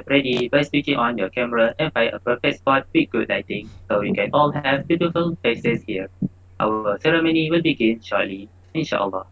ready by switching on your camera and find a perfect spot with good lighting so we can all have beautiful faces here. Our ceremony will begin shortly, inshallah.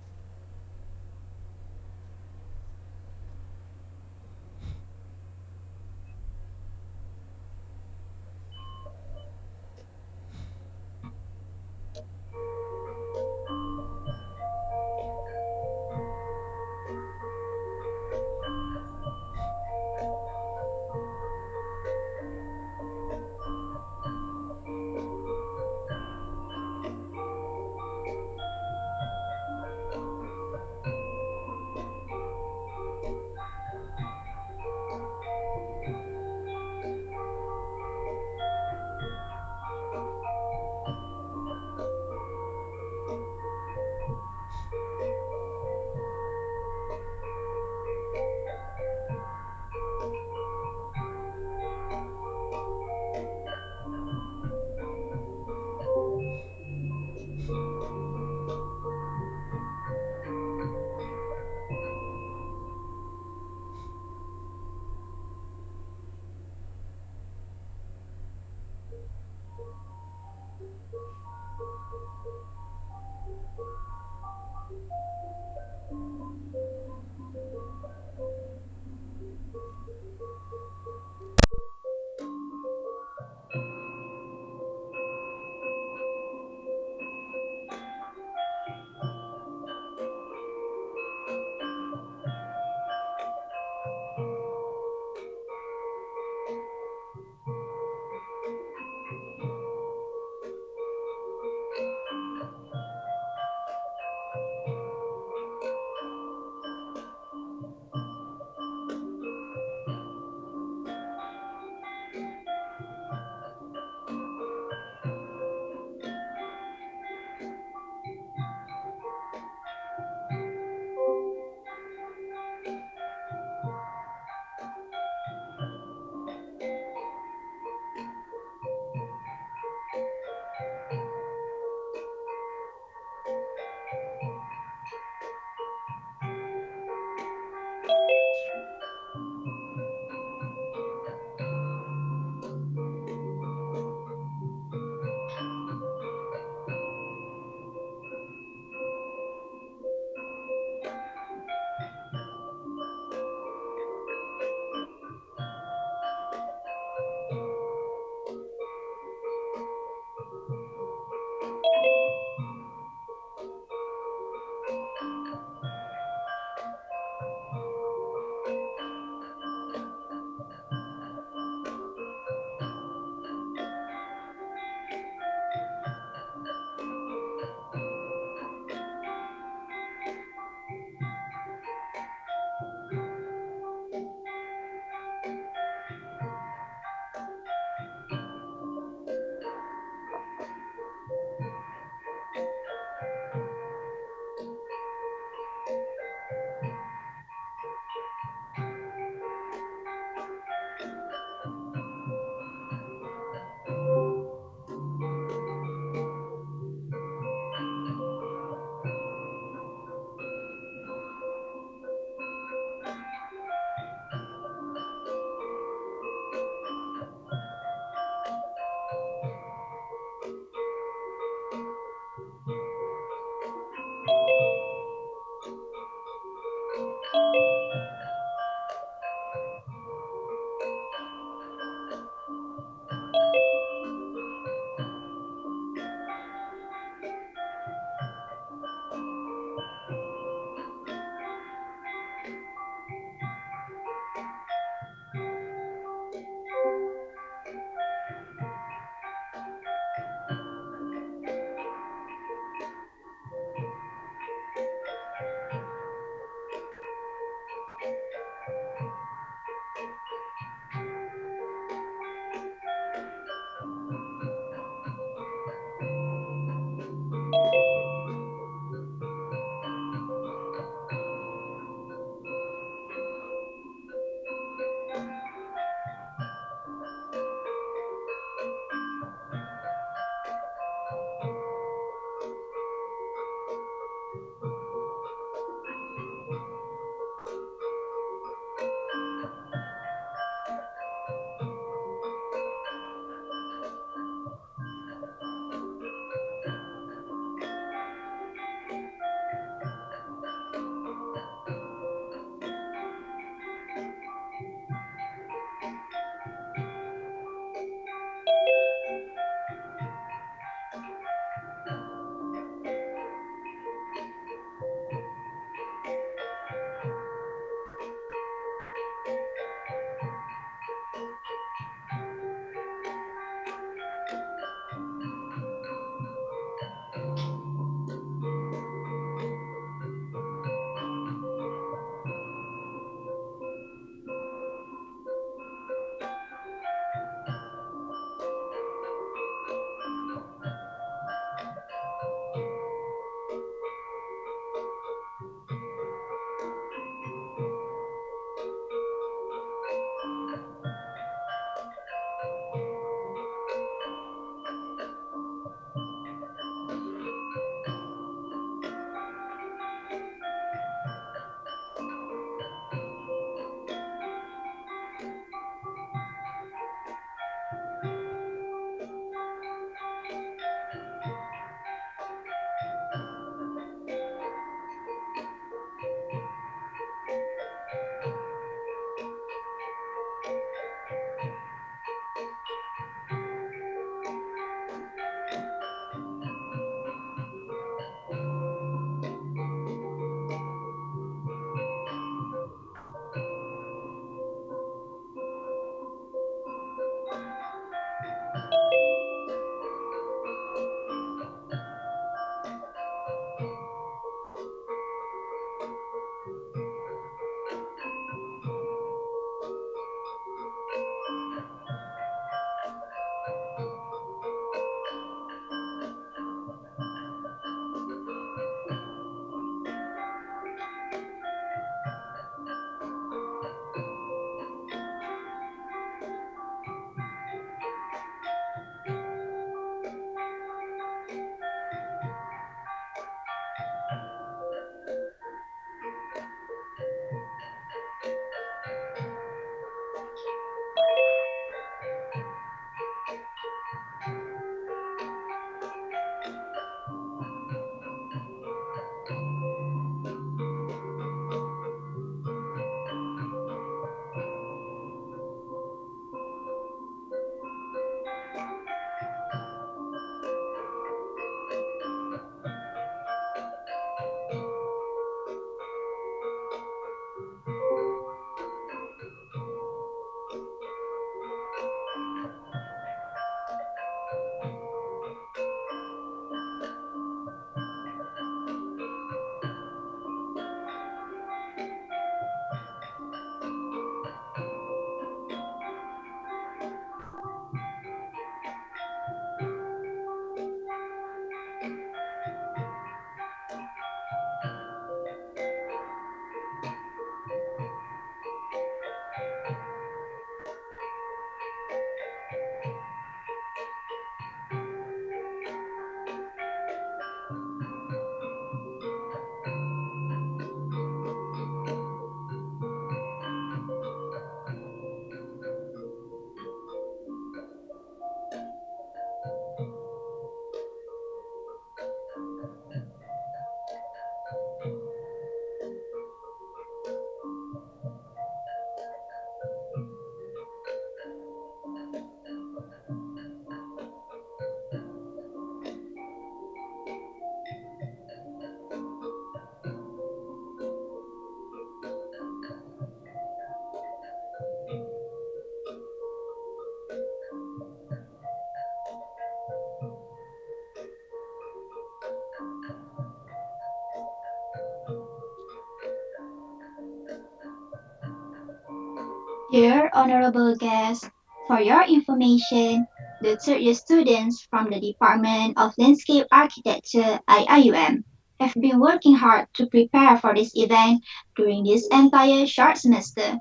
Dear honorable guests, for your information, the third year students from the Department of Landscape Architecture IIUM have been working hard to prepare for this event during this entire short semester.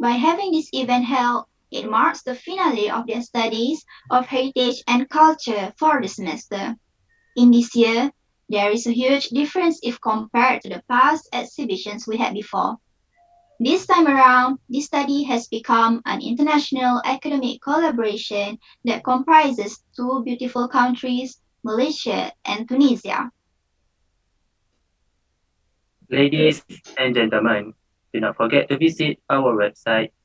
By having this event held, it marks the finale of their studies of heritage and culture for the semester. In this year, there is a huge difference if compared to the past exhibitions we had before. This time around, this study has become an international academic collaboration that comprises two beautiful countries, Malaysia and Tunisia. Ladies and gentlemen, do not forget to visit our website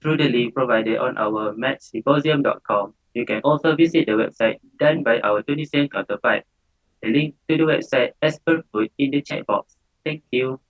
through the link provided on our mathsymposium.com. You can also visit the website done by our Tunisian counterpart. The link to the website as per put in the chat box. Thank you.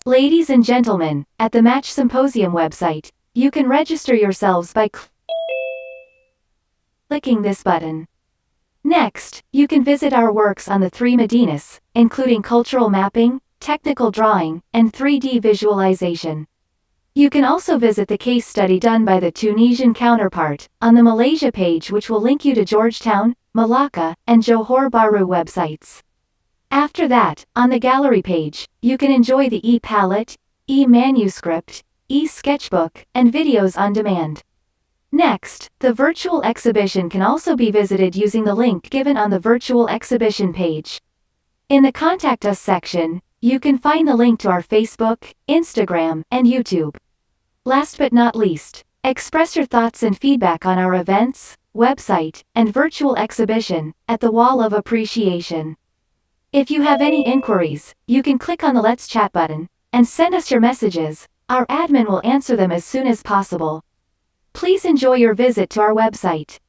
Ladies and gentlemen, at the Match Symposium website, you can register yourselves by clicking this button. Next, you can visit our works on the three Medinas, including cultural mapping, technical drawing, and 3D visualization. You can also visit the case study done by the Tunisian counterpart on the Malaysia page, which will link you to Georgetown, Malacca, and Johor Bahru websites. After that, on the gallery page, you can enjoy the e-palette, e-manuscript, e-sketchbook, and videos on demand. Next, the virtual exhibition can also be visited using the link given on the virtual exhibition page. In the Contact Us section, you can find the link to our Facebook, Instagram, and YouTube. Last but not least, express your thoughts and feedback on our events, website, and virtual exhibition at the Wall of Appreciation. If you have any inquiries, you can click on the Let's Chat button and send us your messages. Our admin will answer them as soon as possible. Please enjoy your visit to our website.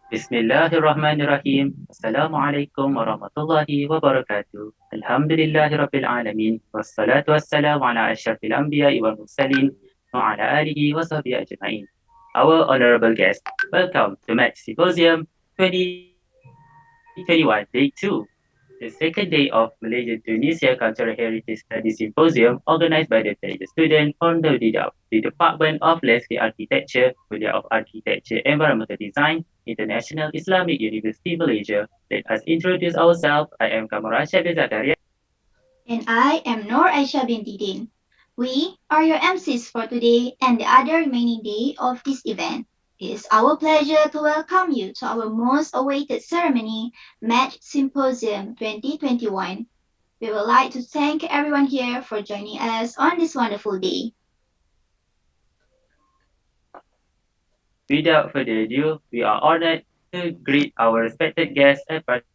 Bismillahirrahmanirrahim. Assalamualaikum warahmatullahi wabarakatuh. Alhamdulillahirabbil alamin. Wassalatu wassalamu ala asyrafil anbiya'i wal mursalin wa ala alihi wa sahbihi ajma'in. Our honorable guest, welcome to Match Symposium 2021 Day 2, the second day of Malaysia-Tunisia Cultural Heritage Study Symposium organized by the student from the Department of Landscape Architecture, College of Architecture, Environmental Design, International Islamic University, Malaysia. Let us introduce ourselves. I am Kamara Syabir Zakaria. And I am Noor Aisha binti Din. We are your MCs for today and the other remaining day of this event. It is our pleasure to welcome you to our most awaited ceremony, Match Symposium 2021. We would like to thank everyone here for joining us on this wonderful day. Without further ado, we are honored to greet our respected guests and participants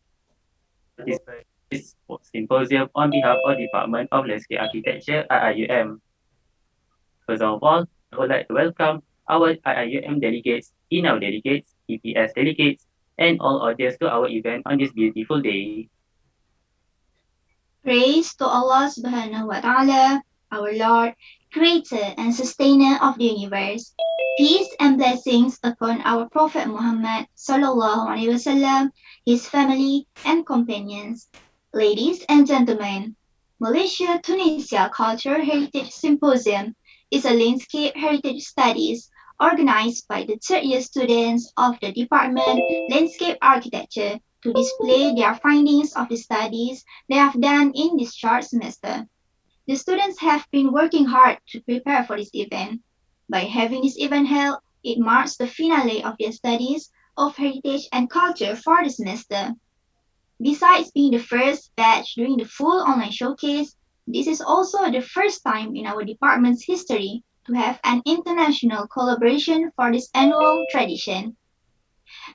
in this symposium on behalf of Department of Landscape Architecture IIUM. First of all, I would like to welcome our IIUM delegates, INAU delegates, EPS delegates, and all audience to our event on this beautiful day. Praise to Allah subhanahu wa ta'ala, our Lord, creator and sustainer of the universe. Peace and blessings upon our Prophet Muhammad sallallahu alaihi wasallam, his family and companions. Ladies and gentlemen, Malaysia-Tunisia Cultural Heritage Symposium is a landscape heritage studies organized by the third-year students of the Department Landscape Architecture to display their findings of the studies they have done in this short semester. The students have been working hard to prepare for this event. By having this event held, it marks the finale of their studies of heritage and culture for the semester. Besides being the first batch during the full online showcase, this is also the first time in our department's history to have an international collaboration for this annual tradition.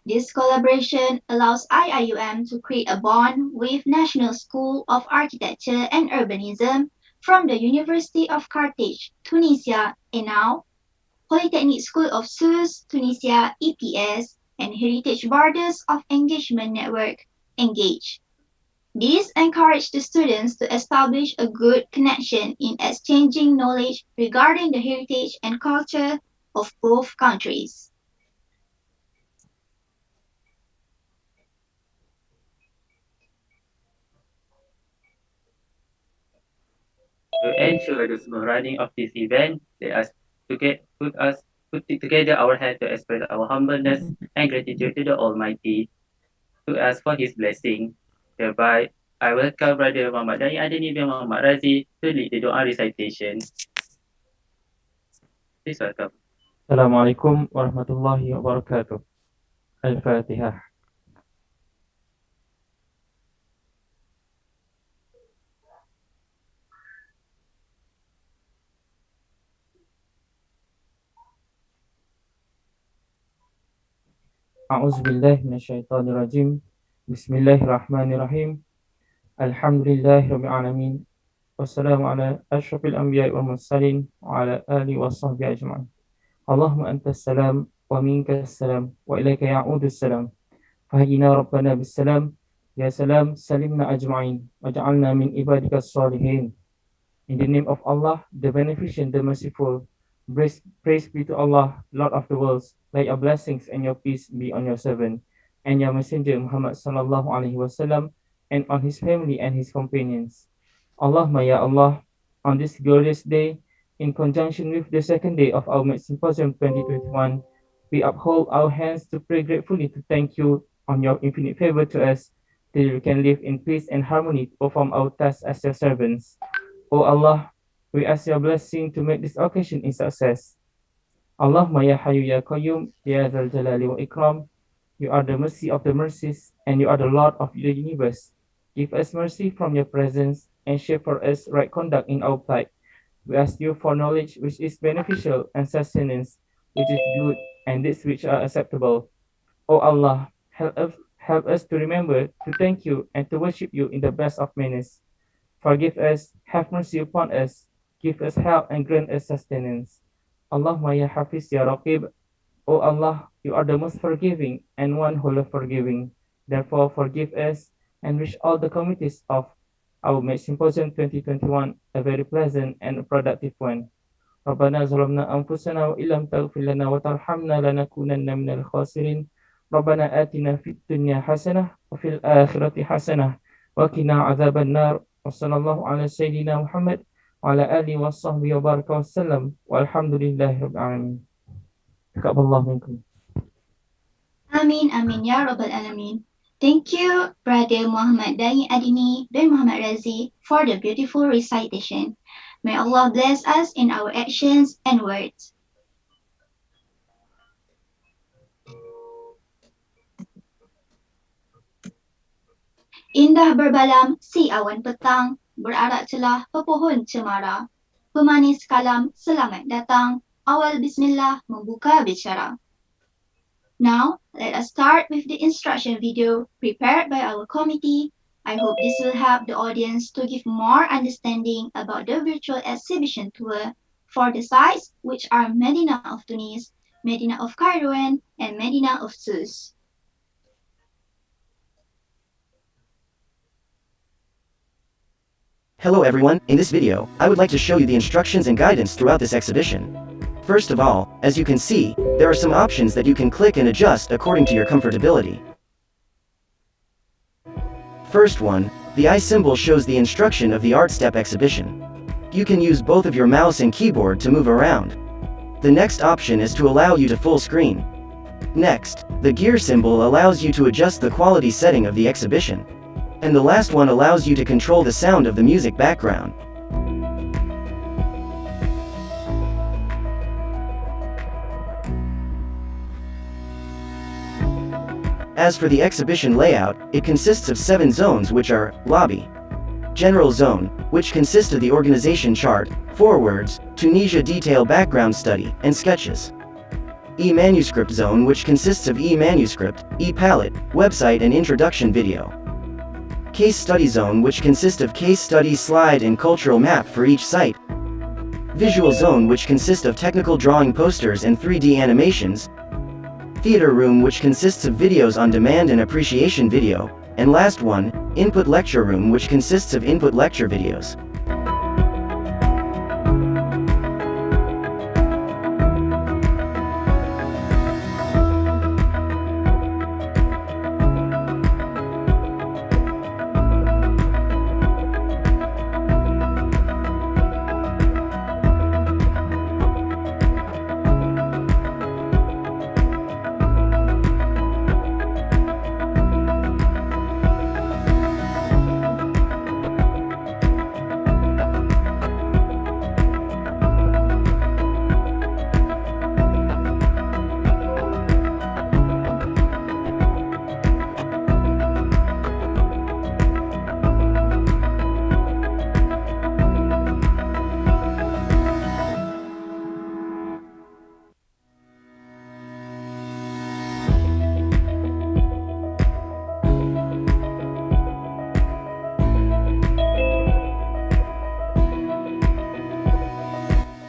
This collaboration allows IIUM to create a bond with National School of Architecture and Urbanism from the University of Carthage, Tunisia, and now Polytechnic School of Sousse, Tunisia, EPS, and Heritage Borders of Engagement Network, Engage. This encouraged the students to establish a good connection in exchanging knowledge regarding the heritage and culture of both countries. To ensure the smooth running of this event, let us put it together our hand to express our humbleness and gratitude to the Almighty to ask for His blessing. Thereby, I welcome Brother Muhammad Dai Adeni bin Muhammad Razi to lead the Doa recitation. Please welcome. Assalamualaikum warahmatullahi wabarakatuh. Al-Fatihah. A'udzubillahi minasyaitonirrajim. Bismillahirrahmanirrahim. Alhamdulillahirabbil alamin. Wassalamu ala asyrafil anbiya'i wal mursalin wa ala alihi washabbihi ajma'in. Allahumma antas salam wa minkas salam wa ilaika ya'udus salam. Fahayyina rabbana bis salam. Ya salam salimna ajma'in waj'alna min ibadikas salihin. In the name of Allah, the Beneficent, the Merciful, praise be to Allah, Lord of the worlds. May your blessings and your peace be on your servant and your messenger Muhammad sallallahu alaihi wasallam and on his family and his companions. Allahumma ya Allah, on this glorious day, in conjunction with the second day of our Symposium 2021, we uphold our hands to pray gratefully to thank you on your infinite favor to us, till we can live in peace and harmony to perform our tasks as your servants. O Allah, we ask your blessing to make this occasion a success. Allahumma ya Hayyu ya Qayyum, ya Dzal Jalali wa Ikram. You are the mercy of the mercies, and you are the Lord of the universe. Give us mercy from your presence, and shape for us right conduct in our plight. We ask you for knowledge which is beneficial, and sustenance which is good, and deeds which are acceptable. O Allah, help us to remember to thank you and to worship you in the best of manners. Forgive us, have mercy upon us, give us help and grant us sustenance. Allahumma ya Hafiz ya Raqib. O Allah, you are the most forgiving and one who loves forgiving. Therefore, forgive us and wish all the committees of our Symposium 2021 a very pleasant and productive one. ربنا ظلمنا أنفسنا وإن لم تغفر لنا وترحمنا لنكونن من الخاسرين. ربنا آتنا في الدنيا حسنة وفي الآخرة حسنة وقنا عذاب النار. وصلى الله على سيدنا محمد وعلى آله وصحبه وبارك وسلم والحمد لله رب العالمين. تقبل الله منكم. Amin, amin, ya Rabbal Alamin. Thank you, Brother Muhammad Dai Adini bin Muhammad Razi, for the beautiful recitation. May Allah bless us in our actions and words. Indah berbalam si awan petang, berarak celah pepohon cemara. Pemanis kalam selamat datang, awal bismillah membuka bicara. Now, let us start with the instruction video prepared by our committee. I hope this will help the audience to give more understanding about the virtual exhibition tour for the sites which are Medina of Tunis, Medina of Kairouan, and Medina of Sousse. Hello everyone, in this video, I would like to show you the instructions and guidance throughout this exhibition. First of all, as you can see, there are some options that you can click and adjust according to your comfortability. First one, The eye symbol shows the instruction of the art step exhibition. You can use both of your mouse and keyboard to move around. The next option is to allow you to full screen. Next, the gear symbol allows you to adjust the quality setting of the exhibition. And the last one allows you to control the sound of the music background. As for the exhibition layout, it consists of 7 zones, which are Lobby, General Zone, which consists of the organization chart, Forwards, Tunisia Detail Background Study, and Sketches. E-Manuscript Zone, which consists of E-Manuscript, E-Palette, Website and Introduction Video. Case Study Zone, which consists of Case Study Slide and Cultural Map for each site. Visual Zone, which consists of technical drawing posters and 3D animations. Theater Room, which consists of videos on demand and appreciation video. And last one, Input Lecture Room, which consists of input lecture videos.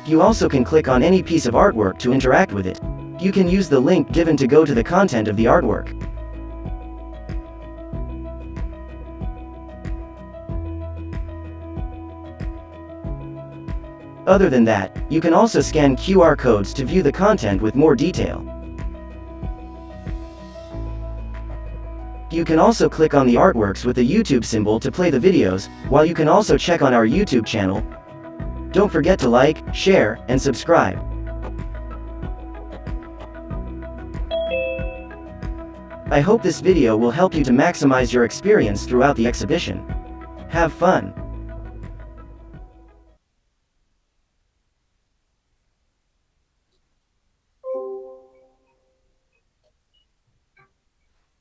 You also can click on any piece of artwork to interact with it. You can use the link given to go to the content of the artwork. Other than that, you can also scan QR codes to view the content with more detail. You can also click on the artworks with the YouTube symbol to play the videos, while you can also check on our YouTube channel. Don't forget to like, share, and subscribe. I hope this video will help you to maximize your experience throughout the exhibition. Have fun!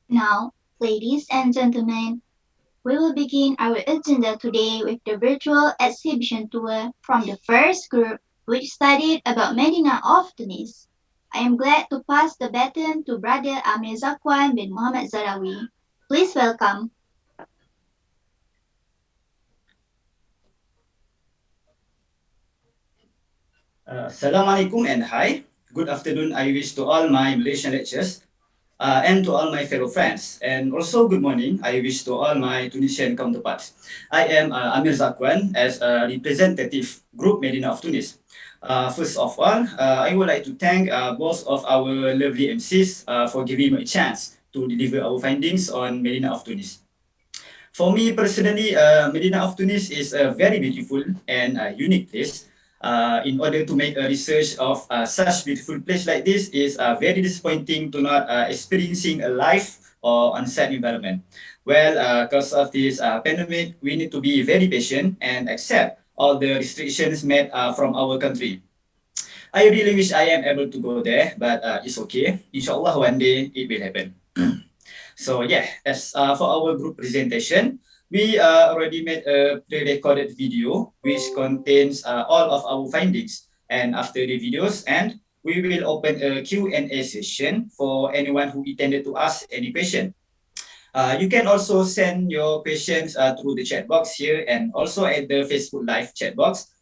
Now, ladies and gentlemen, we will begin our agenda today with the virtual exhibition tour from the first group, which studied about Medina of Tunis. I am glad to pass the baton to Brother Amir Zakwan bin Muhammad Zarawi. Please welcome. Assalamualaikum and hi. Good afternoon, I wish to all my Malaysian lecturers and to all my fellow friends. And also good morning, I wish to all my Tunisian counterparts. I am Amir Zakwan as a representative group Medina of Tunis. First of all, I would like to thank both of our lovely MCs for giving me a chance to deliver our findings on Medina of Tunis. For me personally, Medina of Tunis is a very beautiful and unique place. In order to make a research of such beautiful place like this is very disappointing to not experiencing a live or on-site environment. Well, because of this pandemic, we need to be very patient and accept all the restrictions made from our country. I really wish I am able to go there, but it's okay. Inshallah, one day it will happen. So yeah, as for our group presentation, we already made a pre-recorded video which contains all of our findings. And after the videos end, we will open a Q&A session for anyone who intended to ask any question. You can also send your questions through the chat box here and also at the Facebook Live chat box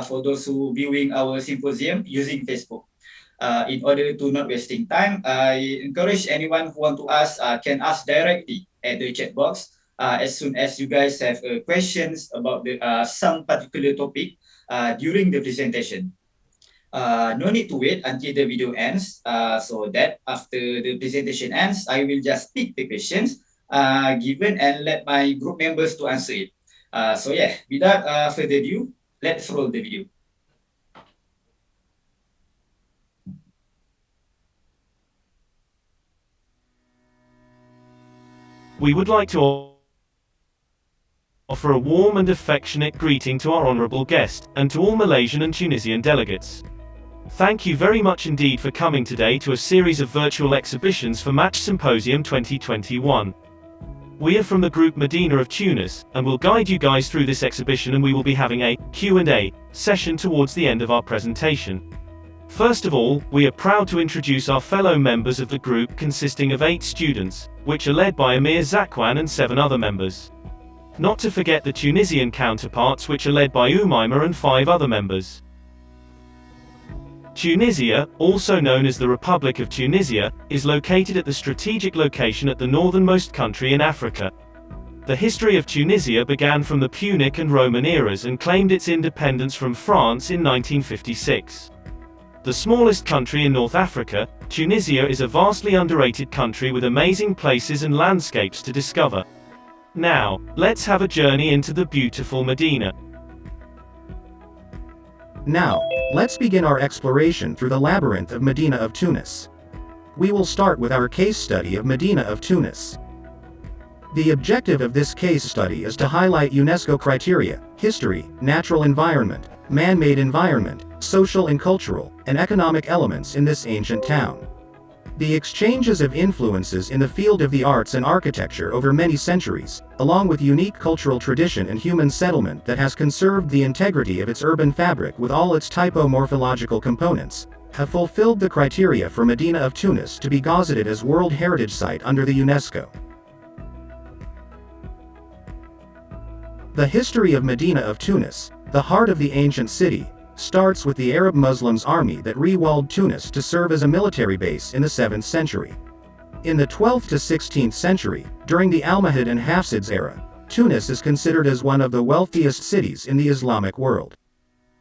for those who viewing our symposium using Facebook. In order to not wasting time, I encourage anyone who want to ask can ask directly at the chat box. As soon as you guys have questions about the some particular topic during the presentation. No need to wait until the video ends, so that after the presentation ends, I will just pick the questions given and let my group members to answer it. So yeah, without further ado, let's roll the video. We would like to offer a warm and affectionate greeting to our honorable guest, and to all Malaysian and Tunisian delegates. Thank you very much indeed for coming today to a series of virtual exhibitions for Match Symposium 2021. We are from the group Medina of Tunis, and will guide you guys through this exhibition, and we will be having a Q&A session towards the end of our presentation. First of all, we are proud to introduce our fellow members of the group, consisting of 8 students, which are led by Amir Zakwan and 7 other members. Not to forget the Tunisian counterparts, which are led by Umaima and 5 other members. Tunisia, also known as the Republic of Tunisia, is located at the strategic location at the northernmost country in Africa. The history of Tunisia began from the Punic and Roman eras and claimed its independence from France in 1956. The smallest country in North Africa, Tunisia is a vastly underrated country with amazing places and landscapes to discover. Now, let's have a journey into the beautiful Medina. Now, let's begin our exploration through the labyrinth of Medina of Tunis. We will start with our case study of Medina of Tunis. The objective of this case study is to highlight UNESCO criteria, history, natural environment, man-made environment, social and cultural, and economic elements in this ancient town. The exchanges of influences in the field of the arts and architecture over many centuries, along with unique cultural tradition and human settlement that has conserved the integrity of its urban fabric with all its typo-morphological components, have fulfilled the criteria for Medina of Tunis to be gazetted as World Heritage Site under the UNESCO. The history of Medina of Tunis, the heart of the ancient city, starts with the Arab Muslims army that rewalled Tunis to serve as a military base in the 7th century. In the 12th to 16th century, during the Almohad and Hafsids era, Tunis is considered as one of the wealthiest cities in the Islamic world.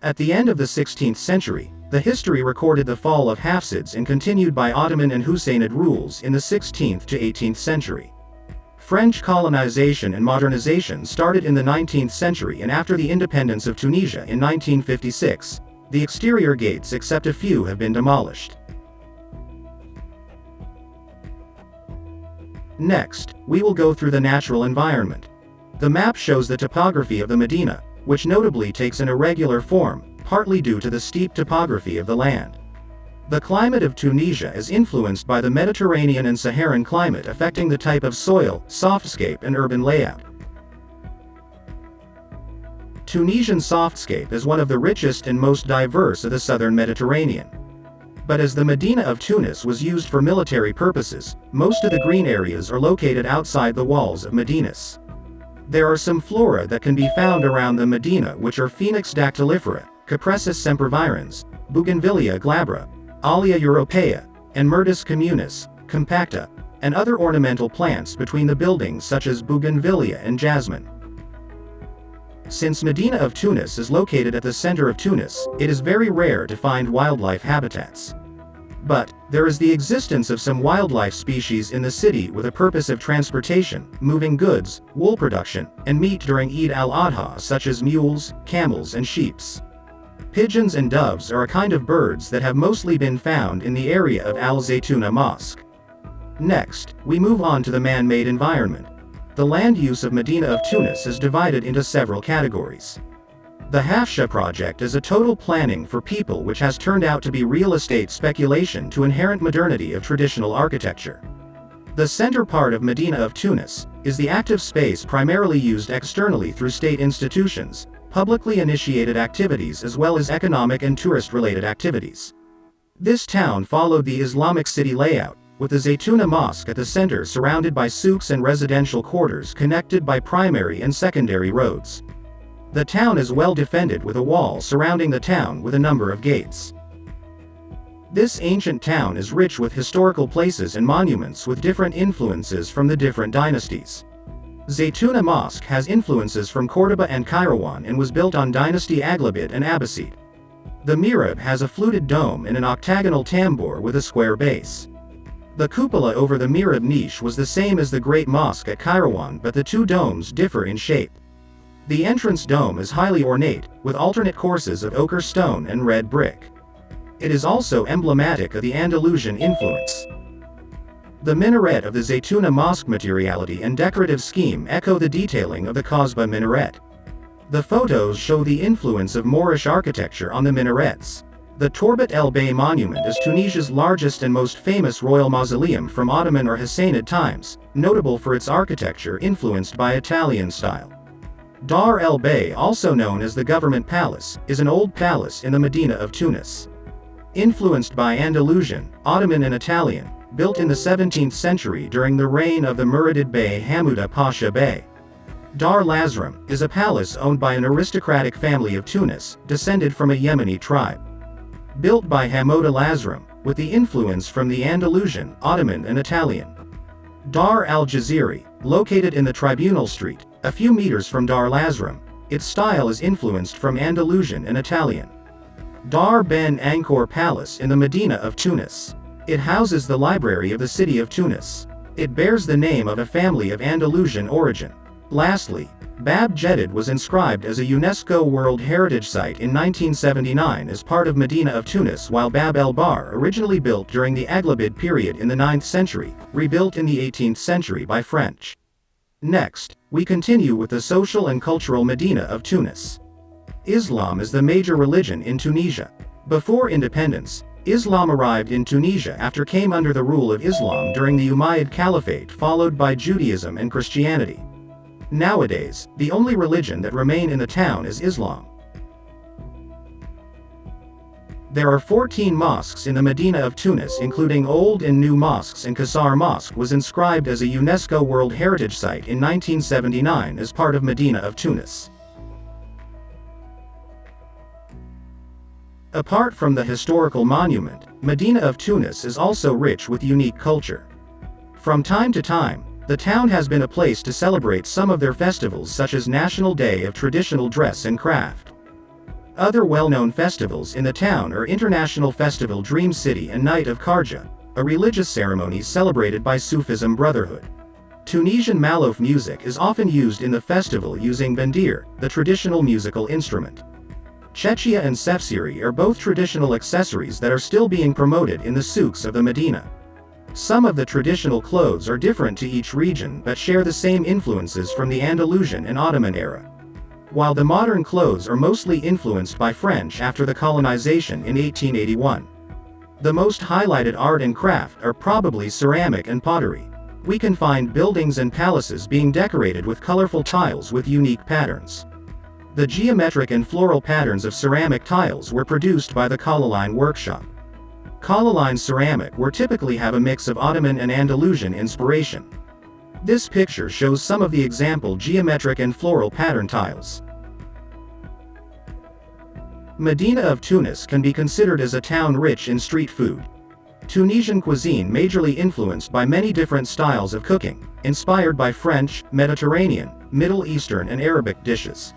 At the end of the 16th century, the history recorded the fall of Hafsids and continued by Ottoman and Husseinid rules in the 16th to 18th century. French colonization and modernization started in the 19th century, and after the independence of Tunisia in 1956, the exterior gates except a few have been demolished. Next, we will go through the natural environment. The map shows the topography of the Medina, which notably takes an irregular form, partly due to the steep topography of the land. The climate of Tunisia is influenced by the Mediterranean and Saharan climate, affecting the type of soil, softscape and urban layout. Tunisian softscape is one of the richest and most diverse of the southern Mediterranean. But as the Medina of Tunis was used for military purposes, most of the green areas are located outside the walls of Medinas. There are some flora that can be found around the Medina, which are Phoenix dactylifera, Cupressus sempervirens, Bougainvillea glabra, Alia europaea, and Myrtus communis, compacta, and other ornamental plants between the buildings such as Bougainvillea and jasmine. Since Medina of Tunis is located at the center of Tunis, it is very rare to find wildlife habitats. But, there is the existence of some wildlife species in the city with a purpose of transportation, moving goods, wool production, and meat during Eid al-Adha, such as mules, camels and sheep. Pigeons and doves are a kind of birds that have mostly been found in the area of Al-Zaytuna Mosque. Next, we move on to the man-made environment. The land use of Medina of Tunis is divided into several categories. The Hafsha project is a total planning for people which has turned out to be real estate speculation to inherent modernity of traditional architecture. The center part of Medina of Tunis is the active space primarily used externally through state institutions, publicly initiated activities as well as economic and tourist-related activities. This town followed the Islamic city layout, with the Zaytuna Mosque at the center surrounded by souks and residential quarters connected by primary and secondary roads. The town is well defended with a wall surrounding the town with a number of gates. This ancient town is rich with historical places and monuments with different influences from the different dynasties. Zaytuna Mosque has influences from Cordoba and Kairouan and was built on dynasty Aghlabid and Abbasid. The mihrab has a fluted dome and an octagonal tambour with a square base. The cupola over the mihrab niche was the same as the Great Mosque at Kairouan, but the two domes differ in shape. The entrance dome is highly ornate, with alternate courses of ochre stone and red brick. It is also emblematic of the Andalusian influence. The minaret of the Zaytuna Mosque materiality and decorative scheme echo the detailing of the Kasbah minaret. The photos show the influence of Moorish architecture on the minarets. The Torbat El Bey monument is Tunisia's largest and most famous royal mausoleum from Ottoman or Hassanid times, notable for its architecture influenced by Italian style. Dar El Bey, also known as the Government Palace, is an old palace in the Medina of Tunis. Influenced by Andalusian, Ottoman and Italian, built in the 17th century during the reign of the Muradid Bey Hamuda Pasha Bey. Dar Lazram is a palace owned by an aristocratic family of Tunis, descended from a Yemeni tribe. Built by Hamoda Lazram, with the influence from the Andalusian, Ottoman and Italian. Dar al-Jaziri, located in the Tribunal Street, a few meters from Dar Lazram, its style is influenced from Andalusian and Italian. Dar Ben Ankor Palace in the Medina of Tunis. It houses the library of the city of Tunis. It bears the name of a family of Andalusian origin. Lastly, Bab Jedid was inscribed as a UNESCO World Heritage Site in 1979 as part of Medina of Tunis, while Bab el Bar, originally built during the Aghlabid period in the 9th century, rebuilt in the 18th century by French. Next, we continue with the social and cultural Medina of Tunis. Islam is the major religion in Tunisia. Before independence, Islam arrived in Tunisia after came under the rule of Islam during the Umayyad Caliphate, followed by Judaism and Christianity. Nowadays, the only religion that remain in the town is Islam. There are 14 mosques in the Medina of Tunis, including old and new mosques, and Qasar Mosque was inscribed as a UNESCO World Heritage Site in 1979 as part of Medina of Tunis. Apart from the historical monument, Medina of Tunis is also rich with unique culture. From time to time, the town has been a place to celebrate some of their festivals, such as National Day of Traditional Dress and Craft. Other well-known festivals in the town are International Festival Dream City and Night of Kharja, a religious ceremony celebrated by Sufism Brotherhood. Tunisian Malouf music is often used in the festival using bandir, the traditional musical instrument. Chechia and sefsiri are both traditional accessories that are still being promoted in the souks of the Medina. Some of the traditional clothes are different to each region but share the same influences from the Andalusian and Ottoman era. While the modern clothes are mostly influenced by French after the colonization in 1881. The most highlighted art and craft are probably ceramic and pottery. We can find buildings and palaces being decorated with colorful tiles with unique patterns. The geometric and floral patterns of ceramic tiles were produced by the Kalaline workshop. Kalaline ceramic were typically have a mix of Ottoman and Andalusian inspiration. This picture shows some of the example geometric and floral pattern tiles. Medina of Tunis can be considered as a town rich in street food. Tunisian cuisine majorly influenced by many different styles of cooking, inspired by French, Mediterranean, Middle Eastern and Arabic dishes.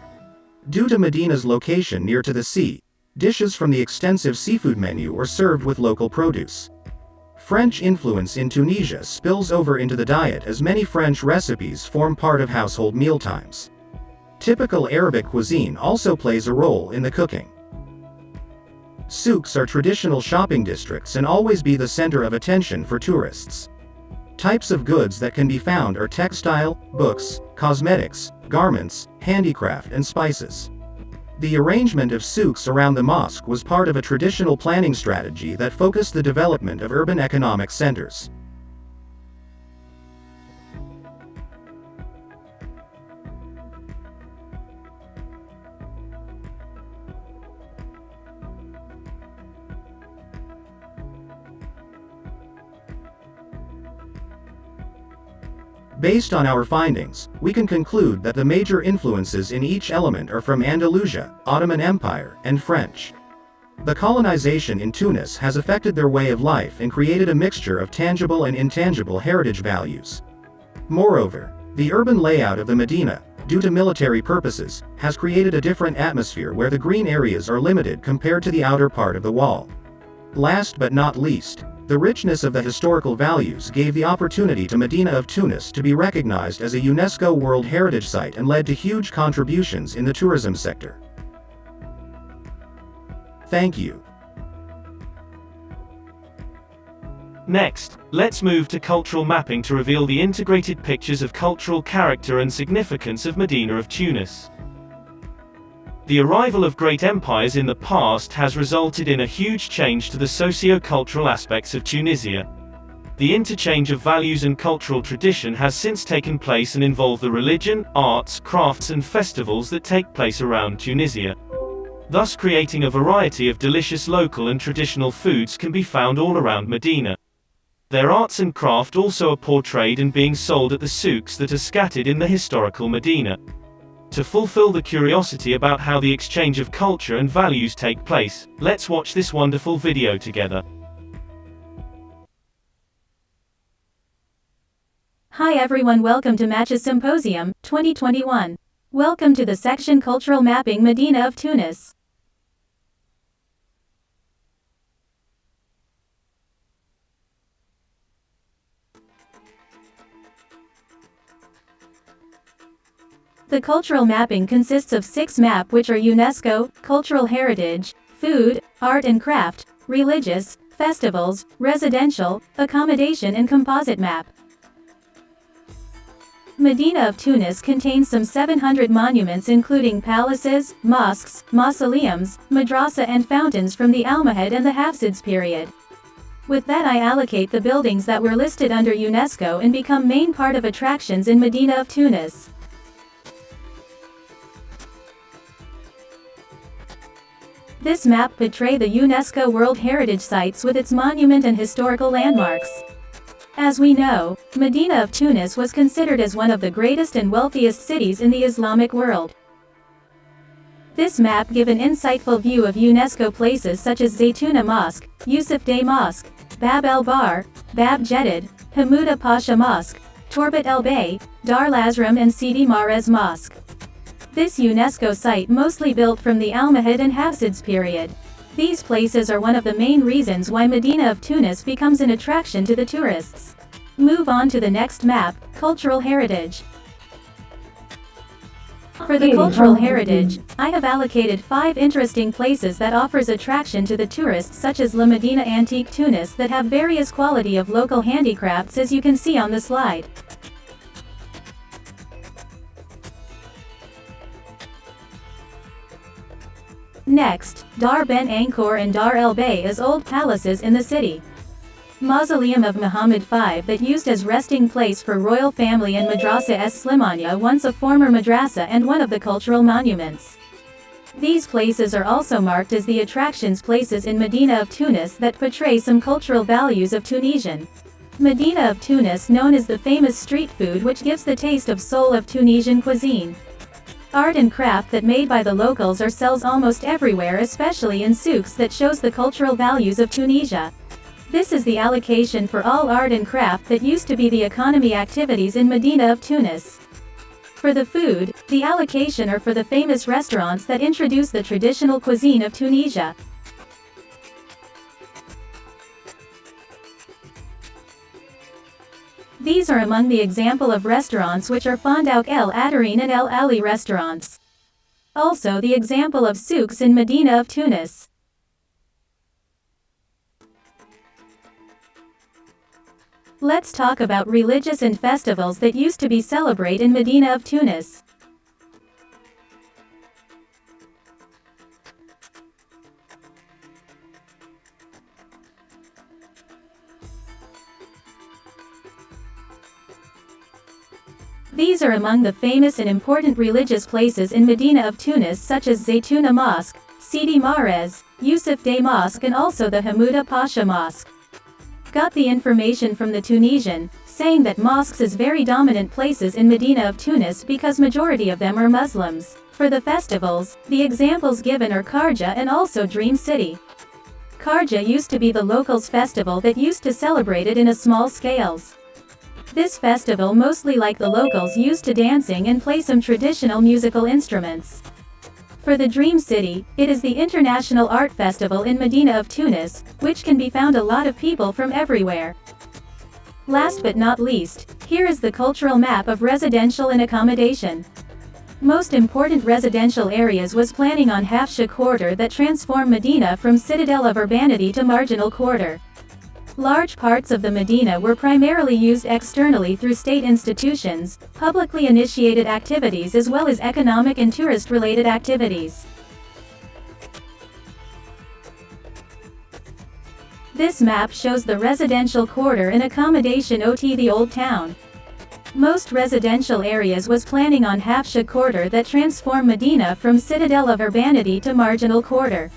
Due to Medina's location near to the sea, dishes from the extensive seafood menu are served with local produce. French influence in Tunisia spills over into the diet as many French recipes form part of household mealtimes. Typical Arabic cuisine also plays a role in the cooking. Souks are traditional shopping districts and always be the center of attention for tourists. Types of goods that can be found are textile, books, cosmetics, garments, handicraft and spices. The arrangement of souks around the mosque was part of a traditional planning strategy that focused the development of urban economic centers. Based on our findings, we can conclude that the major influences in each element are from Andalusia, Ottoman Empire, and French. The colonization in Tunis has affected their way of life and created a mixture of tangible and intangible heritage values. Moreover, the urban layout of the Medina, due to military purposes, has created a different atmosphere where the green areas are limited compared to the outer part of the wall. Last but not least, The richness of the historical values gave the opportunity to Medina of Tunis to be recognized as a UNESCO World Heritage Site and led to huge contributions in the tourism sector. Thank you. Next, let's move to cultural mapping to reveal the integrated pictures of cultural character and significance of Medina of Tunis. The arrival of great empires in the past has resulted in a huge change to the socio-cultural aspects of Tunisia. The interchange of values and cultural tradition has since taken place and involved the religion, arts, crafts and festivals that take place around Tunisia. Thus creating a variety of delicious local and traditional foods can be found all around Medina. Their arts and craft also are portrayed and being sold at the souks that are scattered in the historical Medina. To fulfill the curiosity about how the exchange of culture and values take place, let's watch this wonderful video together. Hi everyone, welcome to Matches Symposium 2021. Welcome to the section Cultural Mapping Medina of Tunis. The cultural mapping consists of 6 maps which are UNESCO, cultural heritage, food, art and craft, religious, festivals, residential, accommodation and composite map. Medina of Tunis contains some 700 monuments including palaces, mosques, mausoleums, madrasa and fountains from the Almohad and the Hafsids period. With that I allocate the buildings that were listed under UNESCO and become main part of attractions in Medina of Tunis. This map portrays the UNESCO World Heritage Sites with its monument and historical landmarks. As we know, Medina of Tunis was considered as one of the greatest and wealthiest cities in the Islamic world. This map gives an insightful view of UNESCO places such as Zaytuna Mosque, Yusuf Day Mosque, Bab el Bar, Bab Jedid, Hamouda Pasha Mosque, Torbat el Bay, Dar Lazram and Sidi Marez Mosque. This UNESCO site mostly built from the Almohad and Hafsids period. These places are one of the main reasons why Medina of Tunis becomes an attraction to the tourists. Move on to the next map, Cultural Heritage. For the cultural heritage, I have allocated 5 interesting places that offers attraction to the tourists such as La Medina Antique Tunis that have various quality of local handicrafts as you can see on the slide. Next, Dar Ben Ankor and Dar el Bay is old palaces in the city. Mausoleum of Muhammad V that used as resting place for royal family and Madrasa es Slimania, once a former madrasa and one of the cultural monuments. These places are also marked as the attractions places in Medina of Tunis that portray some cultural values of Tunisian. Medina of Tunis known as the famous street food which gives the taste of soul of Tunisian cuisine. Art and craft that made by the locals are sells almost everywhere, especially in souks that shows the cultural values of Tunisia. This is the allocation for all art and craft that used to be the economy activities in Medina of Tunis. For the food, the allocation are for the famous restaurants that introduce the traditional cuisine of Tunisia. These are among the example of restaurants which are Fondouk El Adarine and El Ali restaurants. Also the example of souks in Medina of Tunis. Let's talk about religious and festivals that used to be celebrated in Medina of Tunis. These are among the famous and important religious places in Medina of Tunis such as Zaytuna Mosque, Sidi Marez, Yusuf Day Mosque and also the Hamouda Pasha Mosque. Got the information from the Tunisian, saying that mosques is very dominant places in Medina of Tunis because majority of them are Muslims. For the festivals, the examples given are Kharja and also Dream City. Kharja used to be the locals' festival that used to celebrate it in a small scales. This festival mostly like the locals used to dancing and play some traditional musical instruments. For the Dream City, it is the International Art Festival in Medina of Tunis, which can be found a lot of people from everywhere. Last but not least, here is the cultural map of residential and accommodation. Most important residential areas was planning on Hafsha quarter that transform Medina from citadel of urbanity to marginal quarter. Large parts of the Medina were primarily used externally through state institutions, publicly initiated activities as well as economic and tourist-related activities. This map shows the residential quarter and accommodation OT the Old Town. Most residential areas was planning on Hafsha quarter that transform Medina from citadel of urbanity to marginal quarter.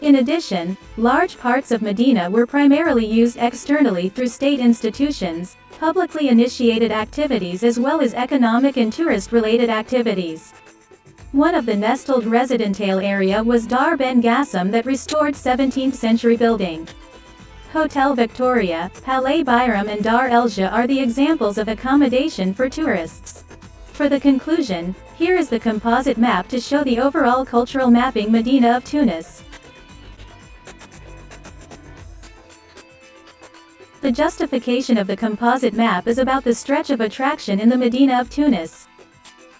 In addition, large parts of Medina were primarily used externally through state institutions, publicly initiated activities as well as economic and tourist-related activities. One of the nestled residential area was Dar Ben Gassam that restored 17th century building. Hotel Victoria, Palais Bayram and Dar Elja are the examples of accommodation for tourists. For the conclusion, here is the composite map to show the overall cultural mapping Medina of Tunis. The justification of the composite map is about the stretch of attraction in the Medina of Tunis.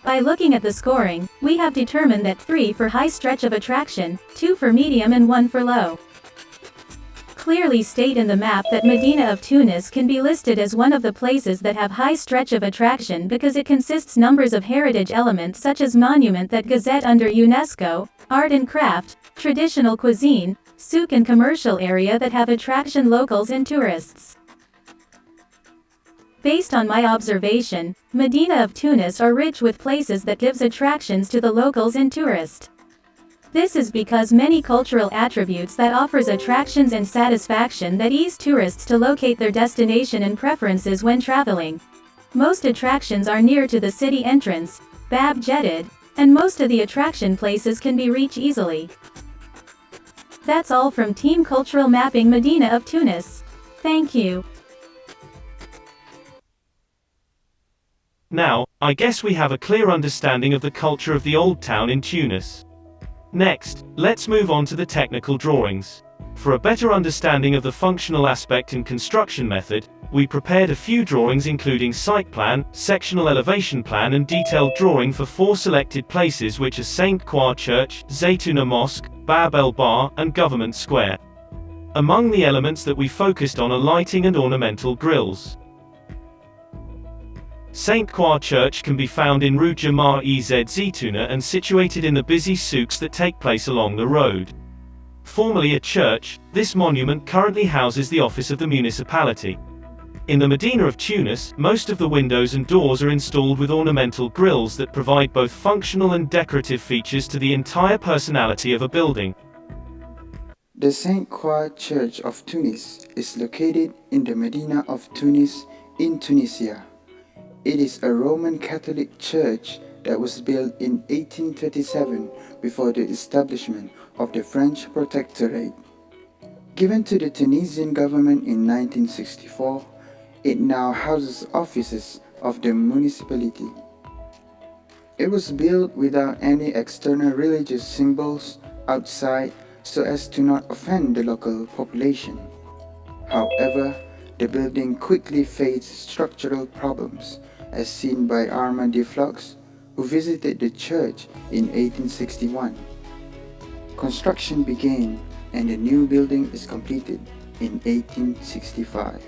By looking at the scoring, we have determined that 3 for high stretch of attraction, 2 for medium and 1 for low. Clearly state in the map that Medina of Tunis can be listed as one of the places that have high stretch of attraction because it consists numbers of heritage elements such as monument that gazette under UNESCO, art and craft, traditional cuisine, souk and commercial area that have attraction locals and tourists. Based on my observation, Medina of Tunis are rich with places that gives attractions to the locals and tourists. This is because many cultural attributes that offers attractions and satisfaction that ease tourists to locate their destination and preferences when traveling. Most attractions are near to the city entrance, Bab Jedid, and most of the attraction places can be reached easily. That's all from Team Cultural Mapping Medina of Tunis. Thank you. Now, I guess we have a clear understanding of the culture of the Old Town in Tunis. Next, let's move on to the technical drawings. For a better understanding of the functional aspect and construction method, we prepared a few drawings including site plan, sectional elevation plan and detailed drawing for 4 selected places which are Saint Croix Church, Zaytuna Mosque, Bab el Bar, and Government Square. Among the elements that we focused on are lighting and ornamental grills. Saint Croix Church can be found in Rue Jamar Ez Zaytuna and situated in the busy souks that take place along the road. Formerly a church, this monument currently houses the office of the municipality. In the Medina of Tunis, most of the windows and doors are installed with ornamental grills that provide both functional and decorative features to the entire personality of a building. The Saint Croix Church of Tunis is located in the Medina of Tunis in Tunisia. It is a Roman Catholic church that was built in 1837 before the establishment of the French Protectorate. Given to the Tunisian government in 1964, it now houses offices of the municipality. It was built without any external religious symbols outside so as to not offend the local population. However, the building quickly faced structural problems, as seen by Armand Deflux, who visited the church in 1861. Construction began and the new building is completed in 1865.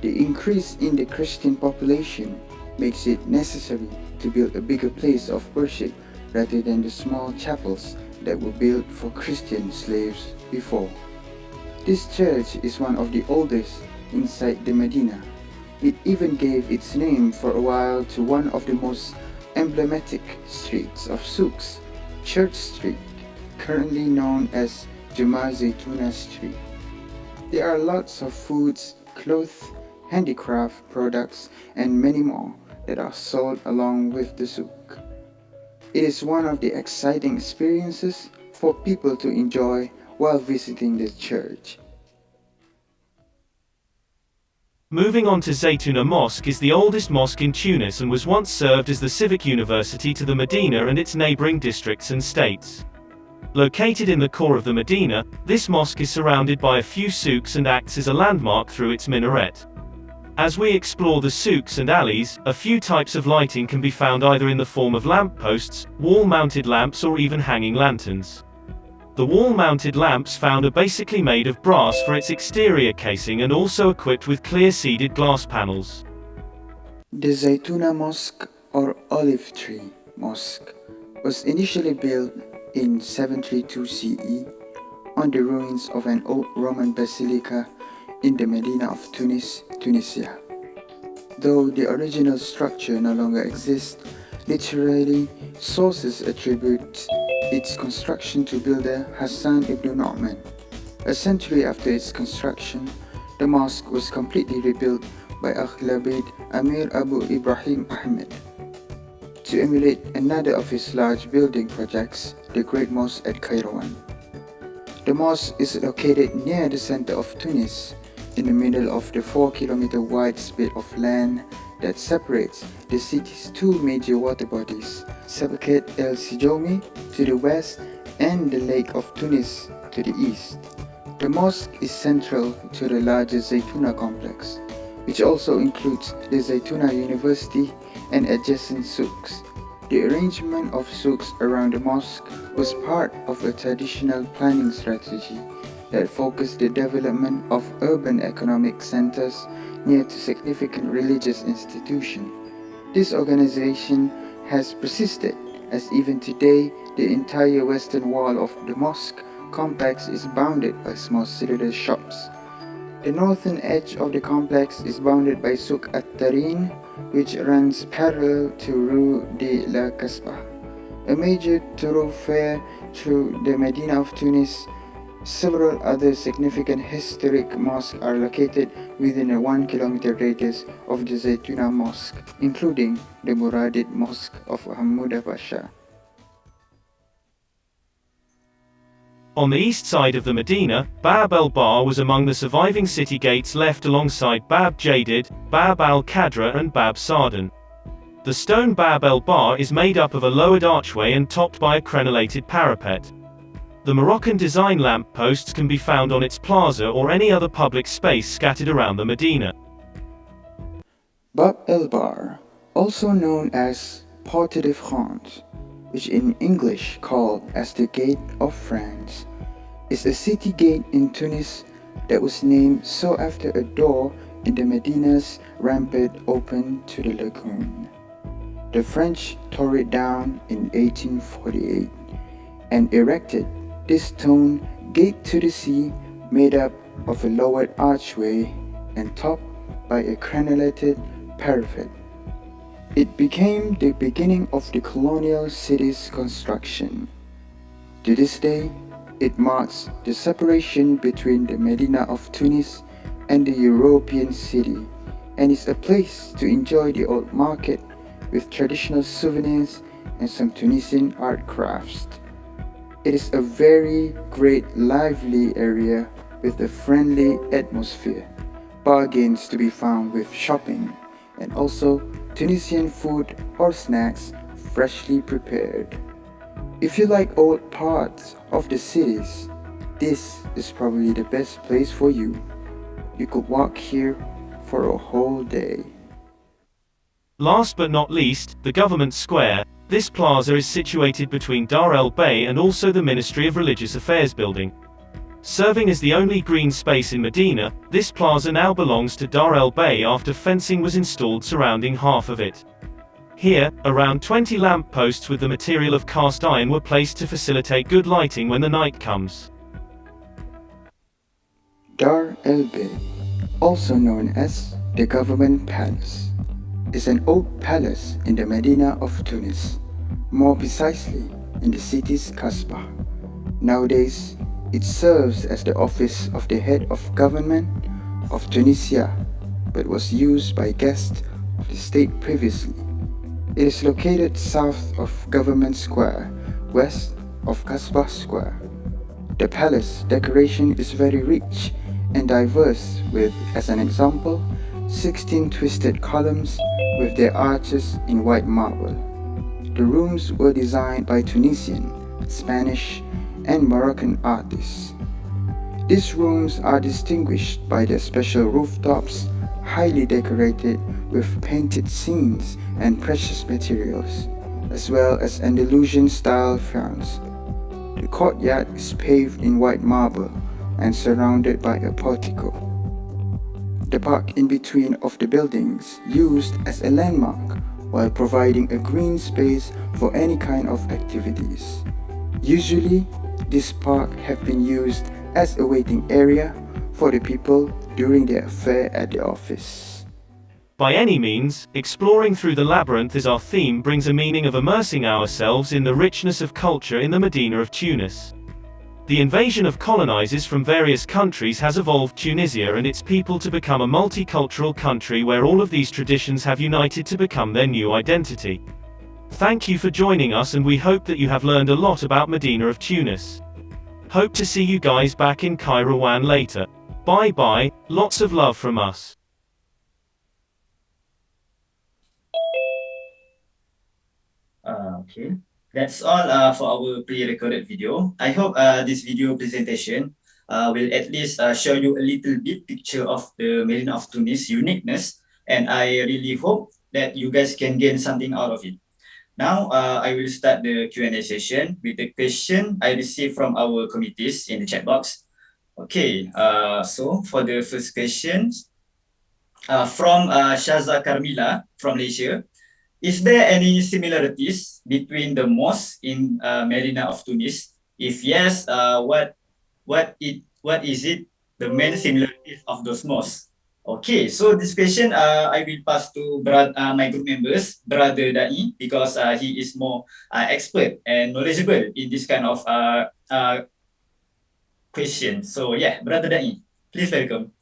The increase in the Christian population makes it necessary to build a bigger place of worship rather than the small chapels that were built for Christian slaves before. This church is one of the oldest inside the Medina. It even gave its name for a while to one of the most emblematic streets of souks, Church Street, currently known as Jamar Zaytuna Street. There are lots of foods, clothes, handicraft products, and many more that are sold along with the souk. It is one of the exciting experiences for people to enjoy while visiting the church. Moving on to Zaytuna Mosque is the oldest mosque in Tunis and was once served as the civic university to the Medina and its neighboring districts and states. Located in the core of the Medina, this mosque is surrounded by a few souks and acts as a landmark through its minaret. As we explore the souks and alleys, a few types of lighting can be found either in the form of lampposts, wall-mounted lamps or even hanging lanterns. The wall-mounted lamps found are basically made of brass for its exterior casing and also equipped with clear seeded glass panels. The Zaytuna Mosque or Olive Tree Mosque was initially built in 732 CE on the ruins of an old Roman basilica in the Medina of Tunis, Tunisia. Though the original structure no longer exists, literary sources attribute its construction to builder Hassan ibn Nu'man. A century after its construction, the mosque was completely rebuilt by Aghlabid Amir Abu Ibrahim Ahmed. To emulate another of his large building projects, the Great Mosque at Kairouan. The mosque is located near the center of Tunis, in the middle of the 4-kilometer wide spit of land that separates the city's two major water bodies, Sabkat el Sijoumi to the west and the Lake of Tunis to the east. The mosque is central to the larger Zaytuna complex, which also includes the Zaytuna University and adjacent souks. The arrangement of souks around the mosque was part of a traditional planning strategy that focused the development of urban economic centers near to significant religious institutions. This organization has persisted, as even today the entire western wall of the mosque complex is bounded by small cellular shops. The northern edge of the complex is bounded by Souk at-Tarin, which runs parallel to Rue de la Kasbah, a major thoroughfare through the Medina of Tunis. Several other significant historic mosques are located within a 1-kilometer radius of the Zaytuna Mosque, including the Muradid Mosque of Hammouda Pasha. On the east side of the Medina, Bab el-Bar was among the surviving city gates left alongside Bab Jadid, Bab al-Qadra and Bab Sardan. The stone Bab el-Bar is made up of a lowered archway and topped by a crenellated parapet. The Moroccan design lamp posts can be found on its plaza or any other public space scattered around the Medina. Bab el-Bar, also known as Porte de France, which in English called as the Gate of France, is a city gate in Tunis that was named so after a door in the Medina's rampart open to the lagoon. The French tore it down in 1848 and erected this stone gate to the sea made up of a lowered archway and topped by a crenellated parapet. It became the beginning of the colonial city's construction. To this day, it marks the separation between the Medina of Tunis and the European city, and is a place to enjoy the old market with traditional souvenirs and some Tunisian art crafts. It is a very great lively area with a friendly atmosphere, bargains to be found with shopping, and also Tunisian food or snacks freshly prepared. If you like old parts of the cities, this is probably the best place for you. You could walk here for a whole day. Last but not least, the Government Square. This plaza is situated between Dar el Bay and also the Ministry of Religious Affairs building. Serving as the only green space in Medina, this plaza now belongs to Dar el Bay after fencing was installed surrounding half of it. Here, around 20 lamp posts with the material of cast iron were placed to facilitate good lighting when the night comes. Dar el Bay, also known as the Government Palace, is an old palace in the Medina of Tunis, more precisely in the city's Kasbah. Nowadays, it serves as the office of the head of government of Tunisia, but was used by guests of the state previously. It is located south of Government Square, west of Kasbah Square. The palace decoration is very rich and diverse with, as an example, 16 twisted columns with their arches in white marble. The rooms were designed by Tunisian, Spanish, and Moroccan artists. These rooms are distinguished by their special rooftops, highly decorated with painted scenes and precious materials, as well as Andalusian-style fronts. The courtyard is paved in white marble and surrounded by a portico. The park in between of the buildings used as a landmark while providing a green space for any kind of activities. Usually, this park have been used as a waiting area for the people during their affair at the office. By any means, exploring through the labyrinth as our theme brings a meaning of immersing ourselves in the richness of culture in the Medina of Tunis. The invasion of colonizers from various countries has evolved Tunisia and its people to become a multicultural country where all of these traditions have united to become their new identity. Thank you for joining us, and we hope that you have learned a lot about Medina of Tunis. Hope to see you guys back in Kairouan later. Bye bye, lots of love from us. Okay, that's all for our pre-recorded video. I hope this video presentation will at least show you a little bit picture of the Medina of Tunis uniqueness, and I really hope that you guys can gain something out of it. Now, I will start the Q&A session with the question I received from our committees in the chat box. Okay, so for the first question, from Shaza Karmila from Malaysia, is there any similarities between the mosque in Medina of Tunis? If yes, what is it the main similarities of those mosques? Okay, so this question I will pass to my group members, Brother Dai, because he is more expert and knowledgeable in this kind of question. So yeah, Brother Dai, please welcome.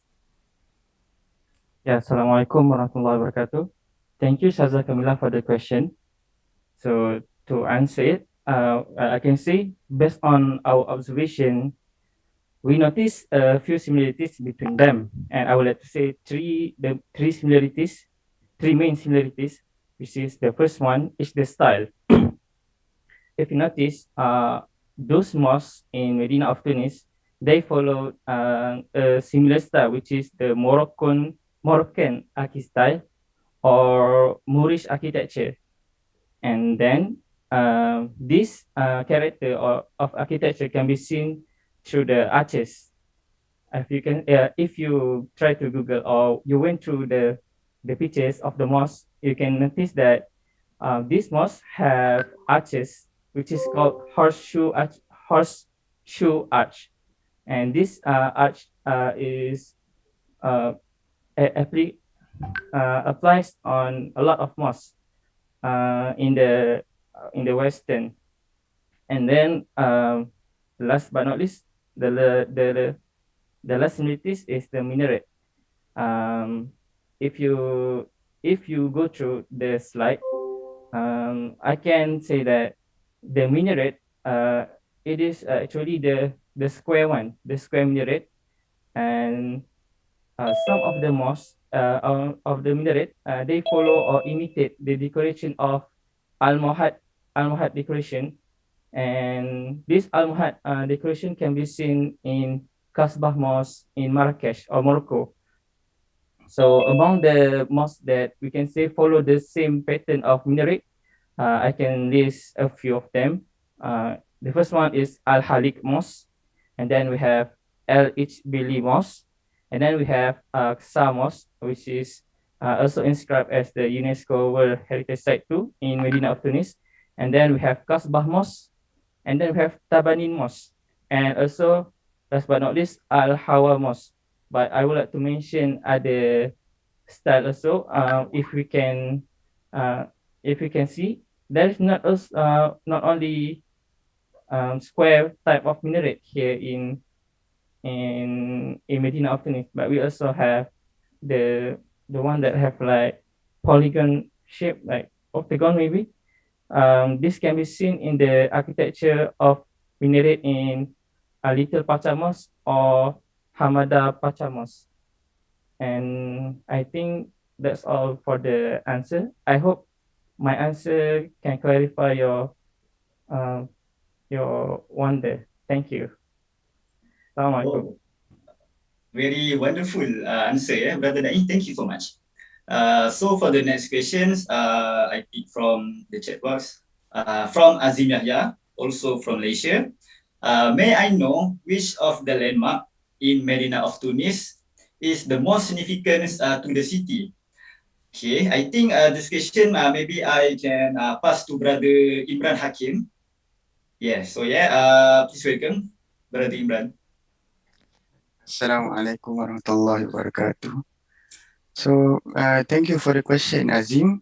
Ya, Assalamualaikum warahmatullahi wabarakatuh. Thank you, Shaza Kamila, for the question. So to answer it, I can say based on our observation, we notice a few similarities between them, and I would like to say three main similarities, which is the first one is the style. If you notice, those mosques in Medina of Tunis, they follow a similar style, which is the Moroccan archi style or Moorish architecture. And then this character of architecture can be seen through the arches. If you try to Google or you went through the pictures of the mosque, you can notice that these mosques have arches, which is called horseshoe arch, and this arch is applies on a lot of mosques in the Western. And then last but not least, the last similarities is the minaret. If you go through the slide, I can say that the minaret, it is actually the square one, the square minaret, and some of the mosques of the minaret, they follow or imitate the decoration of almohad decoration, and this almohad decoration can be seen in Kasbah Mosque in Marrakesh or Morocco. So among the mosques that we can say follow the same pattern of minaret, I can list a few of them. The first one is Al Halik Mosque, and then we have El Ichbili Mosque, and then we have Aqsa Mosque, which is also inscribed as the UNESCO World Heritage Site too in Medina of Tunis. And then we have Kasbah Mosque, and then we have Tabanin Mosque, and also last but not least Al Hawa Mosque. But I would like to mention other style also. If we can see, there is not only square type of minaret here in Medina of Tunis, but we also have the one that have like polygon shape, like octagon maybe. This can be seen in the architecture of minaret in Little Pacha Mosque or Hamada Pacha Mosque. And I think that's all for the answer. I hope my answer can clarify your wonder. Thank you. Assalamualaikum. Oh, very wonderful answer, Brother Naim. Thank you so much. So for the next questions, I pick from the chat box from Azim Yahya, also from Malaysia. May I know which of the landmark in Medina of Tunis is the most significant to the city? Okay, I think this question maybe I can pass to Brother Imran Hakim. Yeah, so yeah, please welcome Brother Imran. Assalamualaikum warahmatullahi wabarakatuh. So, thank you for the question, Azim.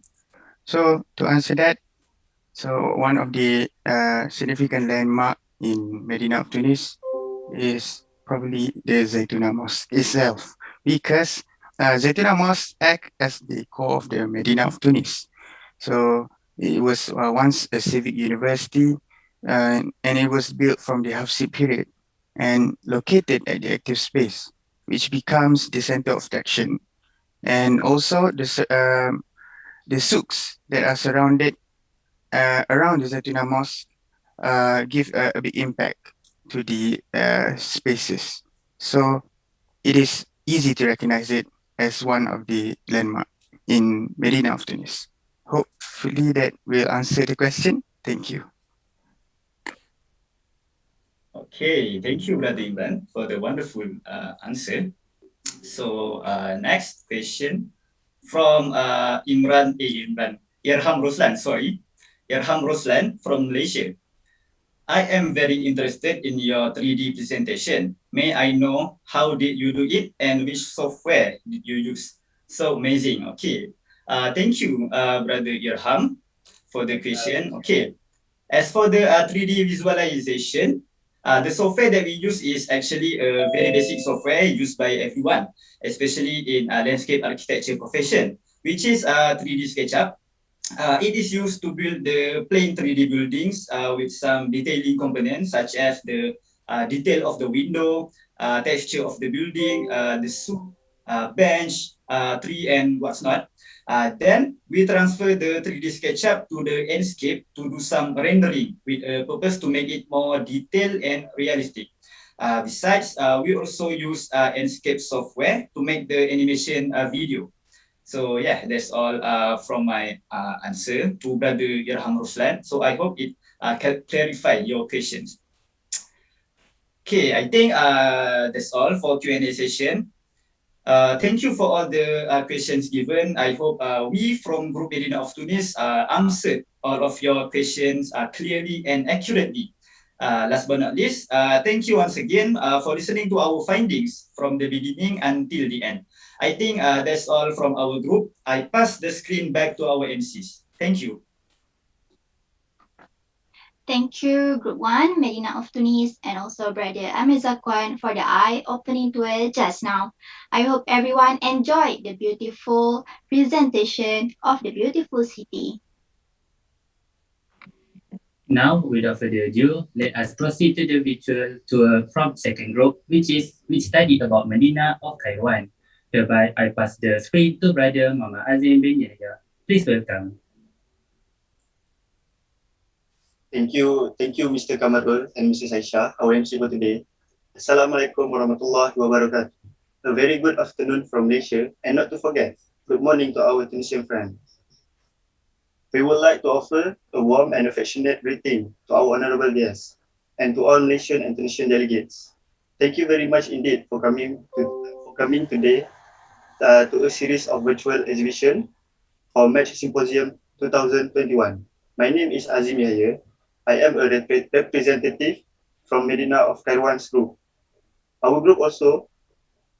So, to answer that, so one of the significant landmark in Medina of Tunis is probably the Zaytuna Mosque itself, because Zaytuna Mosque act as the core of the Medina of Tunis. So it was once a civic university, and it was built from the Hafsid period and located at the active space, which becomes the center of action. And also the souks that are surrounded around the Zaytuna Mosque give a big impact to the spaces. So it is easy to recognize it as one of the landmark in Medina of Tunis. Hopefully that will answer the question. Thank you. Okay, thank you, Brother Imran, for the wonderful answer. So next question from Imran, Irham Roslan, sorry, Irham Roslan from Malaysia. I am very interested in your 3D presentation. May I know how did you do it and which software did you use? So amazing. Okay. Thank you, Brother Irham, for the question. Okay. As for the 3D visualization, the software that we use is actually a very basic software used by everyone, especially in landscape architecture profession, which is 3D SketchUp. It is used to build the plain 3D buildings with some detailing components such as the detail of the window, texture of the building, the soup, bench, tree, and what's not. Then we transfer the 3D SketchUp to the landscape to do some rendering with a purpose to make it more detailed and realistic. Besides, we also use landscape software to make the animation video. So yeah, that's all from my answer to Brother Irham Ruslan. So I hope it can clarify your questions. Okay, I think that's all for Q&A session. Thank you for all the questions given. I hope we from Group Medina of Tunis answered all of your questions clearly and accurately. Last but not least, thank you once again for listening to our findings from the beginning until the end. I think that's all from our group. I pass the screen back to our MCs. Thank you. Thank you, Group 1, Medina of Tunis, and also Brother Amir Zakwan for the eye-opening tour just now. I hope everyone enjoyed the beautiful presentation of the beautiful city. Now, without further ado, let us proceed to the virtual tour from second group, which studied about Medina of Kairouan. Hereby, I pass the screen to Brother Mama Azim bin Yahya. Please welcome. Thank you, Mr. Kamarul and Mrs. Aisha, our MC for today. Assalamualaikum warahmatullahi wabarakatuh. A very good afternoon from Malaysia, and not to forget, good morning to our Tunisian friends. We would like to offer a warm and affectionate greeting to our honorable guests and to all Malaysian and Tunisian delegates. Thank you very much indeed for coming today to a series of virtual exhibition for Match Symposium 2021. My name is Azim Yahya. I am a representative from Medina of Kairouan's group. Our group also,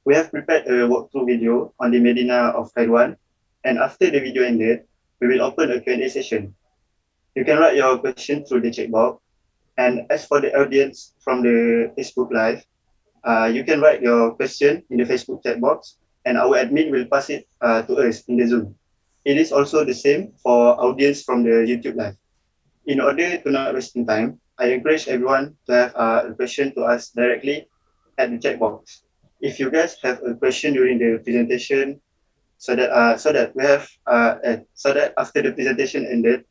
we have prepared a walkthrough video on the Medina of Kairouan, and after the video ended, we will open a Q&A session. You can write your question through the chat box, and as for the audience from the Facebook Live, you can write your question in the Facebook chat box, and our admin will pass it to us in the Zoom. It is also the same for audience from the YouTube Live. In order to not wasting time, I encourage everyone to have a question to ask directly at the chat box. If you guys have a question during the presentation, so that we have so that after the presentation ended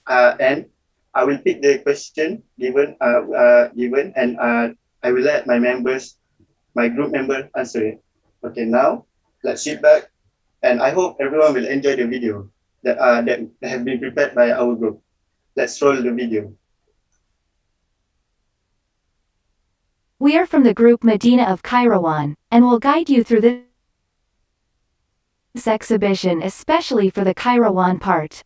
and I will pick the question given and I will let my group member answer it. Okay, now let's sit back and I hope everyone will enjoy the video that have been prepared by our group. Let's roll the video. We are from the group Medina of Kairouan, and will guide you through this exhibition, especially for the Kairouan part.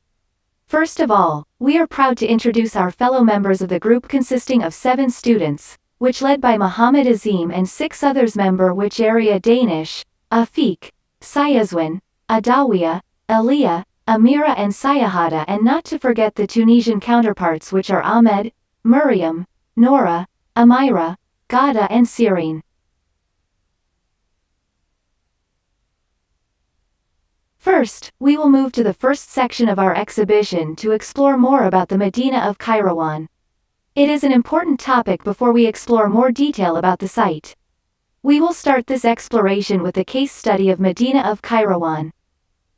First of all, we are proud to introduce our fellow members of the group consisting of 7 students, which led by Muhammad Azim and 6 others member which area Danish, Afiq, Sayazwin, Adawiya, Aliyah, Amira and Sayahada, and not to forget the Tunisian counterparts which are Ahmed, Miriam, Nora, Amira, Gada and Sirine. First, we will move to the first section of our exhibition to explore more about the Medina of Kairouan. It is an important topic before we explore more detail about the site. We will start this exploration with the case study of Medina of Kairouan.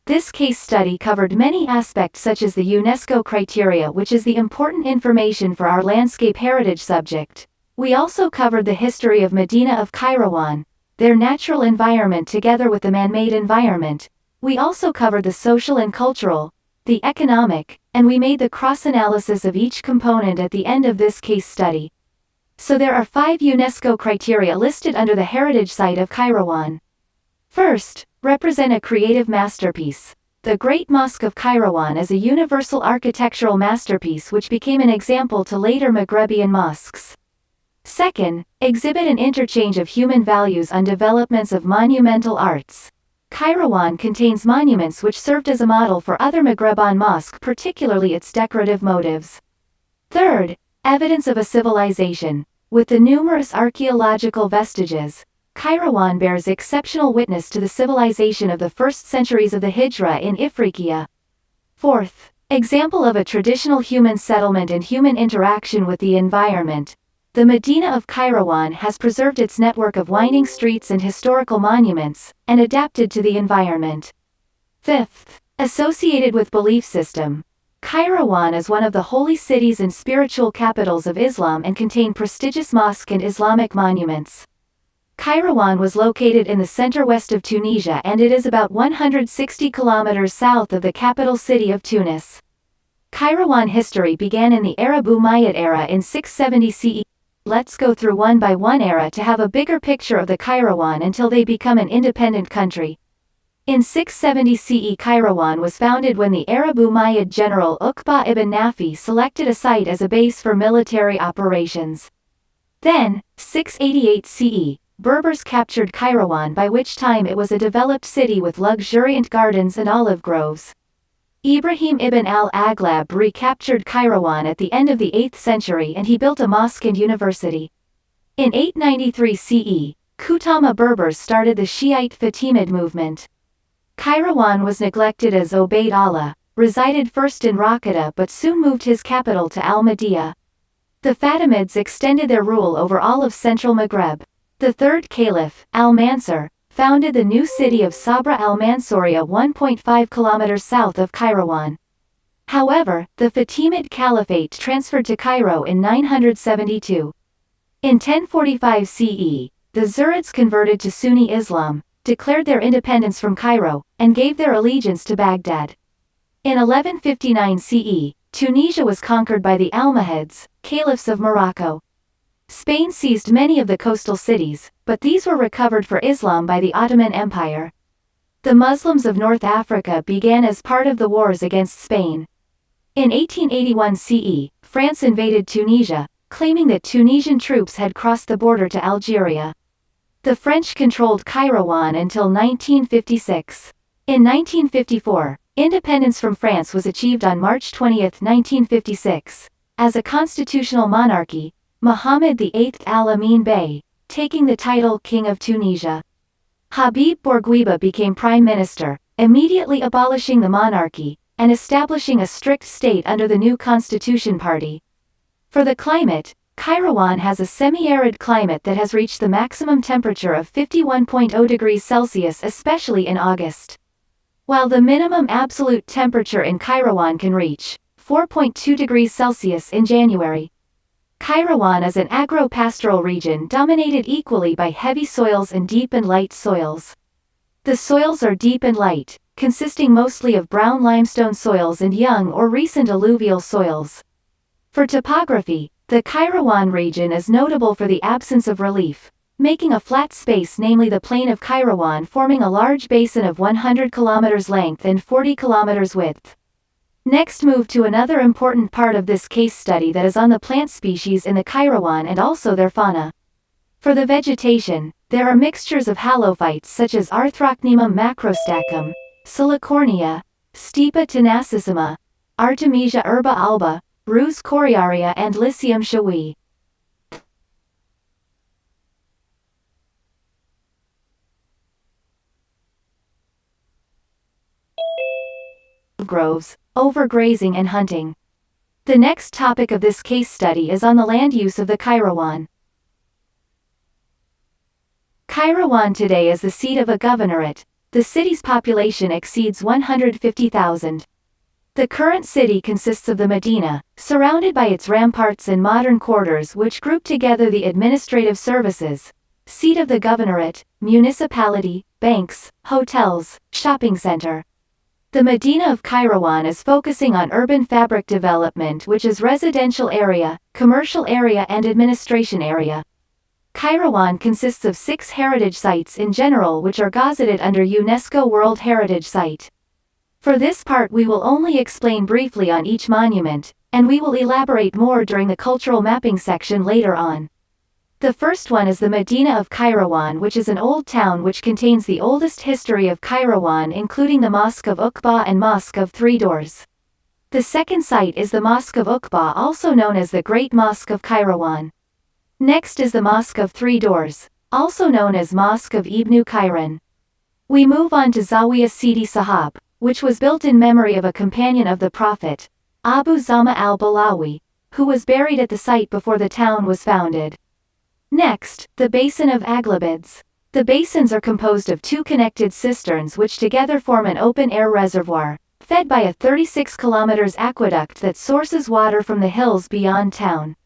This case study covered many aspects such as the UNESCO criteria, which is the important information for our landscape heritage subject. We also covered the history of Medina of Kairouan, their natural environment together with the man-made environment. We also covered the social and cultural, the economic, and we made the cross-analysis of each component at the end of this case study. So there are 5 UNESCO criteria listed under the heritage site of Kairouan. First, represent a creative masterpiece. The Great Mosque of Kairouan is a universal architectural masterpiece which became an example to later Maghrebian mosques. Second, exhibit an interchange of human values on developments of monumental arts. Kairouan contains monuments which served as a model for other Maghreban mosques, particularly its decorative motives. Third, evidence of a civilization. With the numerous archaeological vestiges, Kairouan bears exceptional witness to the civilization of the first centuries of the Hijra in Ifriqiya. Fourth, example of a traditional human settlement and human interaction with the environment. The Medina of Kairouan has preserved its network of winding streets and historical monuments, and adapted to the environment. Fifth, associated with belief system. Kairouan is one of the holy cities and spiritual capitals of Islam and contain prestigious mosque and Islamic monuments. Kairouan was located in the center-west of Tunisia and it is about 160 kilometers south of the capital city of Tunis. Kairouan history began in the Arab Umayyad era in 670 CE. Let's go through one by one era to have a bigger picture of the Kairouan until they become an independent country. In 670 CE, Kairouan was founded when the Arab Umayyad general Uqba ibn Nafi selected a site as a base for military operations. Then, 688 CE, Berbers captured Kairouan, by which time it was a developed city with luxuriant gardens and olive groves. Ibrahim ibn al-Aghlab recaptured Kairouan at the end of the 8th century and he built a mosque and university. In 893 CE, Kutama Berbers started the Shiite Fatimid movement. Kairouan was neglected as Obaid Allah resided first in Raqqada but soon moved his capital to Al-Madiyah. The Fatimids extended their rule over all of central Maghreb. The third caliph, Al-Mansur, founded the new city of Sabra al-Mansuriya 1.5 kilometers south of Kairouan. However, the Fatimid Caliphate transferred to Cairo in 972. In 1045 CE, the Zurids converted to Sunni Islam, declared their independence from Cairo, and gave their allegiance to Baghdad. In 1159 CE, Tunisia was conquered by the Almohads, caliphs of Morocco. Spain seized many of the coastal cities, but these were recovered for Islam by the Ottoman Empire. The Muslims of North Africa began as part of the wars against Spain. In 1881 CE, France invaded Tunisia, claiming that Tunisian troops had crossed the border to Algeria. The French controlled Kairouan until 1956. In 1954, independence from France was achieved on March 20, 1956. As a constitutional monarchy, Muhammad VIII Al-Amin Bey, taking the title King of Tunisia. Habib Bourguiba became prime minister, immediately abolishing the monarchy, and establishing a strict state under the new constitution party. For the climate, Kairouan has a semi-arid climate that has reached the maximum temperature of 51.0 degrees Celsius, especially in August. While the minimum absolute temperature in Kairouan can reach 4.2 degrees Celsius in January. Kairouan is an agro-pastoral region dominated equally by heavy soils and deep and light soils. The soils are deep and light, consisting mostly of brown limestone soils and young or recent alluvial soils. For topography, the Kairouan region is notable for the absence of relief, making a flat space, namely the plain of Kairouan, forming a large basin of 100 km length and 40 km width. Next, move to another important part of this case study, that is on the plant species in the Kairouan and also their fauna. For the vegetation, there are mixtures of halophytes such as Arthrocnemum macrostachym, Silicornia, Stipa tenacissima, Artemisia herba alba, Rus coriaria and Lycium shawi. Groves, overgrazing and hunting. The next topic of this case study is on the land use of the Kairouan. Kairouan today is the seat of a governorate. The city's population exceeds 150,000. The current city consists of the Medina, surrounded by its ramparts and modern quarters which group together the administrative services, seat of the governorate, municipality, banks, hotels, shopping center. The Medina of Kairouan is focusing on urban fabric development, which is residential area, commercial area and administration area. Kairouan consists of 6 heritage sites in general which are gazetted under UNESCO World Heritage Site. For this part we will only explain briefly on each monument, and we will elaborate more during the cultural mapping section later on. The first one is the Medina of Kairouan, which is an old town which contains the oldest history of Kairouan, including the Mosque of Uqba and Mosque of Three Doors. The second site is the Mosque of Uqba, also known as the Great Mosque of Kairouan. Next is the Mosque of Three Doors, also known as Mosque of Ibn Khairan. We move on to Zawiya Sidi Sahab, which was built in memory of a companion of the Prophet, Abu Zama al-Balawi, who was buried at the site before the town was founded. Next, the Basin of Aghlabids. The basins are composed of 2 connected cisterns which together form an open-air reservoir, fed by a 36 km aqueduct that sources water from the hills beyond town.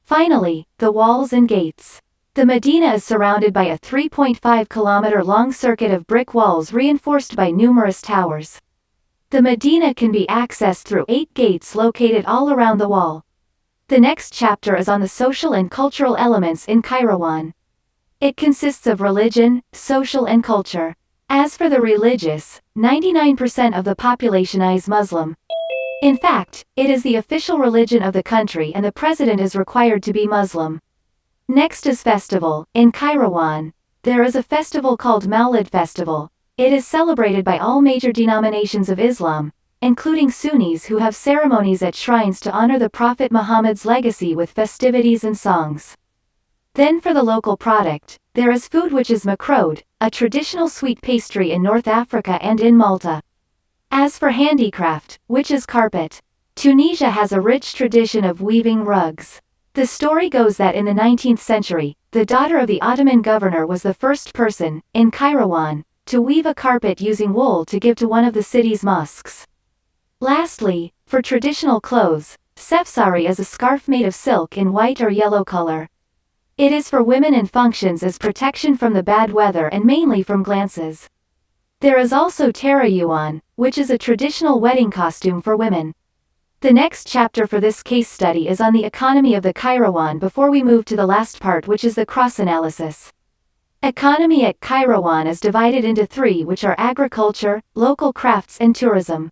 Finally, the walls and gates. The Medina is surrounded by a 3.5 km long circuit of brick walls reinforced by numerous towers. The Medina can be accessed through 8 gates located all around the wall. The next chapter is on the social and cultural elements in Kairouan. It consists of religion, social and culture. As for the religious, 99% of the population is Muslim. In fact, it is the official religion of the country and the president is required to be Muslim. Next is festival. In Kairouan, there is a festival called Maulid Festival. It is celebrated by all major denominations of Islam, including Sunnis who have ceremonies at shrines to honor the Prophet Muhammad's legacy with festivities and songs. Then for the local product, there is food which is makrode, a traditional sweet pastry in North Africa and in Malta. As for handicraft, which is carpet, Tunisia has a rich tradition of weaving rugs. The story goes that in the 19th century, the daughter of the Ottoman governor was the first person, in Kairouan, to weave a carpet using wool to give to one of the city's mosques. Lastly, for traditional clothes, sefsari is a scarf made of silk in white or yellow color. It is for women in functions as protection from the bad weather and mainly from glances. There is also terayuan, which is a traditional wedding costume for women. The next chapter for this case study is on the economy of the Kairouan before we move to the last part, which is the cross-analysis. Economy at Kairouan is divided into 3, which are agriculture, local crafts and tourism.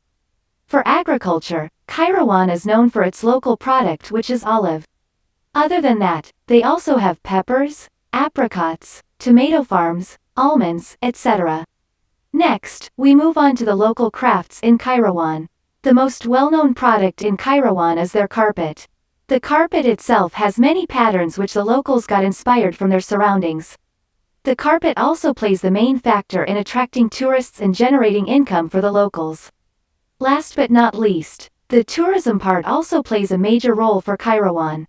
For agriculture, Kairouan is known for its local product, which is olive. Other than that, they also have peppers, apricots, tomato farms, almonds, etc. Next, we move on to the local crafts in Kairouan. The most well-known product in Kairouan is their carpet. The carpet itself has many patterns which the locals got inspired from their surroundings. The carpet also plays the main factor in attracting tourists and generating income for the locals. Last but not least, the tourism part also plays a major role for Kairouan.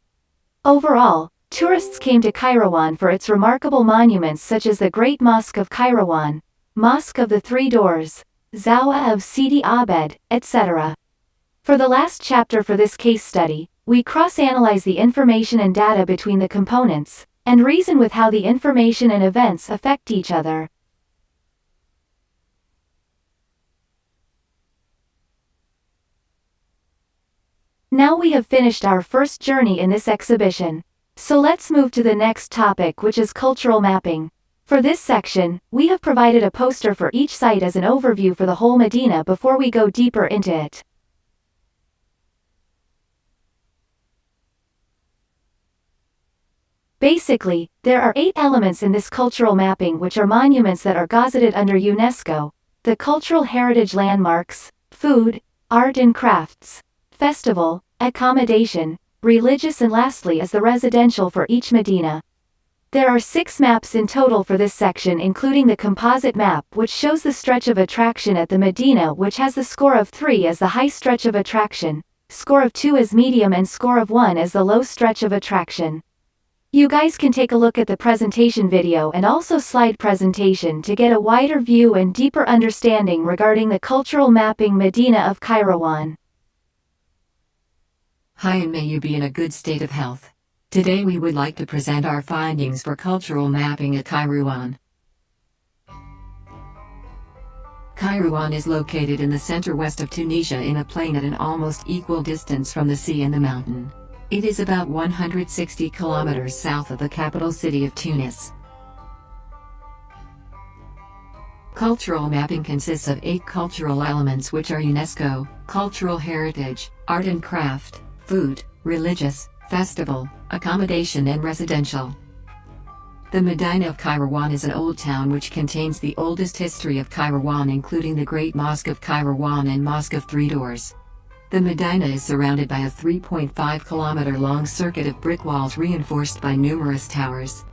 Overall, tourists came to Kairouan for its remarkable monuments such as the Great Mosque of Kairouan, Mosque of the Three Doors, Zawa of Sidi Abed, etc. For the last chapter for this case study, we cross-analyze the information and data between the components, and reason with how the information and events affect each other. Now we have finished our first journey in this exhibition. So let's move to the next topic, which is cultural mapping. For this section, we have provided a poster for each site as an overview for the whole Medina before we go deeper into it. Basically, there are 8 elements in this cultural mapping which are monuments that are gazetted under UNESCO, the cultural heritage landmarks, food, art and crafts, festival, accommodation, religious and lastly is the residential for each Medina. There are 6 maps in total for this section including the composite map which shows the stretch of attraction at the Medina which has the score of 3 as the high stretch of attraction, score of 2 as medium and score of 1 as the low stretch of attraction. You guys can take a look at the presentation video and also slide presentation to get a wider view and deeper understanding regarding the cultural mapping Medina of Kairouan. Hi, and may you be in a good state of health. Today we would like to present our findings for cultural mapping at Kairouan. Kairouan is located in the center-west of Tunisia in a plain at an almost equal distance from the sea and the mountain. It is about 160 kilometers south of the capital city of Tunis. Cultural mapping consists of 8 cultural elements which are UNESCO, cultural heritage, art and craft, food, religious, festival, accommodation and residential. The Medina of Kairouan is an old town which contains the oldest history of Kairouan including the Great Mosque of Kairouan and Mosque of Three Doors. The Medina is surrounded by a 3.5 kilometer long circuit of brick walls reinforced by numerous towers.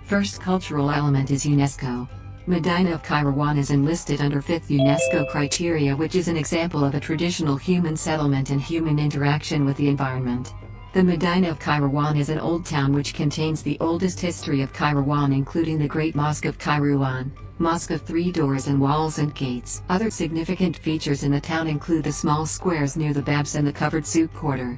First cultural element is UNESCO. Medina of Kairouan is enlisted under 5th UNESCO criteria which is an example of a traditional human settlement and human interaction with the environment. The Medina of Kairouan is an old town which contains the oldest history of Kairouan including the Great Mosque of Kairouan, Mosque of Three Doors and walls and gates. Other significant features in the town include the small squares near the Babs and the covered souk quarter.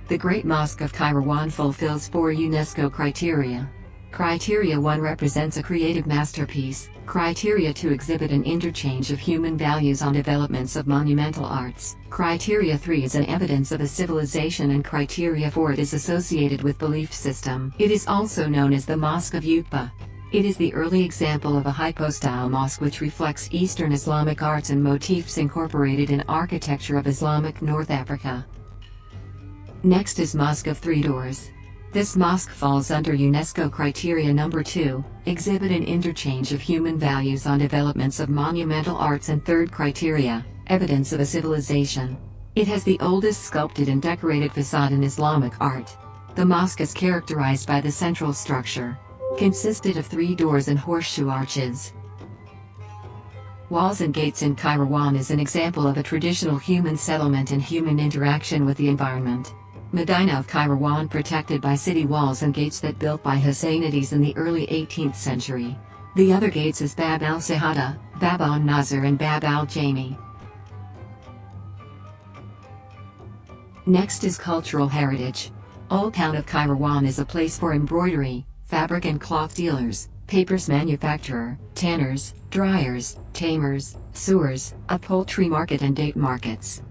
The Great Mosque of Kairouan fulfills 4 UNESCO criteria. Criteria 1 represents a creative masterpiece, Criteria 2 exhibit an interchange of human values on developments of monumental arts, Criteria 3 is an evidence of a civilization and Criteria 4 it is associated with belief system. It is also known as the Mosque of Uqba. It is the early example of a hypostyle mosque which reflects Eastern Islamic arts and motifs incorporated in architecture of Islamic North Africa. Next is Mosque of Three Doors. This mosque falls under UNESCO criteria number 2, exhibit an interchange of human values on developments of monumental arts and third criteria, evidence of a civilization. It has the oldest sculpted and decorated facade in Islamic art. The mosque is characterized by the central structure. Consisted of 3 doors and horseshoe arches. Walls and gates in Kairouan is an example of a traditional human settlement and human interaction with the environment. Medina of Kairouan protected by city walls and gates that built by Husainids in the early 18th century. The other gates is Bab al-Sihada, Bab al-Nasr and Bab al-Jami. Next is cultural heritage. Old Town of Kairouan is a place for embroidery, fabric and cloth dealers, papers manufacturer, tanners, dryers, tamers, sewers, a poultry market and date markets.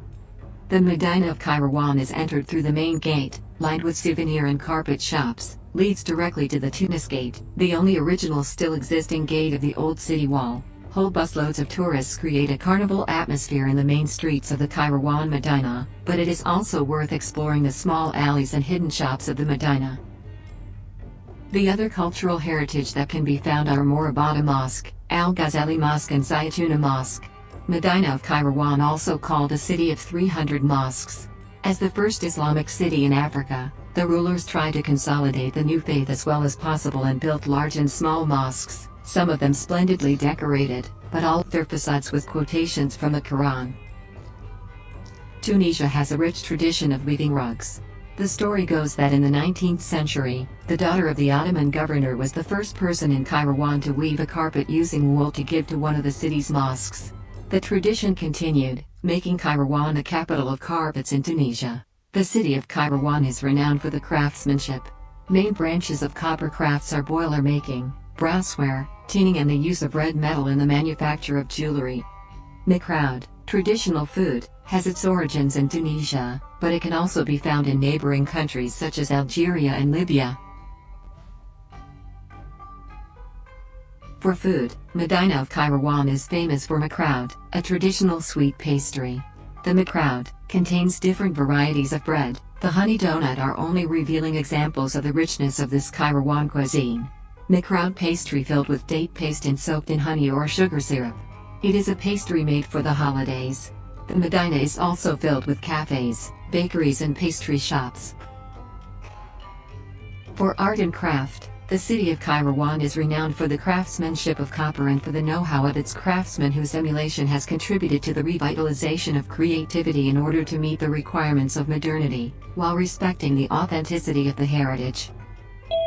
The Medina of Kairouan is entered through the main gate, lined with souvenir and carpet shops, leads directly to the Tunis Gate, the only original still existing gate of the old city wall. Whole busloads of tourists create a carnival atmosphere in the main streets of the Kairouan Medina, but it is also worth exploring the small alleys and hidden shops of the Medina. The other cultural heritage that can be found are Morabada Mosque, Al-Ghazali Mosque and Zaytuna Mosque. Medina of Kairouan also called a city of 300 mosques. As the first Islamic city in Africa, the rulers tried to consolidate the new faith as well as possible and built large and small mosques, some of them splendidly decorated, but all of their facades with quotations from the Quran. Tunisia has a rich tradition of weaving rugs. The story goes that in the 19th century, the daughter of the Ottoman governor was the first person in Kairouan to weave a carpet using wool to give to one of the city's mosques. The tradition continued, making Kairouan the capital of carpets in Tunisia. The city of Kairouan is renowned for the craftsmanship. Main branches of copper crafts are boiler making, brassware, tinning and the use of red metal in the manufacture of jewelry. Mikraoud, traditional food, has its origins in Tunisia, but it can also be found in neighboring countries such as Algeria and Libya. For food, Medina of Kairouan is famous for mikraoud, a traditional sweet pastry. The mikraoud contains different varieties of bread. The honey donut are only revealing examples of the richness of this Kairouan cuisine. Mikraoud pastry filled with date paste and soaked in honey or sugar syrup. It is a pastry made for the holidays. The Medina is also filled with cafes, bakeries and pastry shops. For art and craft, the city of Kairouan is renowned for the craftsmanship of copper and for the know-how of its craftsmen whose emulation has contributed to the revitalization of creativity in order to meet the requirements of modernity, while respecting the authenticity of the heritage.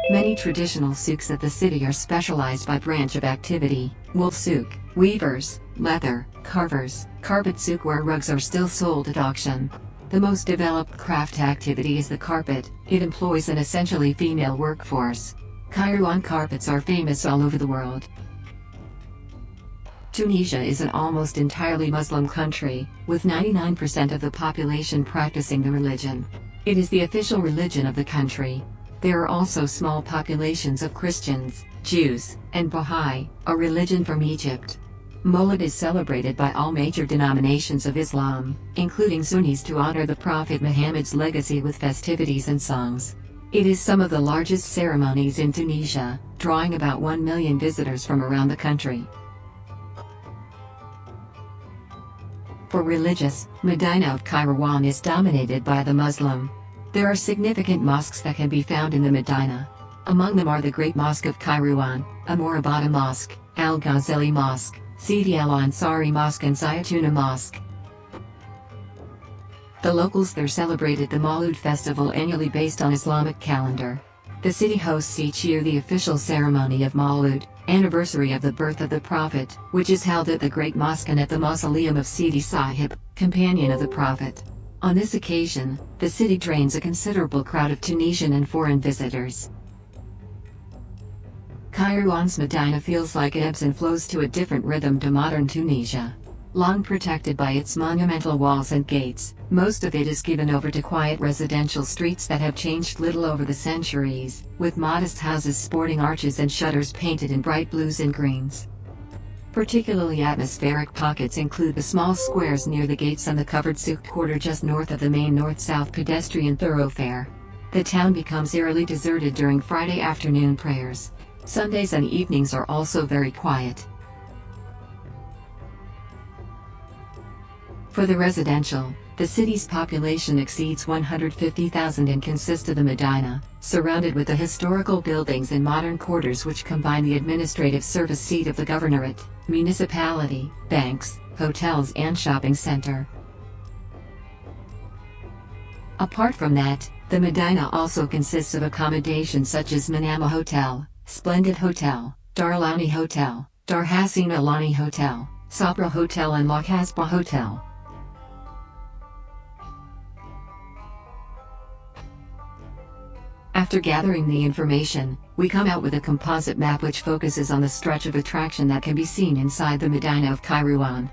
Many traditional souks at the city are specialized by branch of activity: wool souk, weavers, leather, carvers, carpet souk where rugs are still sold at auction. The most developed craft activity is the carpet. It employs an essentially female workforce. Kairouan carpets are famous all over the world. Tunisia is an almost entirely Muslim country, with 99% of the population practicing the religion. It is the official religion of the country. There are also small populations of Christians, Jews, and Baha'i, a religion from Egypt. Mawlid is celebrated by all major denominations of Islam, including Sunnis, to honor the Prophet Muhammad's legacy with festivities and songs. It is some of the largest ceremonies in Tunisia, drawing about 1 million visitors from around the country. For religious, Medina of Kairouan is dominated by the Muslim. There are significant mosques that can be found in the Medina. Among them are the Great Mosque of Kairouan, Amorabada Mosque, Al-Ghazali Mosque, Sidi Al-Ansari Mosque and Zayatuna Mosque. The locals there celebrated the Mawlid festival annually based on Islamic calendar. The city hosts each year the official ceremony of Mawlid, anniversary of the birth of the Prophet, which is held at the Great Mosque and at the Mausoleum of Sidi Sahib, companion of the Prophet. On this occasion, the city drains a considerable crowd of Tunisian and foreign visitors. Kairouan's Medina feels like it ebbs and flows to a different rhythm to modern Tunisia. Long protected by its monumental walls and gates, most of it is given over to quiet residential streets that have changed little over the centuries, with modest houses sporting arches and shutters painted in bright blues and greens. Particularly atmospheric pockets include the small squares near the gates and the covered souk quarter just north of the main north-south pedestrian thoroughfare. The town becomes eerily deserted during Friday afternoon prayers. Sundays and evenings are also very quiet. For the residential, the city's population exceeds 150,000 and consists of the Medina, surrounded with the historical buildings and modern quarters which combine the administrative service seat of the governorate, municipality, banks, hotels and shopping center. Apart from that, the Medina also consists of accommodation such as Manama Hotel, Splendid Hotel, Darlani Hotel, Dar Hassin Alani Hotel, Sabra Hotel and La Casbah Hotel. After gathering the information, we come out with a composite map which focuses on the stretch of attraction that can be seen inside the Medina of Kairouan.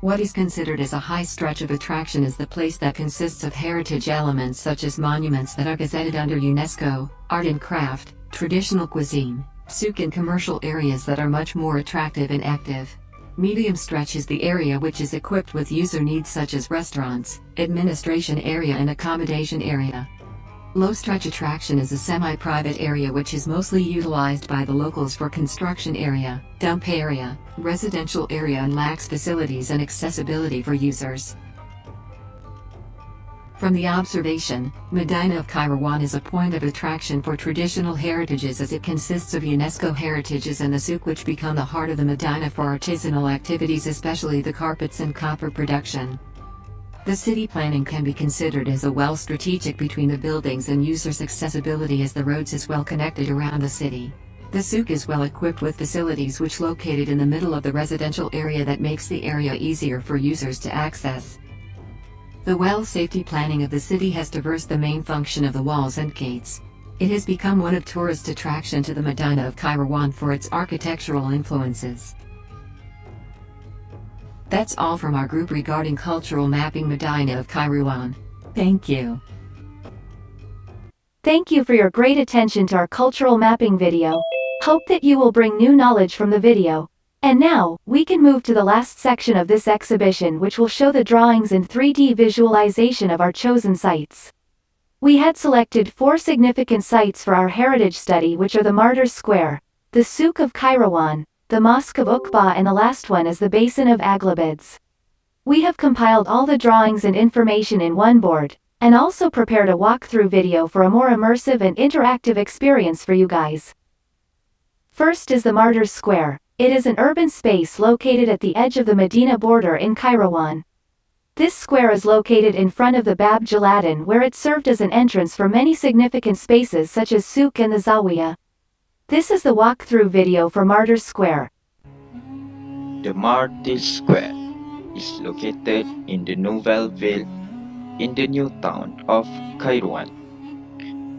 What is considered as a high stretch of attraction is the place that consists of heritage elements such as monuments that are gazetted under UNESCO, art and craft, traditional cuisine, souk and commercial areas that are much more attractive and active. Medium stretch is the area which is equipped with user needs such as restaurants, administration area and accommodation area. Low stretch attraction is a semi-private area which is mostly utilized by the locals for construction area, dump area, residential area and lacks facilities and accessibility for users. From the observation, Medina of Kairouan is a point of attraction for traditional heritages as it consists of UNESCO heritages and the souk which become the heart of the Medina for artisanal activities, especially the carpets and copper production. The city planning can be considered as a well strategic between the buildings and users' accessibility as the roads is well connected around the city. The souk is well equipped with facilities which located in the middle of the residential area that makes the area easier for users to access. The well safety planning of the city has diversed the main function of the walls and gates. It has become one of tourist attraction to the Medina of Kairouan for its architectural influences. That's all from our group regarding cultural mapping Medina of Kairouan. Thank you. Thank you for your great attention to our cultural mapping video. Hope that you will bring new knowledge from the video. And now, we can move to the last section of this exhibition, which will show the drawings and 3D visualization of our chosen sites. We had selected 4 significant sites for our heritage study, which are the Martyrs Square, the Souk of Kairouan, the Mosque of Uqba, and the last one is the Basin of Aghlabids. We have compiled all the drawings and information in one board, and also prepared a walkthrough video for a more immersive and interactive experience for you guys. First is the Martyrs Square. It is an urban space located at the edge of the Medina border in Kairouan. This square is located in front of the Bab Jaladin, where it served as an entrance for many significant spaces such as Souk and the Zawiya. This is the walkthrough video for Martyrs Square. The Martyrs Square is located in the Nouvelle Ville in the new town of Kairouan.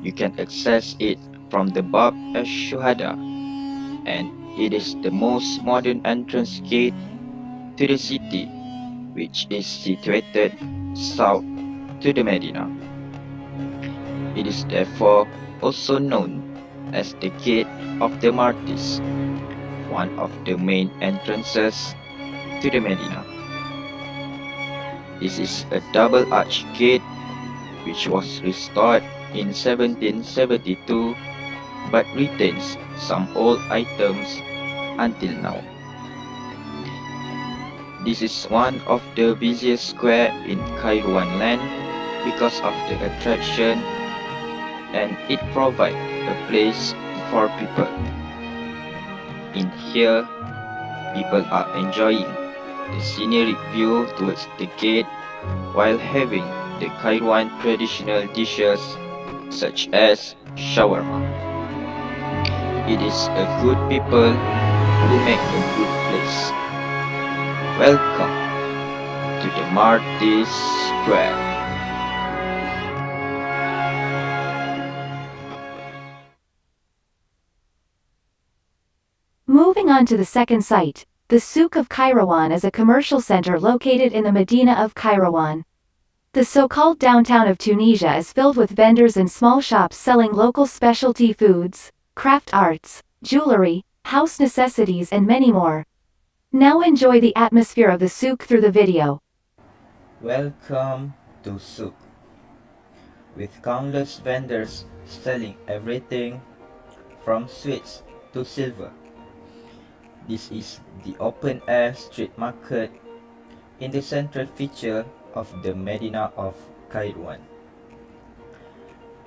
You can access it from the Bab al-Shuhada, and it is the most modern entrance gate to the city, which is situated south to the Medina. It is therefore also known as the Gate of the Martyrs, one of the main entrances to the Medina. This is a double-arched gate which was restored in 1772 but retains some old items until now. This is one of the busiest square in Kairouan land because of the attraction, and it provides a place for people. In here, people are enjoying the scenic view towards the gate while having the Kairouan traditional dishes such as shawarma. It is a good people who make a good place. Welcome to the Martyrs Square. Moving on to the second site, the Souk of Kairouan is a commercial center located in the Medina of Kairouan. The so-called downtown of Tunisia is filled with vendors and small shops selling local specialty foods, craft arts, jewelry, house necessities and many more. Now enjoy the atmosphere of the souk through the video. Welcome to Souk, with countless vendors selling everything from sweets to silver. This is the open-air street market in the central feature of the Medina of Kairouan.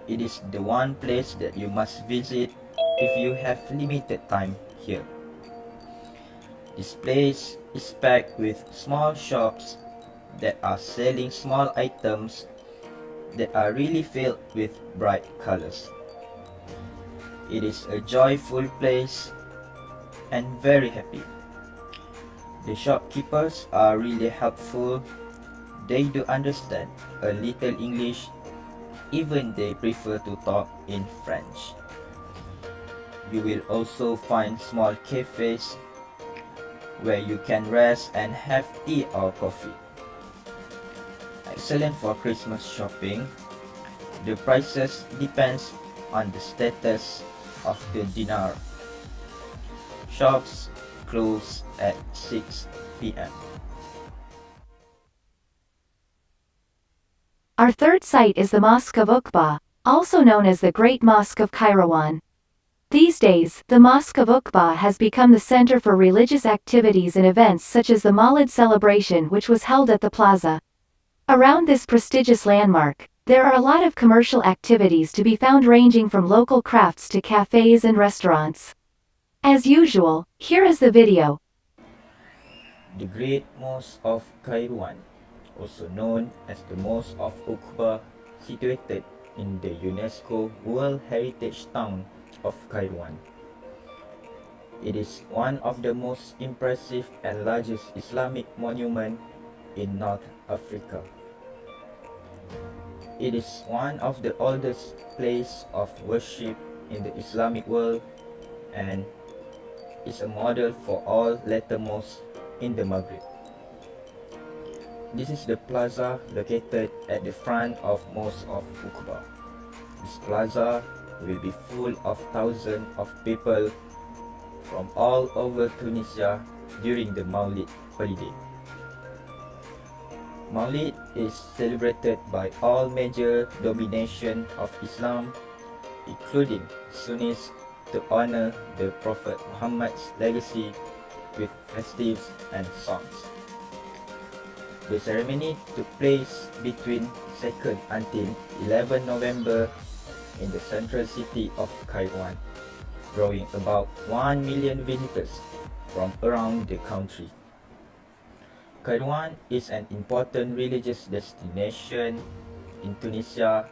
It is the one place that you must visit if you have limited time here. This place is packed with small shops that are selling small items that are really filled with bright colors. It is a joyful place and very happy. The shopkeepers are really helpful. They do understand a little English, even they prefer to talk in French. You will also find small cafes where you can rest and have tea or coffee. Excellent for Christmas shopping. The prices depends on the status of the dinar. Shops close at 6 p.m. Our third site is the Mosque of Uqba, also known as the Great Mosque of Kairouan. These days, the Mosque of Uqba has become the center for religious activities and events such as the Mawlid celebration, which was held at the plaza. Around this prestigious landmark, there are a lot of commercial activities to be found, ranging from local crafts to cafes and restaurants. As usual, here is the video. The Great Mosque of Kairouan also known as the Mosque of Uqba, situated in the UNESCO World Heritage Town of Kairouan. It is one of the most impressive and largest Islamic monument in North Africa. It is one of the oldest places of worship in the Islamic world and is a model for all later mosques in the Maghreb. This is the plaza located at the front of Mosque of Uqba. This plaza will be full of thousands of people from all over Tunisia during the Maulid holiday. Maulid is celebrated by all major denominations of Islam, including Sunnis, to honor the Prophet Muhammad's legacy with festivities and songs. The ceremony took place between 2nd until 11 November in the central city of Kairouan, drawing about 1 million visitors from around the country. Kairouan is an important religious destination in Tunisia,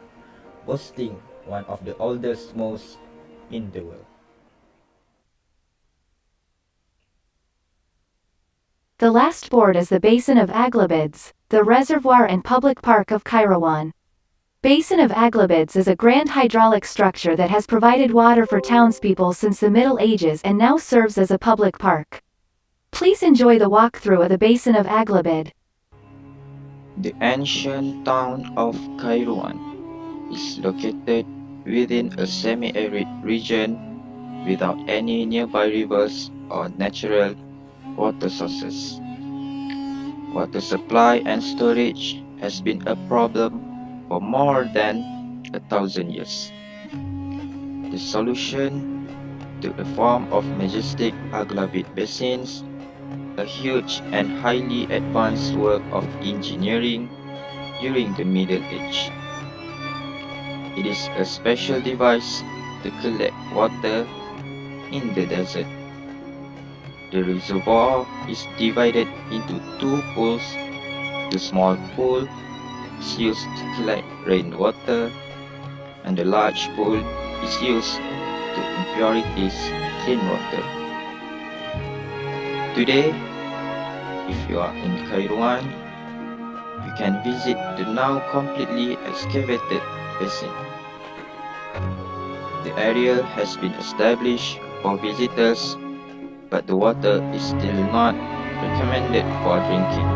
boasting one of the oldest mosques in the world. The last board is the Basin of Aghlabids, the reservoir and public park of Kairouan. Basin of Aghlabids is a grand hydraulic structure that has provided water for townspeople since the Middle Ages and now serves as a public park. Please enjoy the walkthrough of the Basin of Aghlabid. The ancient town of Kairouan is located within a semi-arid region without any nearby rivers or natural water sources. Water supply and storage has been a problem for more than 1,000 years. The solution took the form of majestic Aghlabid basins, a huge and highly advanced work of engineering during the Middle Age. It is a special device to collect water in the desert. The reservoir is divided into two pools. The small pool is used to collect rainwater, and the large pool is used to impurities clean water. Today, if you are in Kairouan, you can visit the now completely excavated basin. The area has been established for visitors, but the water is still not recommended for drinking.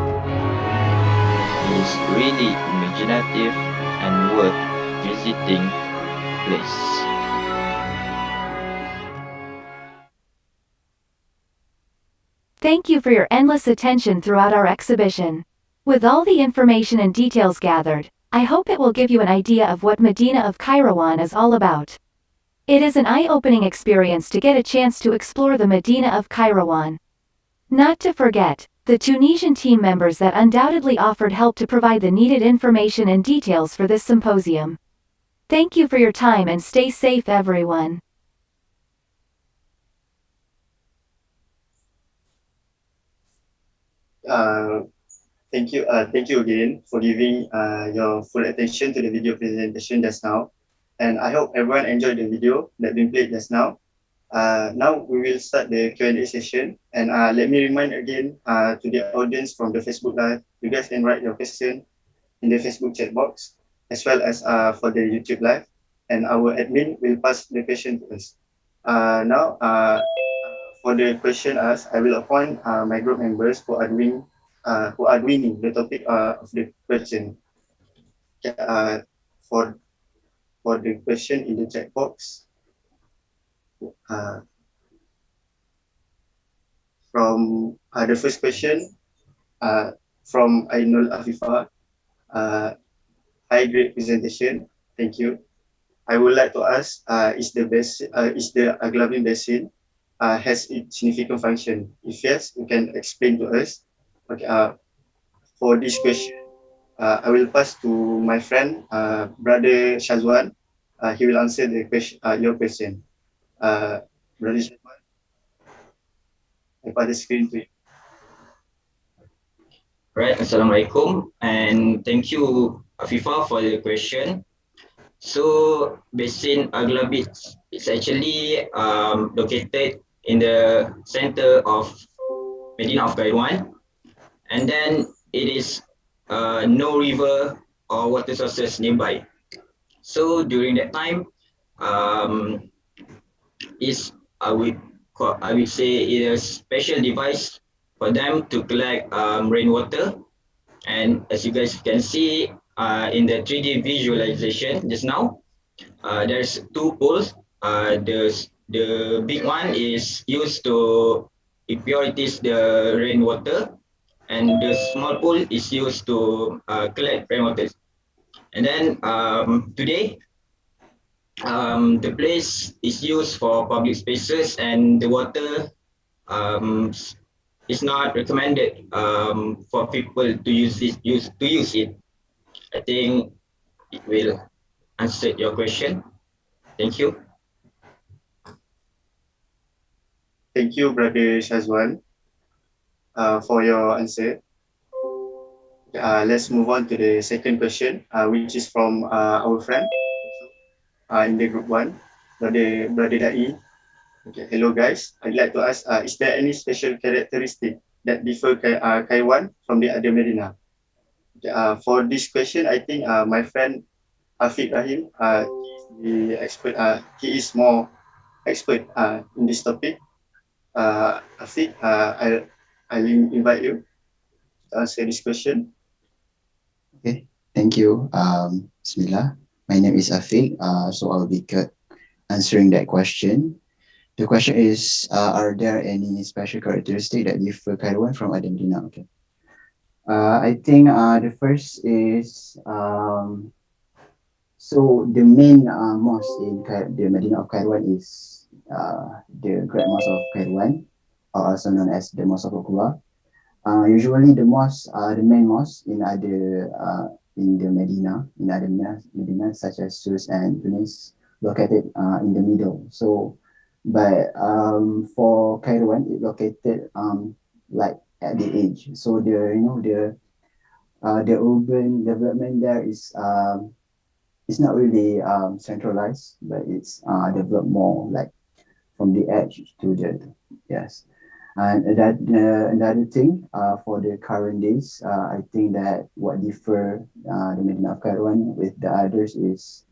It is really imaginative and worth visiting place. Thank you for your endless attention throughout our exhibition. With all the information and details gathered, I hope it will give you an idea of what Medina of Kairouan is all about. It is an eye-opening experience to get a chance to explore the Medina of Kairouan. Not to forget, the Tunisian team members that undoubtedly offered help to provide the needed information and details for this symposium. Thank you for your time and stay safe everyone. Thank you again for giving your full attention to the video presentation just now. And I hope everyone enjoyed the video that been played just now. Now we will start the Q&A session. And let me remind again to the audience from the Facebook Live, you guys can write your question in the Facebook chat box, as well as for the YouTube Live. And our admin will pass the question to us. Now, for the question asked, I will appoint my group members who are winning the topic of the question. For for the question in the chat box, from the first question from Ainul Afifa, high grade presentation. Thank you. I would like to ask, is the Aghlabin basin has its significant function? If yes, you can explain to us. Okay. For this question, I will pass to my friend, Brother Shazwan. He will answer the question, your question. Brother Shazwan, I pass the screen to you. Right, Assalamualaikum, and thank you, Afifa, for the question. So, Basin Aglabit is actually located in the center of Medina of Kairouan, and then it is no river or water sources nearby. So, during that time, um, is I would say it is a special device for them to collect rainwater. And as you guys can see in the 3D visualization just now, there's two poles. The big one is used to impurities the rainwater, and the small pole is used to collect rainwater. And then today, the place is used for public spaces, and the water um, is not recommended for people to use it. I think it will answer your question. Thank you. Thank you, Brother Shazwan, for your answer. Let's move on to the second question, which is from our friend in the group one, Brother Dai. Okay, hello guys. I'd like to ask, is there any special characteristic that differ Kaiwan from the other Medina? Okay, for this question, I think my friend Afiq Rahim, he is the expert. He is more expert in this topic. Afiq, I'll invite you to answer this question. Okay, thank you. Bismillah. My name is Afiq. So I'll be answering that question. The question is, are there any special characteristic that differ Kairouan from other Medina? Okay. I think the first is so the main mosque in the Medina of Kairouan is the Great Mosque of Kairouan, or also known as the Mosque of Okua. Usually the mosque, the main mosque in the Medina, in other Medina such as Sus and Tunis, located in the middle. So, but for Kairouan, it located like at the edge. So the urban development there is it's not really centralized, but it's developed more like from the edge to the yes. And that another thing for the current days, I think that what differ the Medina of Kairouan with the others is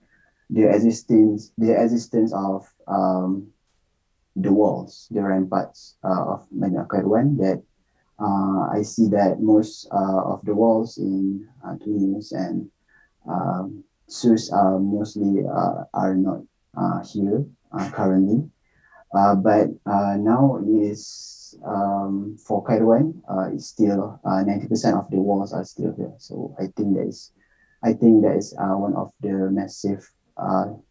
the existence of the walls, the ramparts of Medina of Kairouan. That I see that most of the walls in Tunis and Sus are mostly are not here currently. But now is for Kairouan, it's still 90% of the walls are still there. So I think that is one of the massive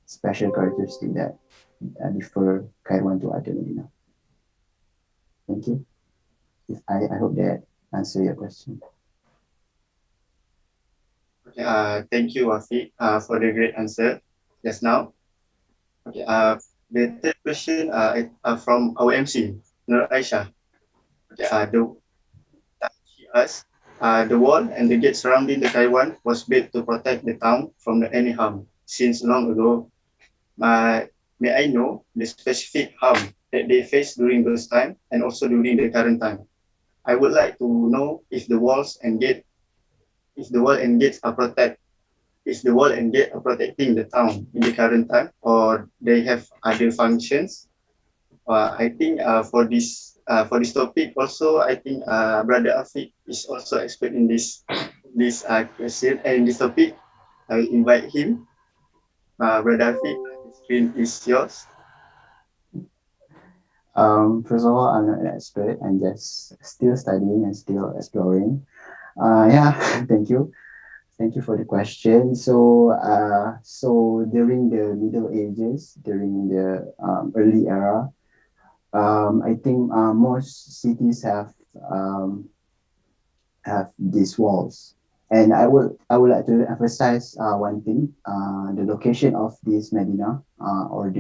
special characteristic that differ Kairouan to other Medina. Thank you. I hope that answer your question. Okay, thank you, Afiq, for the great answer just now. Okay, the third question from our MC, Nur Aisha. Okay, she asked, the wall and the gate surrounding the Taiwan was built to protect the town from any harm since long ago. May I know the specific harm that they faced during those time and also during the current time? I would like to know if the walls and gate, if the wall and gates are is the wall and gate are protecting the town in the current time, or they have other functions. I think for this topic also, I think Brother Afiq is also expert in this question and this topic. I will invite him. Brother Afiq, the screen is yours. First of all, I'm not an expert. I'm just still studying and still exploring. Yeah, thank you. Thank you for the question. So during the Middle Ages, during the early era, I think most cities have these walls. And I would like to emphasize one thing. The location of this Medina or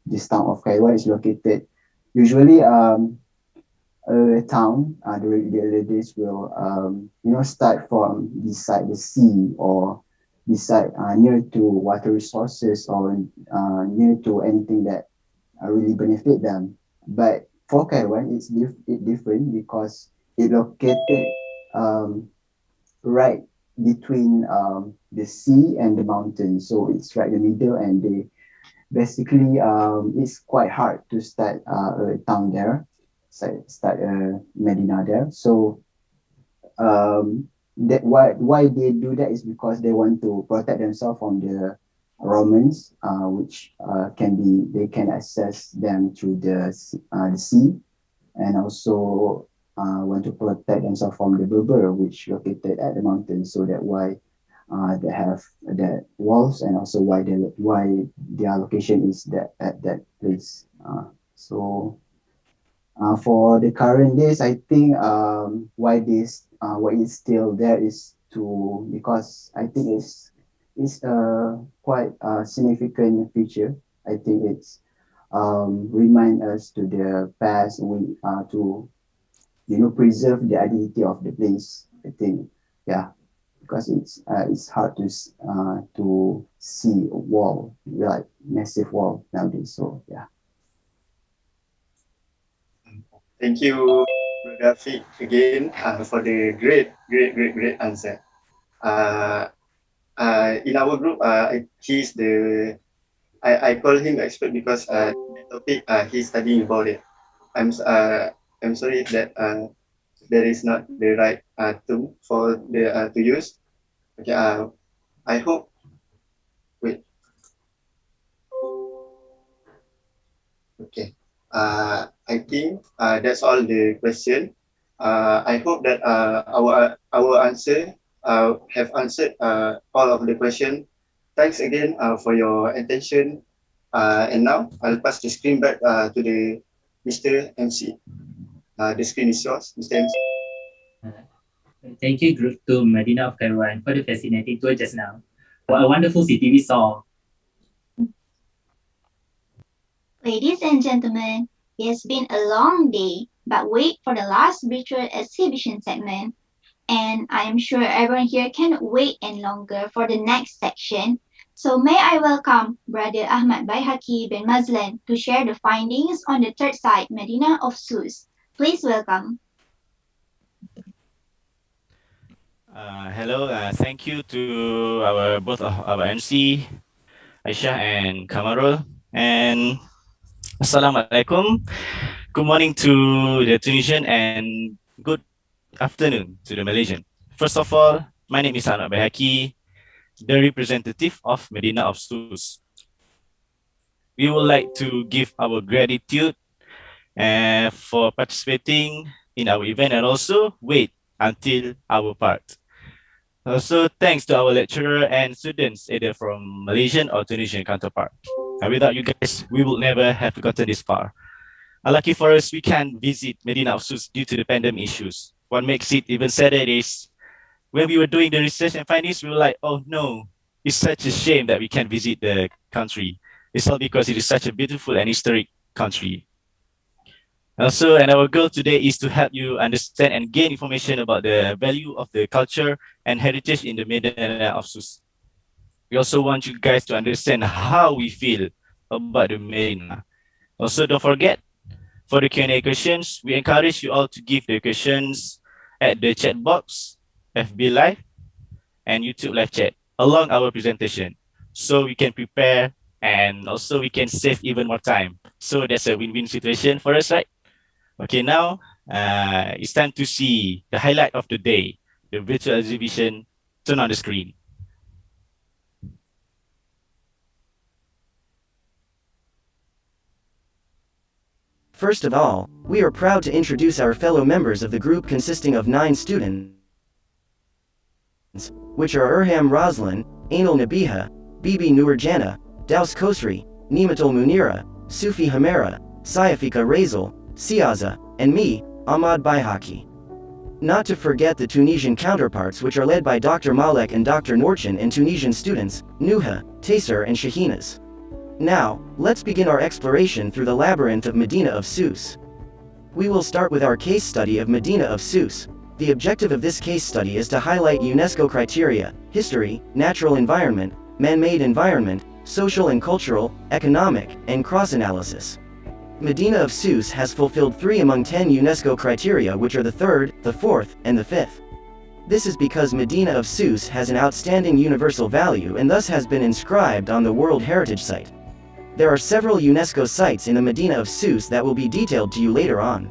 this town of Cairo is located usually a town, the religious will, start from beside the sea or beside near to water resources or near to anything that really benefit them. But for Kaiwan, it different because it located um, right between the sea and the mountain. So it's right in the middle, and they basically it's quite hard to start a town there, start a Medina there. So that why they do that is because they want to protect themselves from the Romans, which can be they can access them through the sea, and also want to protect themselves from the Berber, which located at the mountain. So that why they have the walls, and also why their location is that at that place. For the current days, I think why it's still there is to because I think it's a quite significant feature. I think it's remind us to the past. We to preserve the identity of the place. I think, yeah, because it's hard to see a wall, like massive wall nowadays. So yeah. Thank you, Rafiq, again for the great answer. In our group, he's the I call him expert because the topic he's studying about it. I'm sorry that there is not the right term for the to use. Okay. I hope. Wait. Okay. I think that's all the question. I hope that our answer have answered all of the question. Thanks again for your attention. And now I'll pass the screen back to the Mr. MC. The screen is yours, Mr. MC. Thank you, Group to Medina of Kairouan, for the fascinating tour just now. What a wonderful city we saw. Ladies and gentlemen, it has been a long day, but wait for the last virtual exhibition segment. And I am sure everyone here cannot wait any longer for the next section. So may I welcome Brother Ahmad Baihaki bin Mazlan to share the findings on the third site, Medina of Sus. Please welcome. Hello, thank you to both of our MC, Aisha and Kamarul, and Assalamualaikum. Good morning to the Tunisian and good afternoon to the Malaysian. First of all, my name is Ahmad Bahaki, the representative of Medina of Sus. We would like to give our gratitude for participating in our event and also wait until our part. Also, thanks to our lecturer and students, either from Malaysian or Tunisian counterpart. Without you guys, we would never have gotten this far. Lucky for us, we can't visit Medina of Sus due to the pandemic issues. What makes it even sadder is when we were doing the research and findings, we were like, oh no, it's such a shame that we can't visit the country. It's all because it is such a beautiful and historic country. Also, and our goal today is to help you understand and gain information about the value of the culture and heritage in the Medina of Sus. We also want you guys to understand how we feel about the Medina. Also, don't forget, for the Q&A questions, we encourage you all to give the questions at the chat box, FB Live, and YouTube live chat along our presentation, so we can prepare and also we can save even more time. So that's a win-win situation for us, right? Okay, now it's time to see the highlight of the day, the virtual exhibition. Turn on the screen. First of all, we are proud to introduce our fellow members of the group consisting of 9 students, which are Urham Roslan, Ainul Nabiha, Bibi Nurjana, Daus Khosri, Nimatul Munira, Sufi Hamera, Sayafika Razel, Siaza, and me, Ahmad Baihaki. Not to forget the Tunisian counterparts, which are led by Dr. Malek and Dr. Norchin, and Tunisian students, Nuha, Taser and Shahinas. Now, let's begin our exploration through the labyrinth of Medina of Sus. We will start with our case study of Medina of Sus. The objective of this case study is to highlight UNESCO criteria, history, natural environment, man-made environment, social and cultural, economic, and cross-analysis. Medina of Sus has fulfilled 3 among 10 UNESCO criteria, which are the 3rd, the 4th, and the 5th. This is because Medina of Sus has an outstanding universal value and thus has been inscribed on the World Heritage Site. There are several UNESCO sites in the Medina of Sus that will be detailed to you later on.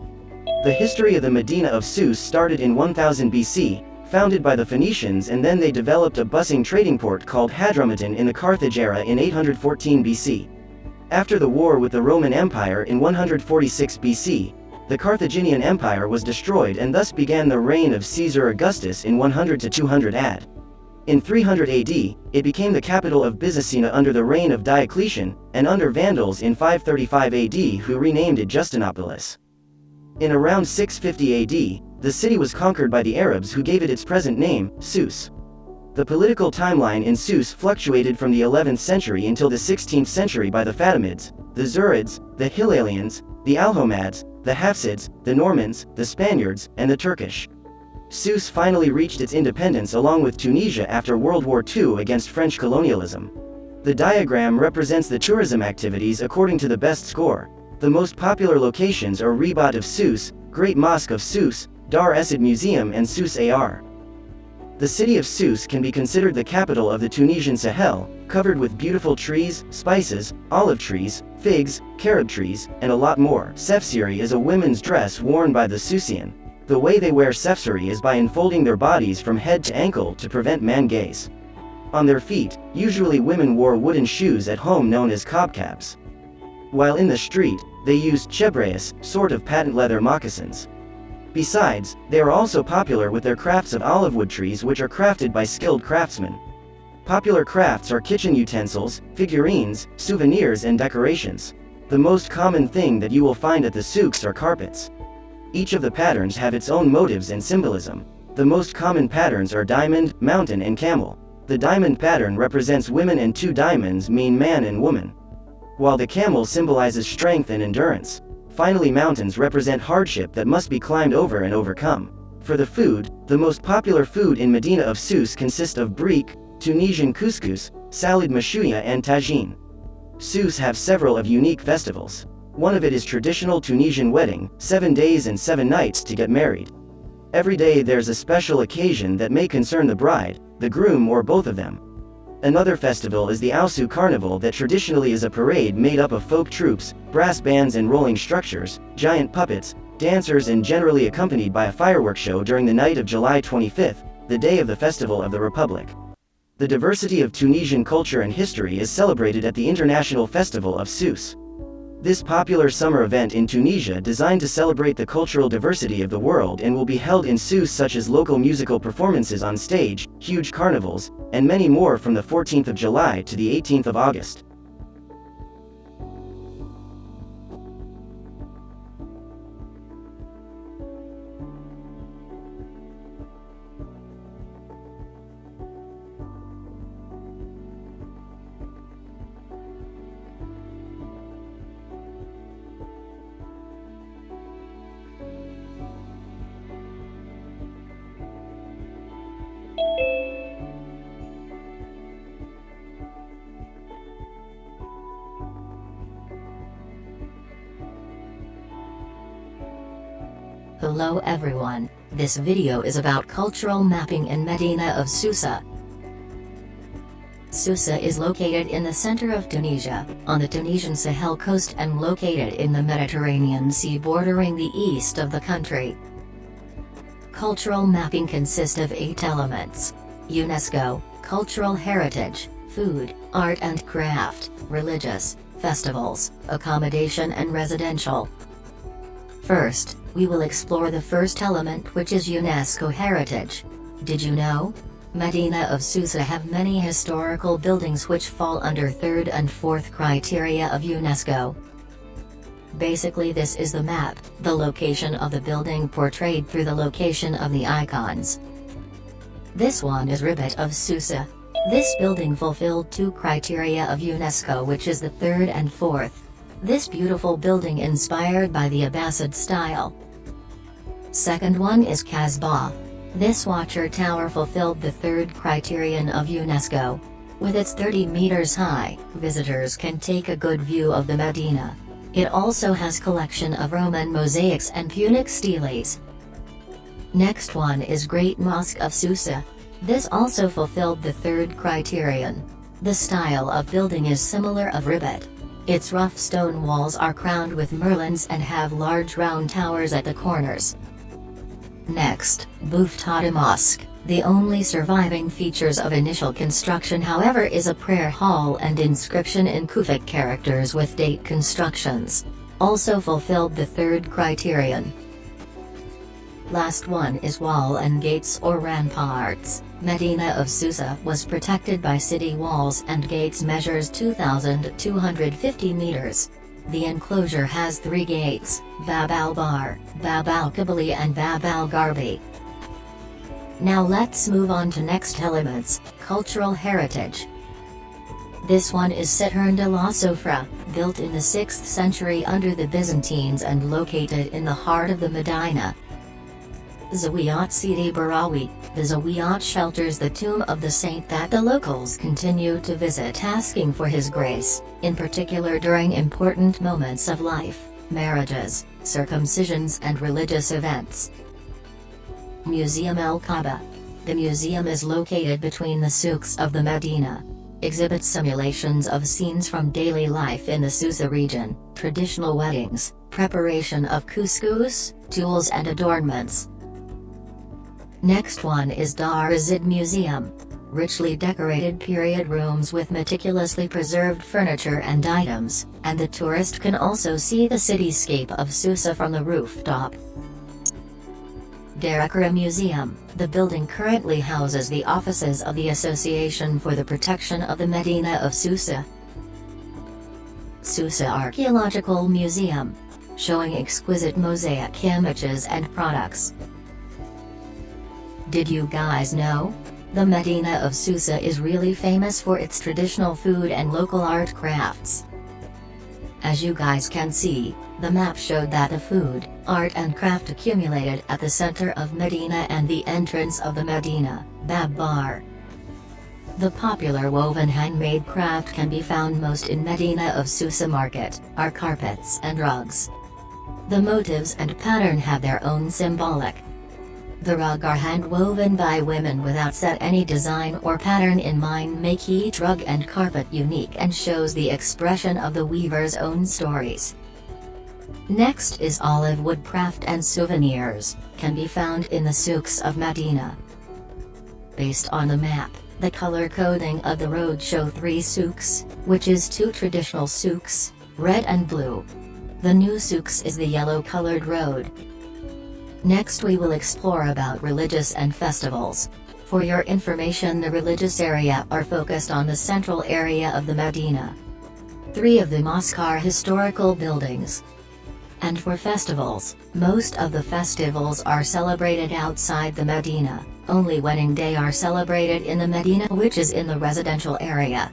The history of the Medina of Sus started in 1000 BC, founded by the Phoenicians, and then they developed a busing trading port called Hadramawt in the Carthage era in 814 BC. After the war with the Roman Empire in 146 BC, the Carthaginian Empire was destroyed and thus began the reign of Caesar Augustus in 100 to 200 AD. In 300 AD, it became the capital of Byzacena under the reign of Diocletian, and under Vandals in 535 AD, who renamed it Justinopolis. In around 650 AD, the city was conquered by the Arabs, who gave it its present name, Sus. The political timeline in Sus fluctuated from the 11th century until the 16th century by the Fatimids, the Zurids, the Hilalians, the Almohads, the Hafsids, the Normans, the Spaniards, and the Turkish. Sus finally reached its independence along with Tunisia after World War II against French colonialism. The diagram represents the tourism activities according to the best score. The most popular locations are Ribat of Sus, Great Mosque of Sus, Dar Esid Museum, and Sus Ar. The city of Sus can be considered the capital of the Tunisian Sahel, covered with beautiful trees, spices, olive trees, figs, carob trees, and a lot more. Sefsiri is a women's dress worn by the Susian. The way they wear sefsiri is by unfolding their bodies from head to ankle to prevent man gaze. On their feet, usually women wore wooden shoes at home known as kobkabs. While in the street, they used chebreas, sort of patent leather moccasins. Besides, they are also popular with their crafts of olive wood trees, which are crafted by skilled craftsmen. Popular crafts are kitchen utensils, figurines, souvenirs, and decorations. The most common thing that you will find at the souks are carpets. Each of the patterns have its own motives and symbolism. The most common patterns are diamond, mountain, and camel. The diamond pattern represents women and 2 diamonds mean man and woman, while the camel symbolizes strength and endurance. Finally, mountains represent hardship that must be climbed over and overcome. For the food, the most popular food in Medina of Sus consists of brique, Tunisian couscous, salad mashouya, and tagine. Sus have several of unique festivals. One of it is traditional Tunisian wedding, 7 days and 7 nights to get married. Every day there's a special occasion that may concern the bride, the groom, or both of them. Another festival is the Ausu Carnival, that traditionally is a parade made up of folk troops, brass bands and rolling structures, giant puppets, dancers, and generally accompanied by a fireworks show during the night of July 25th, the day of the Festival of the Republic. The diversity of Tunisian culture and history is celebrated at the International Festival of Sus. This popular summer event in Tunisia designed to celebrate the cultural diversity of the world and will be held in Sus, such as local musical performances on stage, huge carnivals, and many more from the 14th of July to the 18th of August. Hello everyone, this video is about cultural mapping in Medina of Susa. Susa is located in the center of Tunisia, on the Tunisian Sahel coast and located in the Mediterranean Sea bordering the east of the country. Cultural mapping consists of 8 elements: UNESCO, cultural heritage, food, art and craft, religious, festivals, accommodation and residential. First, we will explore the first element, which is UNESCO heritage. Did you know? Medina of Susa have many historical buildings which fall under 3rd and 4th criteria of UNESCO. Basically, this is the map, the location of the building portrayed through the location of the icons. This one is Ribat of Susa. This building fulfilled 2 criteria of UNESCO, which is the 3rd and 4th. This beautiful building inspired by the Abbasid style. Second one is Casbah. This watcher tower fulfilled the third criterion of UNESCO. With its 30 meters high, visitors can take a good view of the Medina. It also has collection of Roman mosaics and Punic steles. Next one is Great Mosque of Susa. This also fulfilled the third criterion. The style of building is similar of Ribat. Its rough stone walls are crowned with merlons and have large round towers at the corners. Next, Buftata Mosque. The only surviving features of initial construction however is a prayer hall and inscription in Kufic characters with date constructions. Also fulfilled the third criterion. Last one is wall and gates or ramparts. Medina of Susa was protected by city walls and gates measures 2,250 meters. The enclosure has 3 gates, Bab al-Bar, Bab al-Kabali and Bab al-Garbi. Now let's move on to next elements, cultural heritage. This one is Citerne de la Sofra, built in the 6th century under the Byzantines and located in the heart of the Medina. Zawiyat Sidi Barawi. The Zawiyat shelters the tomb of the saint that the locals continue to visit asking for his grace, in particular during important moments of life, marriages, circumcisions and religious events. Museum El Kaaba. The museum is located between the souks of the Medina. Exhibits simulations of scenes from daily life in the Susa region, traditional weddings, preparation of couscous, tools and adornments. Next one is Dar Azid Museum. Richly decorated period rooms with meticulously preserved furniture and items, and the tourist can also see the cityscape of Susa from the rooftop. Darakara Museum. The building currently houses the offices of the Association for the Protection of the Medina of Susa. Susa Archaeological Museum. Showing exquisite mosaic images and products. Did you guys know? The Medina of Susa is really famous for its traditional food and local art crafts. As you guys can see, the map showed that the food, art and craft accumulated at the center of Medina and the entrance of the Medina, Bab Bar. The popular woven handmade craft can be found most in Medina of Susa market, are carpets and rugs. The motifs and pattern have their own symbolic. The rug are hand-woven by women without set any design or pattern in mind, make each rug and carpet unique and shows the expression of the weaver's own stories. Next is olive wood craft and souvenirs, can be found in the souks of Medina. Based on the map, the color coding of the road show 3 souks, which is 2 traditional souks, red and blue. The new souks is the yellow-colored road. Next we will explore about religious and festivals. For your information, the religious area are focused on the central area of the Medina. 3 of the mosques are historical buildings. And for festivals, most of the festivals are celebrated outside the Medina, only wedding day are celebrated in the Medina, which is in the residential area.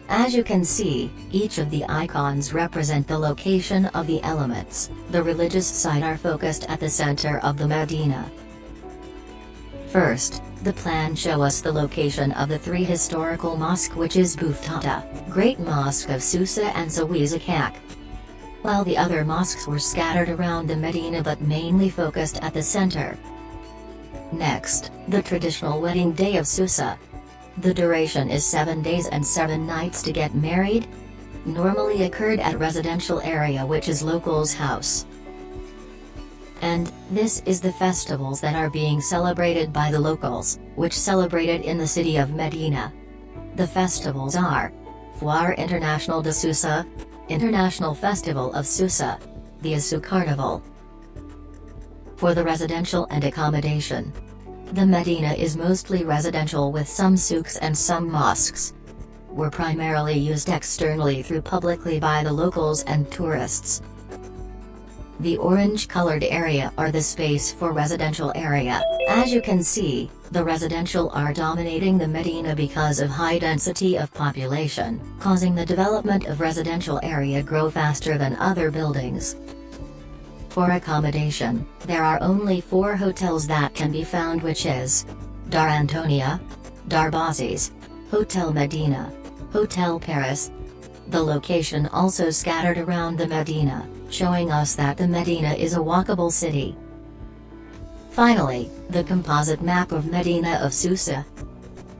As you can see, each of the icons represent the location of the elements. The religious side are focused at the center of the Medina. First, the plan show us the location of the 3 historical mosques, which is Buftata, Great Mosque of Susa and Zawizakak. While the other mosques were scattered around the Medina but mainly focused at the center. Next, the traditional wedding day of Susa. The duration is 7 days and 7 nights to get married. Normally occurred at residential area, which is locals' house. And this is the festivals that are being celebrated by the locals, which celebrated in the city of Medina. The festivals are Foire International de Susa, International Festival of Susa, the Asu Carnival. For the residential and accommodation, the Medina is mostly residential with some souks and some mosques. Were primarily used externally through publicly by the locals and tourists. The orange-colored area are the space for residential area. As you can see, the residential are dominating the Medina because of high density of population, causing the development of residential area grow faster than other buildings. For accommodation, there are only 4 hotels that can be found, which is Dar Antonia, Dar Bazis, Hotel Medina, Hotel Paris. The location also scattered around the Medina, showing us that the Medina is a walkable city. Finally, the composite map of Medina of Susa.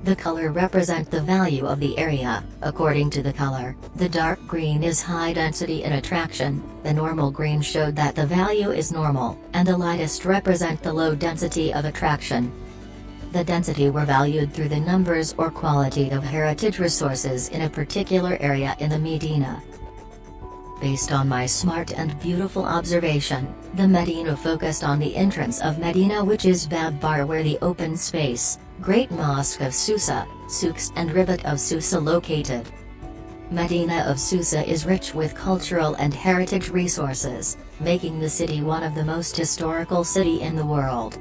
The color represent the value of the area. According to the color, the dark green is high density and attraction, the normal green showed that the value is normal, and the lightest represent the low density of attraction. The density were valued through the numbers or quality of heritage resources in a particular area in the Medina. Based on my smart and beautiful observation, the Medina focused on the entrance of Medina, which is Bab Bar, where the open space, Great Mosque of Susa, Souks and Ribat of Susa located. Medina of Susa is rich with cultural and heritage resources, making the city one of the most historical city in the world.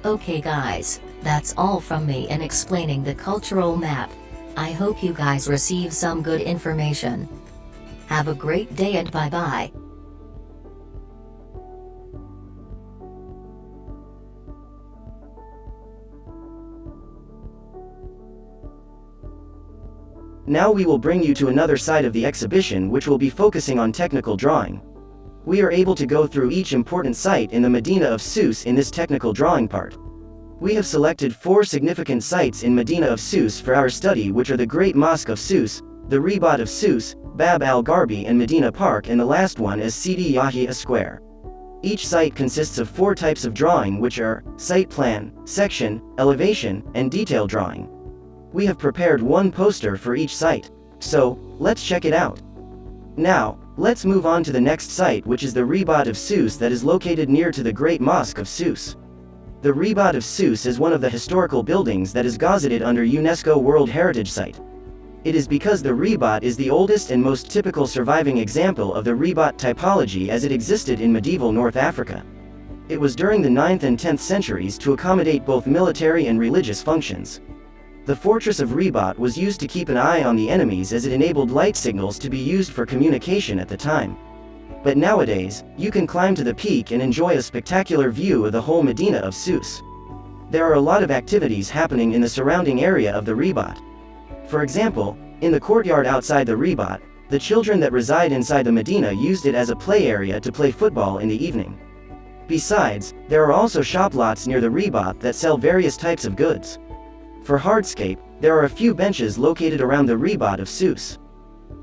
Okay guys, that's all from me in explaining the cultural map. I hope you guys receive some good information. Have a great day and bye-bye. Now we will bring you to another side of the exhibition, which will be focusing on technical drawing. We are able to go through each important site in the Medina of Sousse in this technical drawing part. We have selected 4 significant sites in Medina of Sousse for our study, which are the Great Mosque of Sousse, the Ribat of Sousse, Bab al-Gharbi and Medina Park, and the last one is Sidi Yahya Square. Each site consists of 4 types of drawing, which are site plan, section, elevation, and detail drawing. We have prepared one poster for each site, so let's check it out. Now, let's move on to the next site, which is the Ribat of Sousse that is located near to the Great Mosque of Sousse. The Ribat of Sousse is one of the historical buildings that is gazetted under UNESCO World Heritage Site. It is because the Ribat is the oldest and most typical surviving example of the Ribat typology as it existed in medieval North Africa. It was during the 9th and 10th centuries to accommodate both military and religious functions. The fortress of Ribat was used to keep an eye on the enemies, as it enabled light signals to be used for communication at the time. But nowadays, you can climb to the peak and enjoy a spectacular view of the whole Medina of Sousse. There are a lot of activities happening in the surrounding area of the Ribat. For example, in the courtyard outside the Ribat, the children that reside inside the Medina used it as a play area to play football in the evening. Besides, there are also shop lots near the Ribat that sell various types of goods. For hardscape, there are a few benches located around the Ribat of Sousse.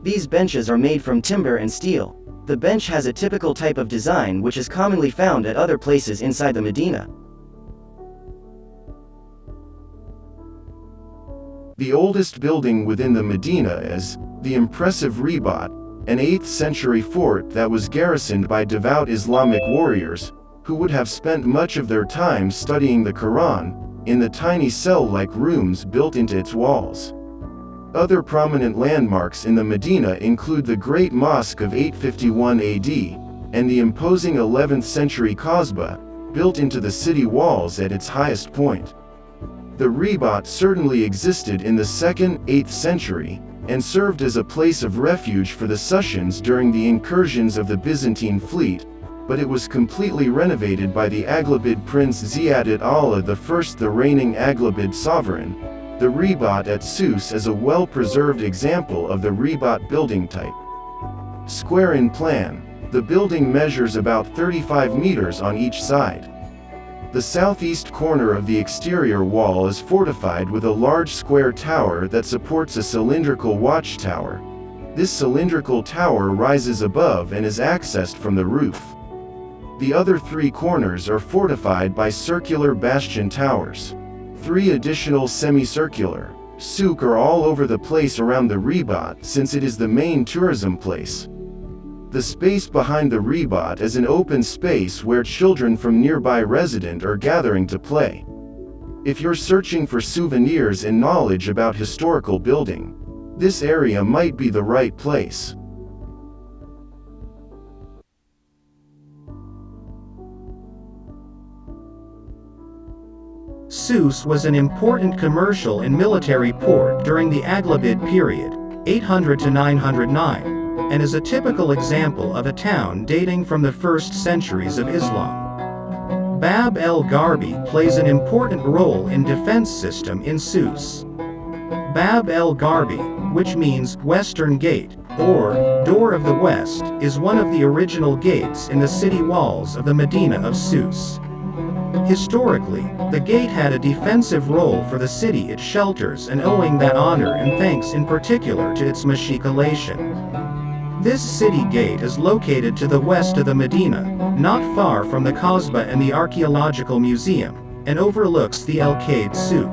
These benches are made from timber and steel. The bench has a typical type of design which is commonly found at other places inside the Medina. The oldest building within the Medina is the impressive Ribat, an 8th century fort that was garrisoned by devout Islamic warriors, who would have spent much of their time studying the Quran, in the tiny cell-like rooms built into its walls. Other prominent landmarks in the Medina include the Great Mosque of 851 AD, and the imposing 11th century Kasbah, built into the city walls at its highest point. The Ribat certainly existed in the 2nd, 8th century, and served as a place of refuge for the Sussians during the incursions of the Byzantine fleet, but it was completely renovated by the Aghlabid prince Ziad Allah I, the reigning Aghlabid sovereign. The Ribat at Sousse is a well-preserved example of the Ribat building type. Square in plan, the building measures about 35 meters on each side. The southeast corner of the exterior wall is fortified with a large square tower that supports a cylindrical watchtower. This cylindrical tower rises above and is accessed from the roof. The other 3 corners are fortified by circular bastion towers. 3 additional semicircular souk are all over the place around the Ribat, since it is the main tourism place. The space behind the Ribat is an open space where children from nearby resident are gathering to play. If you're searching for souvenirs and knowledge about historical building, this area might be the right place. Sousse was an important commercial and military port during the Aghlabid period, 800 to 909, and is a typical example of a town dating from the first centuries of Islam. Bab el-Gharbi plays an important role in defense system in Sousse. Bab el-Gharbi, which means Western Gate, or Door of the West, is one of the original gates in the city walls of the Medina of Sousse. Historically, the gate had a defensive role for the city it shelters and owing that honor and thanks in particular to its mashicalation. This city gate is located to the west of the Medina, not far from the Kasbah and the Archaeological Museum, and overlooks the El-Kaid Souk.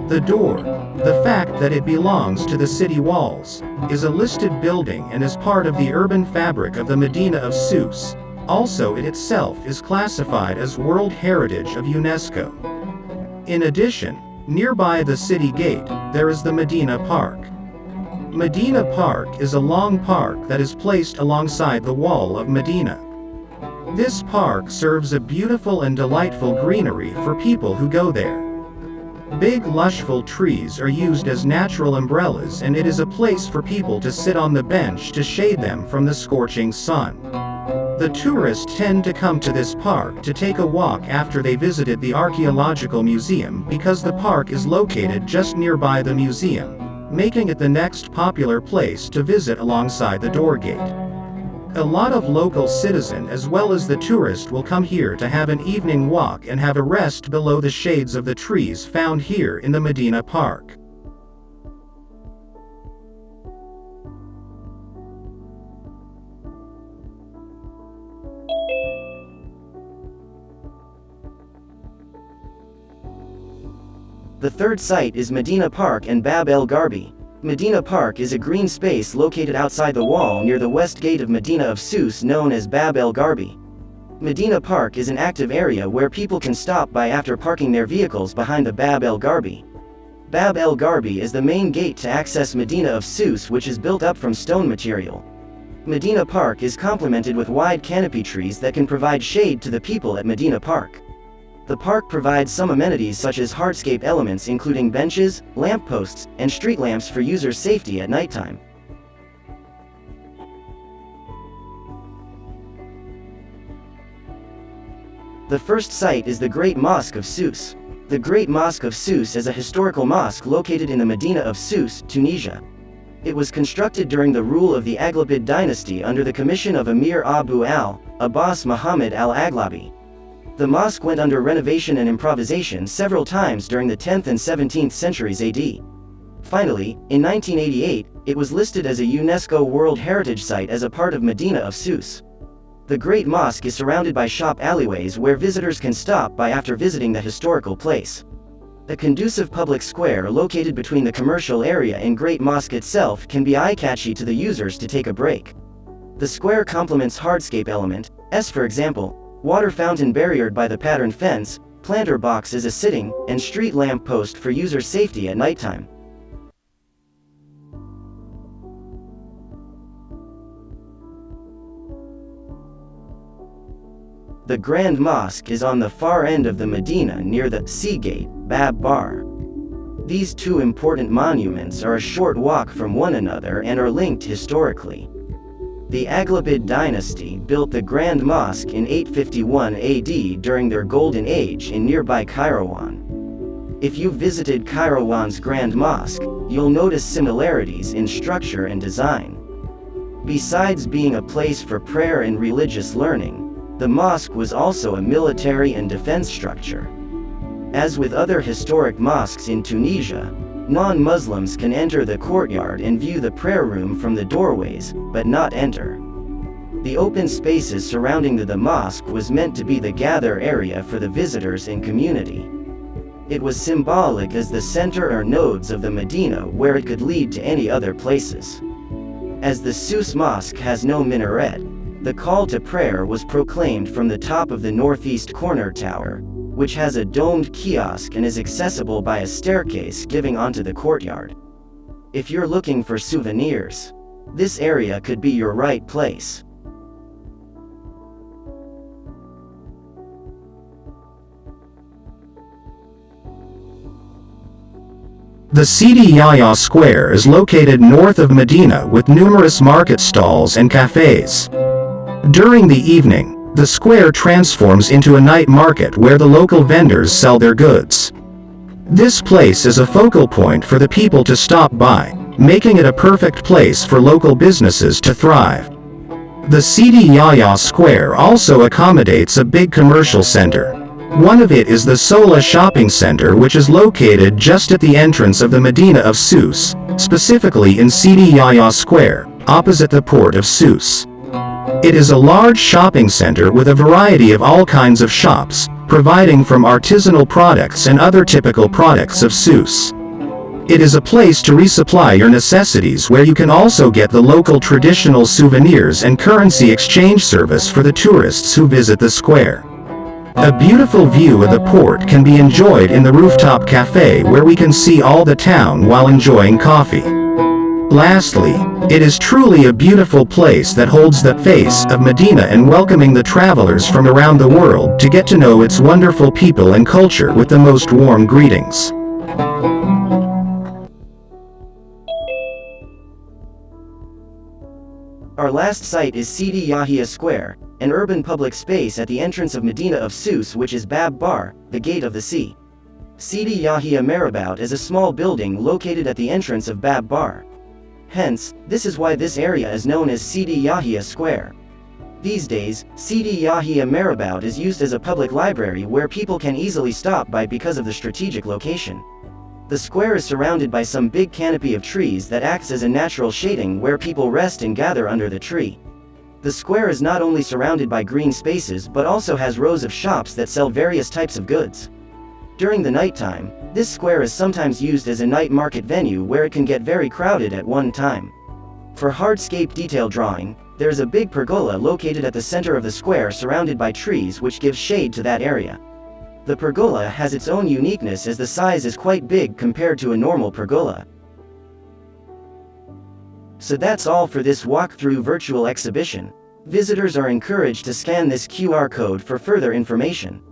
The door, the fact that it belongs to the city walls, is a listed building and is part of the urban fabric of the Medina of Sousse. Also, it itself is classified as World Heritage of UNESCO. In addition, nearby the city gate, there is the Medina Park. Medina Park is a long park that is placed alongside the wall of Medina. This park serves a beautiful and delightful greenery for people who go there. Big lushful trees are used as natural umbrellas and it is a place for people to sit on the bench to shade them from the scorching sun. The tourists tend to come to this park to take a walk after they visited the Archaeological Museum because the park is located just nearby the museum, making it the next popular place to visit alongside the door gate. A lot of local citizen as well as the tourist will come here to have an evening walk and have a rest below the shades of the trees found here in the Medina Park. The third site is Medina Park and Bab el-Gharbi. Medina Park is a green space located outside the wall near the west gate of Medina of Sousse known as Bab el-Gharbi. Medina Park is an active area where people can stop by after parking their vehicles behind the Bab el-Gharbi. Bab el-Gharbi is the main gate to access Medina of Sousse, which is built up from stone material. Medina Park is complemented with wide canopy trees that can provide shade to the people at Medina Park. The park provides some amenities such as hardscape elements including benches, lampposts, and street lamps for users' safety at nighttime. The first site is the Great Mosque of Sousse. The Great Mosque of Sousse is a historical mosque located in the Medina of Sousse, Tunisia. It was constructed during the rule of the Aghlabid dynasty under the commission of Emir Abu al-Abbas Muhammad al-Aghlabi. The mosque went under renovation and improvisation several times during the 10th and 17th centuries AD. Finally, in 1988, it was listed as a UNESCO World Heritage Site as a part of Medina of Sousse. The Great Mosque is surrounded by shop alleyways where visitors can stop by after visiting the historical place. A conducive public square located between the commercial area and Great Mosque itself can be eye-catchy to the users to take a break. The square complements hardscape element, for example, water fountain barriered by the patterned fence, planter box as a sitting, and street lamp post for user safety at nighttime. The Grand Mosque is on the far end of the Medina near the Sea Gate, Bab Bar. These two important monuments are a short walk from one another and are linked historically. The Aghlabid dynasty built the Grand Mosque in 851 AD during their Golden Age in nearby Kairouan. If you visited Kairouan's Grand Mosque, you'll notice similarities in structure and design. Besides being a place for prayer and religious learning, the mosque was also a military and defense structure. As with other historic mosques in Tunisia, non-Muslims can enter the courtyard and view the prayer room from the doorways, but not enter. The open spaces surrounding the mosque was meant to be the gather area for the visitors and community. It was symbolic as the center or nodes of the Medina where it could lead to any other places. As the Sousse Mosque has no minaret, the call to prayer was proclaimed from the top of the northeast corner tower, which has a domed kiosk and is accessible by a staircase giving onto the courtyard. If you're looking for souvenirs, this area could be your right place. The Sidi Yahya Square is located north of Medina with numerous market stalls and cafes. During the evening, the square transforms into a night market where the local vendors sell their goods. This place is a focal point for the people to stop by, making it a perfect place for local businesses to thrive. The Sidi Yahya Square also accommodates a big commercial center. One of it is the Sola Shopping Center, which is located just at the entrance of the Medina of Sousse, specifically in Sidi Yahya Square, opposite the port of Sousse. It is a large shopping center with a variety of all kinds of shops, providing from artisanal products and other typical products of Sousse. It is a place to resupply your necessities where you can also get the local traditional souvenirs and currency exchange service for the tourists who visit the square. A beautiful view of the port can be enjoyed in the rooftop cafe where we can see all the town while enjoying coffee. Lastly, it is truly a beautiful place that holds the face of Medina and welcoming the travelers from around the world to get to know its wonderful people and culture with the most warm greetings. Our last site is Sidi Yahya Square, an urban public space at the entrance of Medina of Sousse, which is Bab Bar, the gate of the sea. Sidi Yahya Marabout is a small building located at the entrance of Bab Bar. Hence, this is why this area is known as Sidi Yahya Square. These days, Sidi Yahya Marabout is used as a public library where people can easily stop by because of the strategic location. The square is surrounded by some big canopy of trees that acts as a natural shading where people rest and gather under the tree. The square is not only surrounded by green spaces but also has rows of shops that sell various types of goods. During the nighttime, this square is sometimes used as a night market venue where it can get very crowded at one time. For hardscape detail drawing, there is a big pergola located at the center of the square surrounded by trees which gives shade to that area. The pergola has its own uniqueness as the size is quite big compared to a normal pergola. So that's all for this walkthrough virtual exhibition. Visitors are encouraged to scan this QR code for further information.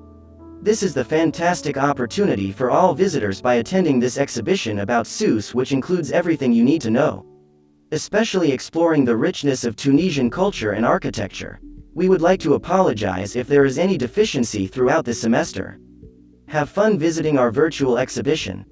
This is the fantastic opportunity for all visitors by attending this exhibition about Sousse, which includes everything you need to know, especially exploring the richness of Tunisian culture and architecture. We would like to apologize if there is any deficiency throughout the semester. Have fun visiting our virtual exhibition.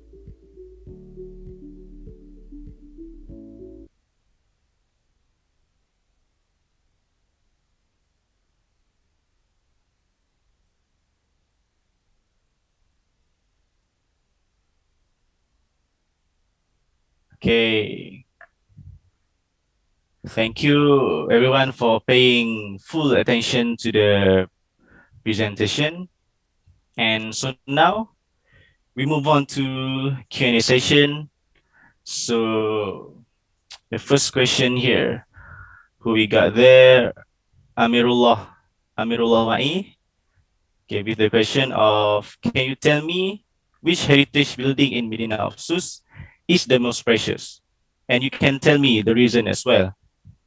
Okay. Thank you everyone for paying full attention to the presentation. And so now we move on to Q&A session. So the first question here, who we got there, Amirullah Wa'i. Okay, with the question of, can you tell me which heritage building in Medina of Sus is the most precious? And you can tell me the reason as well,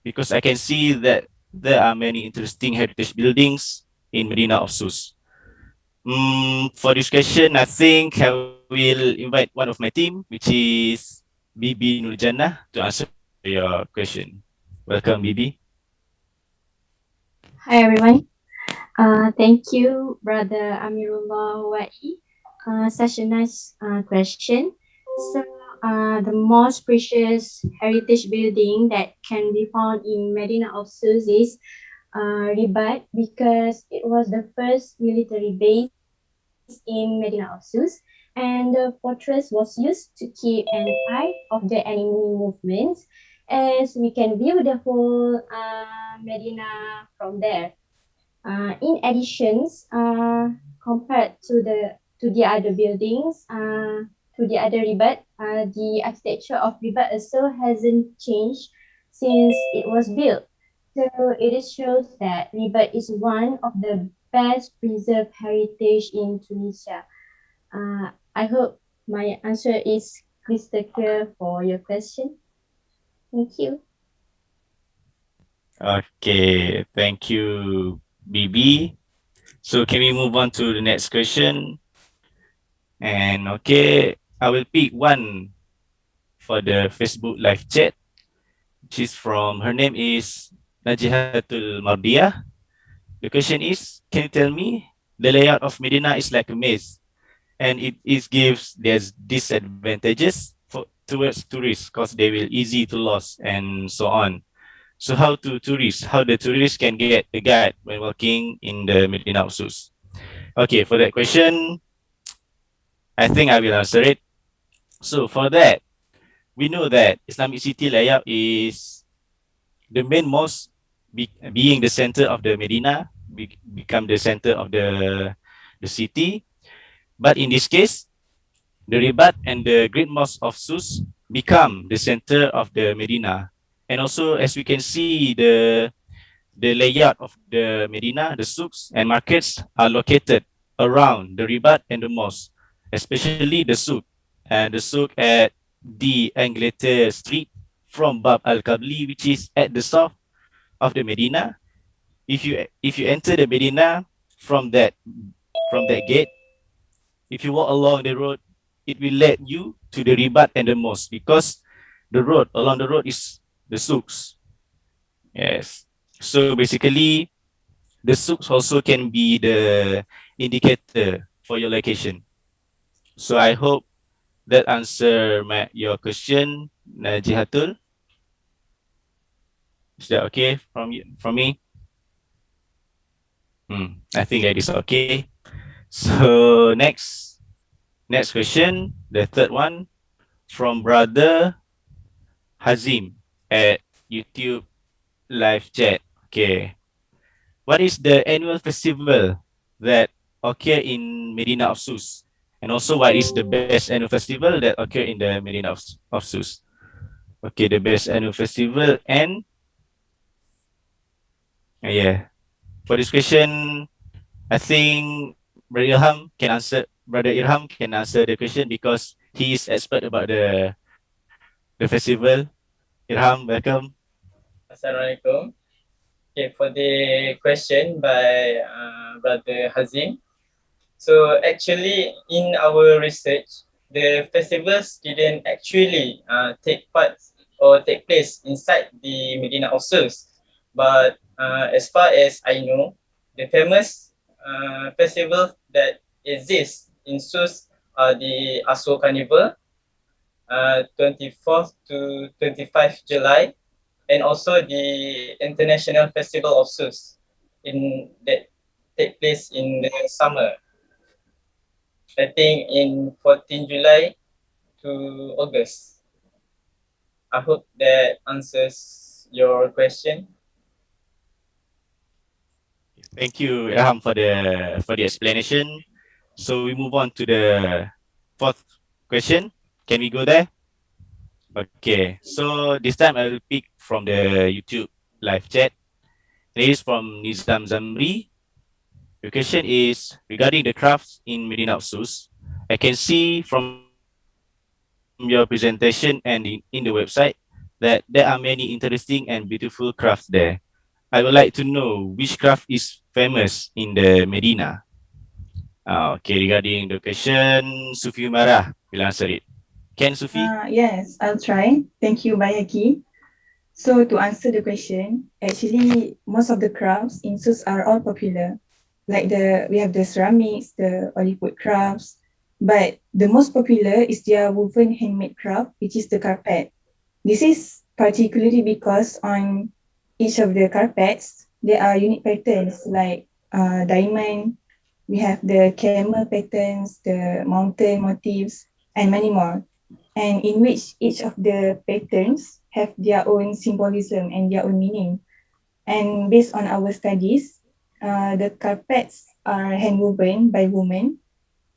because I can see that there are many interesting heritage buildings in Medina of Sus. For this question, I think I will invite one of my team, which is Bibi Nurjana, to answer your question. Welcome, Bibi. Hi, everyone. Thank you, Brother Amirullah Wa'i. Such a nice question. So, the most precious heritage building that can be found in Medina of Sus is Ribat, because it was the first military base in Medina of Sus, and the fortress was used to keep an eye of the enemy movements, as we can view the whole Medina from there. In addition, compared to the other buildings, to the other Ribat, the architecture of Ribat also hasn't changed since it was built. So it shows that Ribat is one of the best preserved heritage in Tunisia. I hope my answer is crystal clear for your question. Thank you. Okay, thank you, Bibi. So can we move on to the next question? And okay, I will pick one for the Facebook live chat, which is from her name is Najihatul Mardiah. The question is, can you tell me the layout of Medina is like a maze, and it gives there's disadvantages for towards tourists because they will easy to lose and so on. So how the tourists can get a guide when walking in the Medina of Sus? Okay, for that question, I think I will answer it. So for that, we know that Islamic city layout is the main mosque being the center of the Medina, become the center of the city. But in this case, the Ribat and the Great Mosque of Sus become the center of the Medina. And also, as we can see, the layout of the Medina, the souks and markets are located around the Ribat and the mosque, especially the souk at the Angleterre Street from Bab al-Qabli, which is at the south of the Medina. If you enter the Medina from that gate, if you walk along the road, it will lead you to the Ribat and the mosque because along the road is the souks. Yes. So basically, the souks also can be the indicator for your location. So I hope that answer your question, Najihatul. Is that okay from me? I think that is okay. So next question, the third one from brother Hazim at YouTube live chat. Okay. What is the annual festival that occur in Medina of Sus? And also, what is the best annual festival that occur in the Medina of Sus? Okay, the best annual festival and yeah. For this question, I think Brother Irham can answer the question because he is expert about the festival. Irham, welcome. Assalamualaikum. Okay, for the question by Brother Hazim. So actually, in our research, the festivals didn't actually take part or take place inside the Medina of Sus. But as far as I know, the famous festival that exists in Sus are the Aso Carnival, 24th to 25 July, and also the International Festival of Sus that take place in the summer. I think in 14 July to August. I hope that answers your question. Thank you, Irham, for the explanation. So we move on to the fourth question. Can we go there? Okay. So this time I will pick from the YouTube live chat. It is from Nizam Zamri. The question is regarding the crafts in Medina of Sus. I can see from your presentation and in the website that there are many interesting and beautiful crafts there. I would like to know which craft is famous in the Medina. Okay, regarding the question, Sufi Marah will answer it. Can Sufi? Yes, I'll try. Thank you, Bayaki. So to answer the question, actually most of the crafts in Sus are all popular. Like we have the ceramics, the olive wood crafts, but the most popular is their woven handmade craft, which is the carpet. This is particularly because on each of the carpets, there are unique patterns like diamond, we have the camel patterns, the mountain motifs, and many more, and in which each of the patterns have their own symbolism and their own meaning. And based on our studies, the carpets are handwoven by women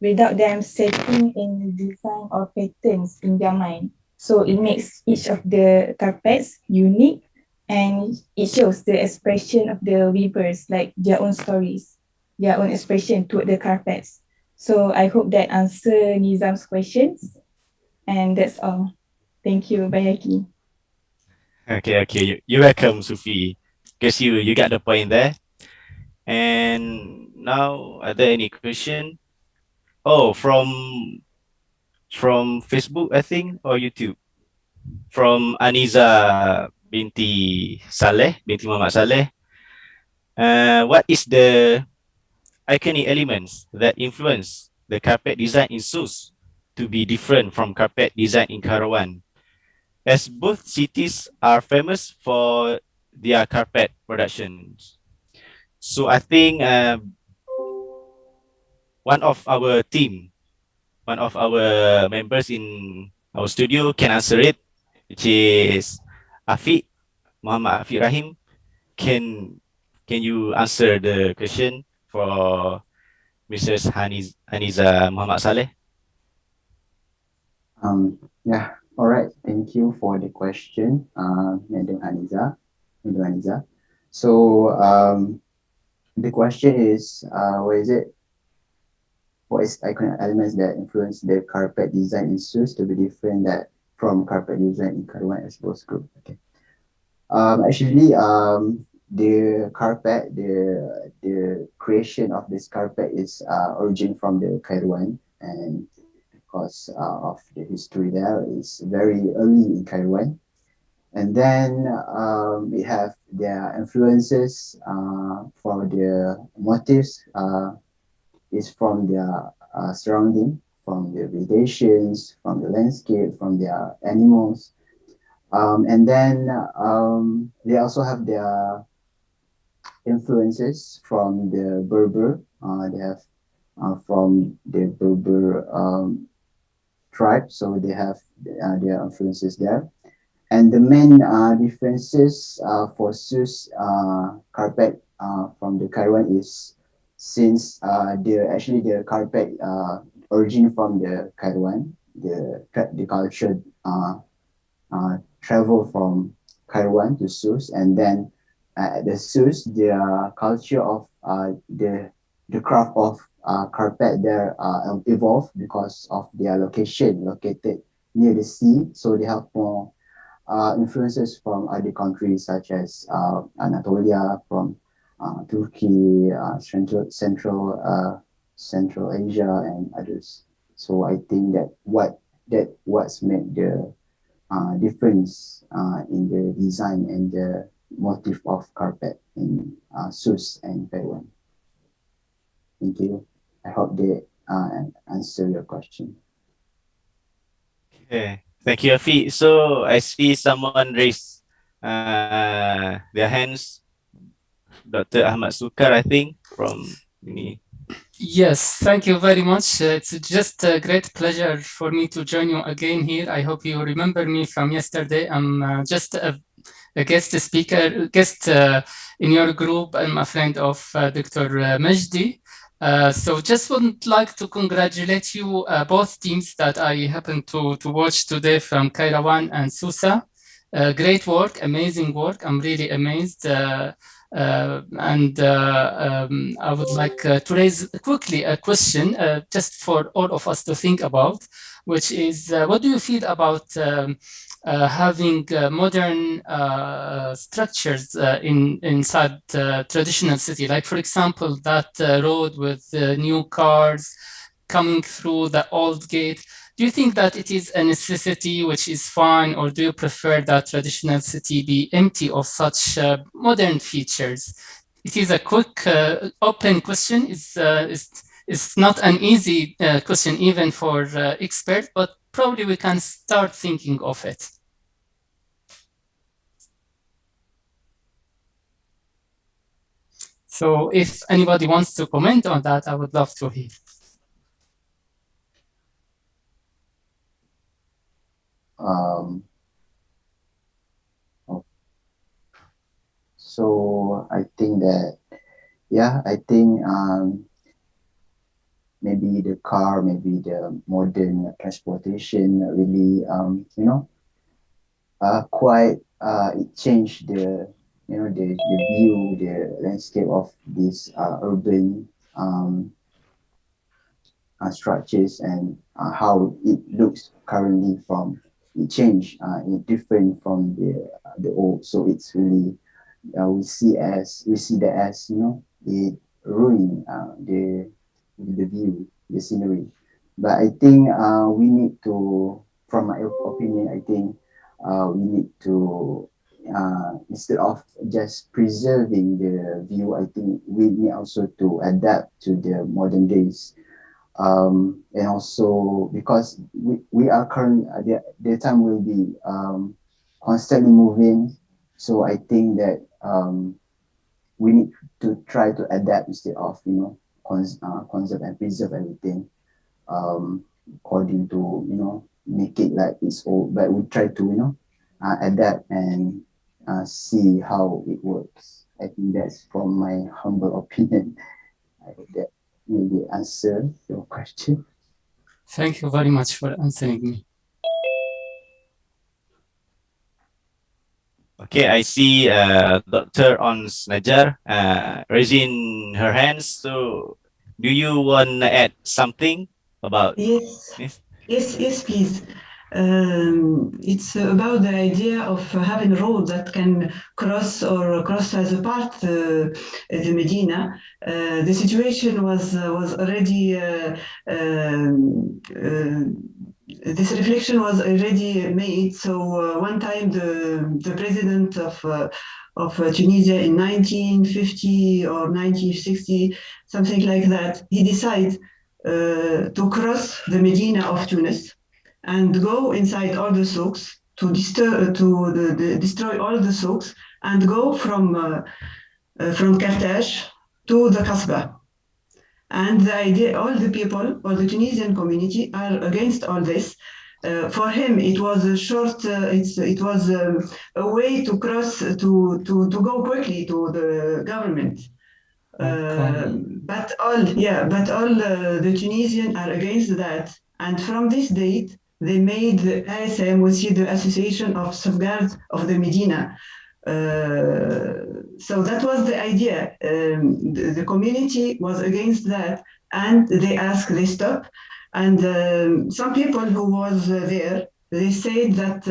without them setting in design or patterns in their mind. So it makes each of the carpets unique, and it shows the expression of the weavers, like their own stories, their own expression toward the carpets. So I hope that answer Nizam's questions. And that's all. Thank you, Bayaki. Okay. You're welcome, Sufi. Because you got the point there. And now, are there any question? Oh, from Facebook, I think, or YouTube. from Aniza binti Saleh, binti Muhammad Saleh. What is the iconic elements that influence the carpet design in Sus to be different from carpet design in Karawan? As both cities are famous for their carpet productions. So I think one of our team, one of our members in our studio can answer it, which is Afiq, Muhammad Afiq Rahim. Can can you answer the question for Mrs. Haniza Muhammad Saleh? Yeah, all right. Thank you for the question, Madam Aniza. Madam Aniza. So, the question is, what is it? What is iconic elements that influence the carpet design in Sus to be different that from carpet design in Karuan Exposed Group? Okay. Actually, the carpet, the creation of this carpet is origin from the Kairouan, and because of the history there is very early in Kairouan. And then we have their influences for the motifs is from their surrounding, from the vegetations, from the landscape, from their animals. And then they also have their influences from the Berber. They have from the Berber tribe, so they have their influences there. And the main differences for Sus carpet from the Kairouan is since the carpet origin from the Kairouan, the culture travel from Kairouan to Sus, and then at the Sus, the culture of the craft of carpet there evolved because of their location located near the sea, so they have more influences from other countries such as Anatolia, from Turkey, Central Asia, and others. So I think what's made the difference in the design and the motif of carpet in Sus and Taiwan. Thank you. I hope they answer your question. Okay. Thank you, Afiq. So I see someone raise their hands. Dr. Ahmad Sukar, I think, from Uni. Yes, thank you very much. It's just a great pleasure for me to join you again here. I hope you remember me from yesterday. I'm just a guest speaker, guest in your group. I'm a friend of Dr. Majdi. So just would like to congratulate you, both teams that I happened to watch today from Kairawan and Susa. Great work, amazing work. I'm really amazed. I would like to raise quickly a question just for all of us to think about, which is what do you feel about having modern structures inside traditional city, like for example that road with new cars coming through the old gate? Do you think that it is a necessity which is fine, or do you prefer that traditional city be empty of such modern features? It is a quick open question. It's not an easy question even for experts, but probably we can start thinking of it. So if anybody wants to comment on that, I would love to hear. So I think that, yeah, I think maybe the car, maybe the modern transportation really, quite it changed the view, the landscape of these urban structures, and how it looks currently from it changed, it different from the old. So it's really we see that as it ruin the view, the scenery. But I think we need to, from my opinion, I think we need to instead of just preserving the view, I think we need also to adapt to the modern days. And also because we are current the time will be constantly moving, so I think that we need to try to adapt instead of conserve and preserve everything according to make it like it's old, but we try to adapt and see how it works. I think that's from my humble opinion. I hope that maybe answer your question. Thank you very much for answering me. Okay, I see Dr. Ons Najar raising her hands. So, do you want to add something about Yes, this? yes, please. It's about the idea of having a road that can cross as a part the Medina. The situation was already this reflection was already made. So one time the president of Tunisia in 1950 or 1960, something like that, he decided to cross the Medina of Tunis and go inside all the souks destroy all the souks and go from Carthage to the Kasbah. And the idea, all the people, all the Tunisian community are against all this. For him, it was a short. It was a way to cross to go quickly to the government. But all the Tunisian are against that. And from this date, they made the ASM, which is the Association of Safeguards of the Medina. So that was the idea. The community was against that, and they stopped. And some people who was there, they said that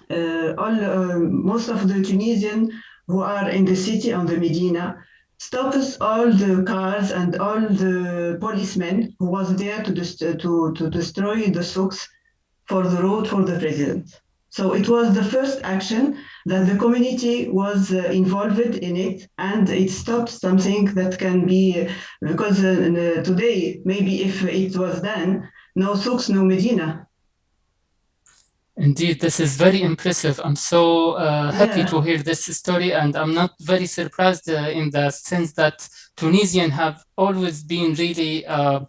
most of the Tunisian who are in the city on the Medina stops all the cars and all the policemen who was there to destroy the souks for the road for the president. So it was the first action that the community was involved in it, and it stopped something that can be because today maybe if it was done, no souks, no Medina. Indeed, this is very impressive. I'm so happy to hear this story, and I'm not very surprised in the sense that Tunisian have always been really a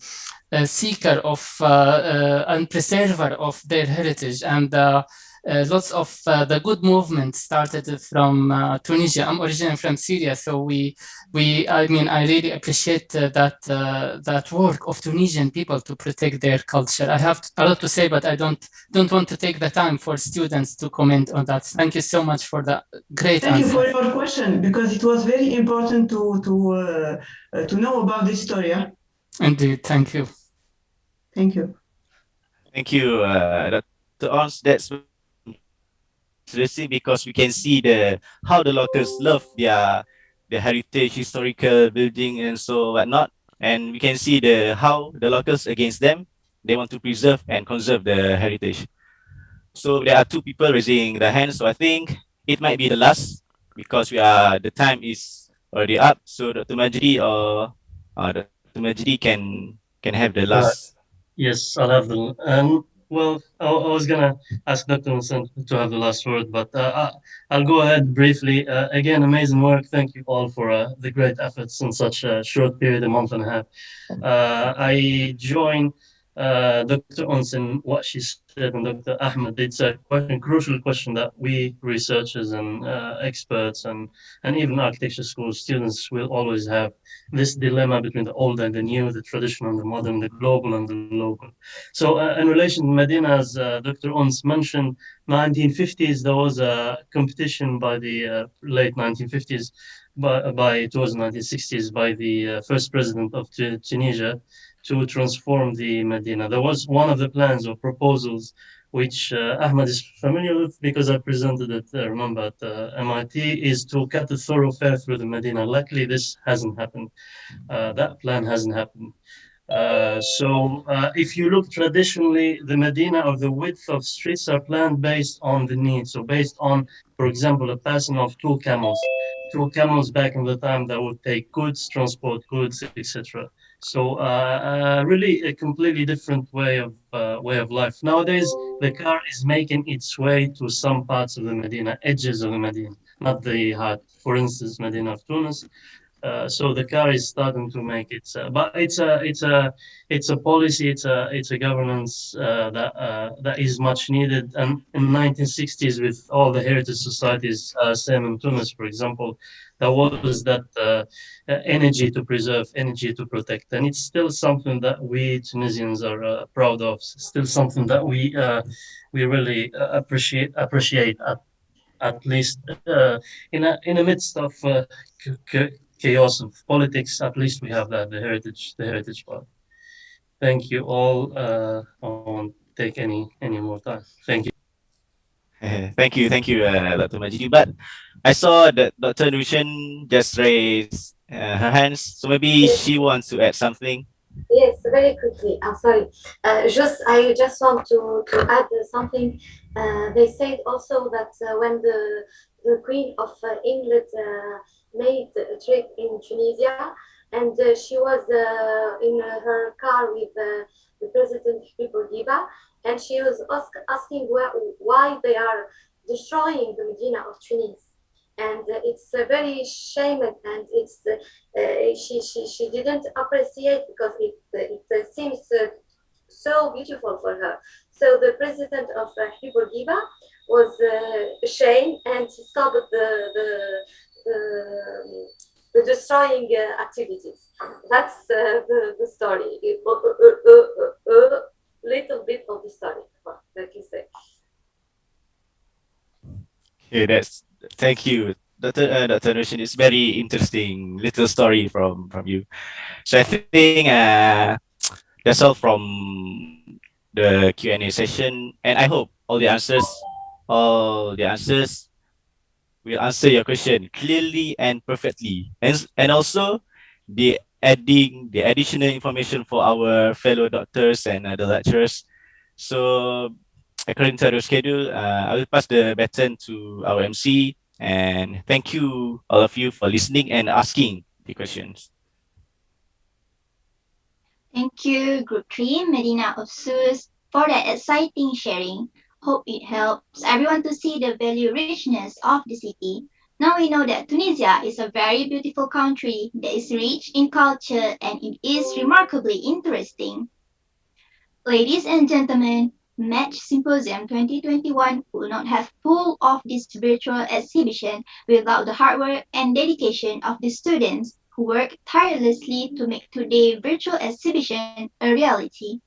seeker of and preserver of their heritage, and lots of the good movement started from Tunisia. I'm originally from Syria, so I mean, I really appreciate that work of Tunisian people to protect their culture. I have a lot to say, but I don't want to take the time for students to comment on that. Thank you so much for the great Thank answer. you for your question because it was very important to know about this story. Indeed, thank you. Thank you. Thank you, Dr. Ons. That's interesting because we can see how the locals love their heritage, historical building, and so whatnot. And we can see how the locals against them, they want to preserve and conserve the heritage. So there are two people raising their hands. So I think it might be the last because the time is already up. So Dr. Majdi or Dr. Majdi can have the last. Yes, I'll have the. Well, I was gonna ask Dr. Vincent to have the last word, but I'll go ahead briefly. Again, amazing work. Thank you all for the great efforts in such a short period, a month and a half. I join Dr. Onsen what she said, and Dr. Ahmed did say question, crucial question that we researchers and experts and even architecture school students will always have this dilemma between the old and the new, the traditional and the modern, the global and the local. So in relation to Medina, as Dr. Ons mentioned, 1950s, there was a competition by the late 1950s, towards 1960s, by the first president of Tunisia to transform the Medina. There was one of the plans or proposals which Ahmed is familiar with because I presented it, remember, at MIT, is to cut a thoroughfare through the Medina. Luckily, this hasn't happened. That plan hasn't happened. If you look traditionally, the Medina or the width of streets are planned based on the need. So based on, for example, a passing of two camels back in the time that would take goods, transport goods, etc. Really a completely different way of life. Nowadays, the car is making its way to some parts of the Medina, edges of the Medina, not the heart. For instance, Medina of Tunis. So the car is starting to make it, but it's a policy, it's a governance that is much needed. And in the 1960s, with all the heritage societies, same in Tunis, for example, there was that energy to preserve, energy to protect, and it's still something that we Tunisians are proud of. Still something that we really appreciate at least in the midst of chaos of politics. At least we have that the heritage part. Thank you all. I won't take any more time. Thank you. Thank you, Dr. Majidi. But I saw that Dr. Nushan just raised her hands, so maybe she wants to add something. Yes, very quickly. I'm sorry. I just want to add something. They said also that when the Queen of England made a trip in Tunisia, and she was in her car with the President Bourguiba, and she was asking why they are destroying the Medina of Tunis, and it's very shamed, and she didn't appreciate because it seems so beautiful for her. So the president of Bourguiba was ashamed and stopped the destroying activities. That's the story. A little bit of the story, like you say. Okay, thank you, Dr. Nushan. It's very interesting little story from you. So I think that's all from the Q&A session, and I hope all the answers will answer your question clearly and perfectly, and also the additional information for our fellow doctors and other lecturers. So according to our schedule, I will pass the baton to our MC, and thank you all of you for listening and asking the questions. Thank you, Group 3, Medina of Sus, for that exciting sharing. Hope it helps everyone to see the value richness of the city. Now we know that Tunisia is a very beautiful country that is rich in culture and it is remarkably interesting. Ladies and gentlemen, Match Symposium 2021 would not have pulled off this virtual exhibition without the hard work and dedication of the students who work tirelessly to make today's virtual exhibition a reality.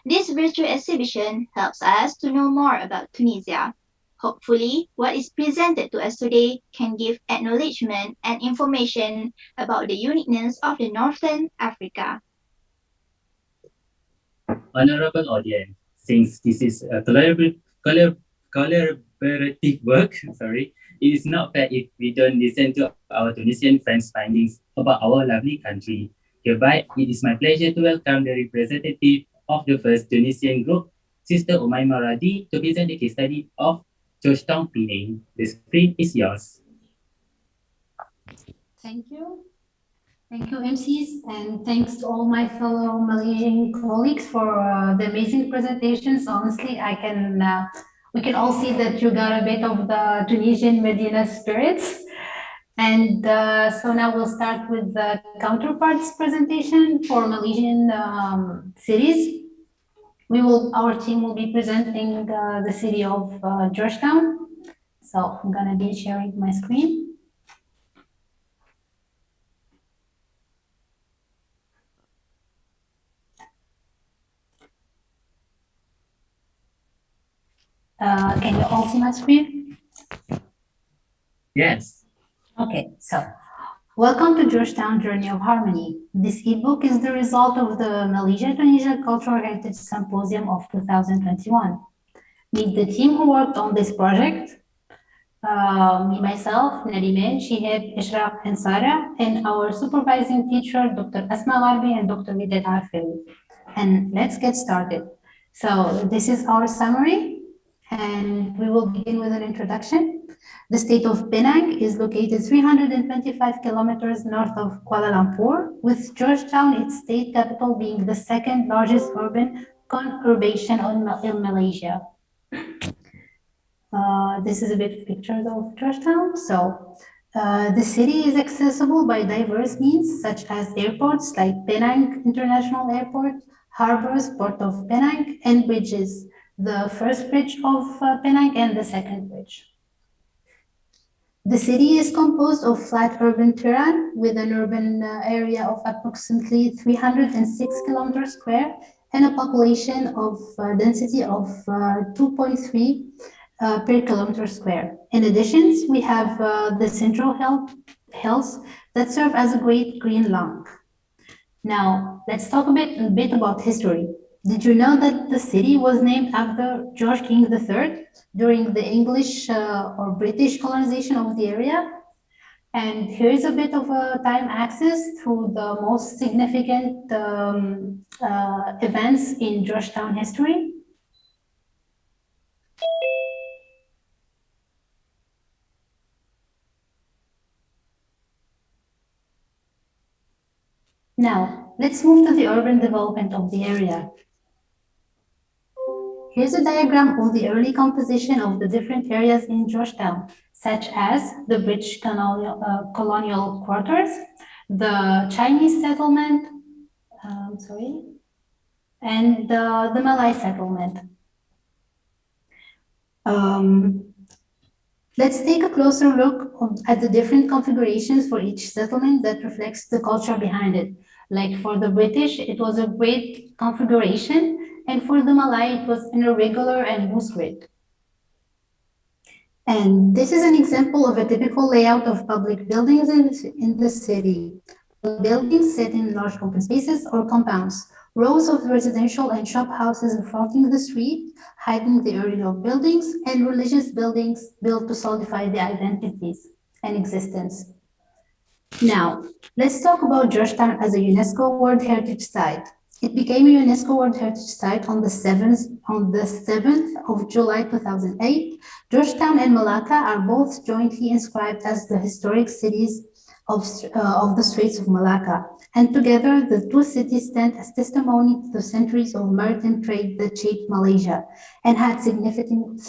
This virtual exhibition helps us to know more about Tunisia. Hopefully, what is presented to us today can give acknowledgement and information about the uniqueness of the Northern Africa. Honorable audience, since this is a collaborative work, sorry, it is not fair if we don't listen to our Tunisian friends' findings about our lovely country. Hereby, it is my pleasure to welcome the representative of the first Tunisian group, Sister Umaima Radi, to present the case study of Georgetown, Penang. The screen is yours. Thank you. Thank you, MCs, and thanks to all my fellow Malaysian colleagues for the amazing presentations. Honestly, we can all see that you got a bit of the Tunisian Medina spirits. And so now we'll start with the counterparts presentation for Malaysian cities. Our team will be presenting the city of Georgetown. So I'm gonna be sharing my screen. Can you all see my screen? Yes. Okay, so welcome to Georgetown Journey of Harmony. This ebook is the result of the Malaysia-Tunisia Cultural Heritage Symposium of 2021. Meet the team who worked on this project. me, myself, Nadimen, Shihab, Ishraq, and Sarah, and our supervising teacher, Dr. Asma Gharbi and Dr. Midet Arfil. And let's get started. So this is our summary, and we will begin with an introduction. The state of Penang is located 325 kilometers north of Kuala Lumpur, with Georgetown, its state capital, being the second largest urban conurbation in Malaysia. This is a bit of pictures of Georgetown. So the city is accessible by diverse means such as airports like Penang International Airport, harbors, Port of Penang, and bridges. The first bridge of Penang and the second bridge. The city is composed of flat urban terrain with an urban area of approximately 306 kilometers square and a population of density of 2.3 per kilometer square. In addition, we have the central hills that serve as a great green lung. Now, let's talk a bit about history. Did you know that the city was named after George King III during the English or British colonization of the area? And here's a bit of a time access through the most significant events in Georgetown history. Now, let's move to the urban development of the area. Here's a diagram of the early composition of the different areas in Georgetown, such as the British colonial quarters, the Chinese settlement, and the Malay settlement. Let's take a closer look at the different configurations for each settlement that reflects the culture behind it. Like for the British, it was a great configuration, and for the Malay, it was an irregular and loose grid. And this is an example of a typical layout of public buildings in the city. Buildings set in large open spaces or compounds, rows of residential and shop houses fronting the street, hiding the area of buildings, and religious buildings built to solidify the identities and existence. Now, let's talk about Georgetown as a UNESCO World Heritage Site. It became a UNESCO World Heritage Site on the 7th of July 2008. Georgetown and Malacca are both jointly inscribed as the historic cities of the Straits of Malacca. And together, the two cities stand as testimony to the centuries of maritime trade that shaped Malaysia and had significant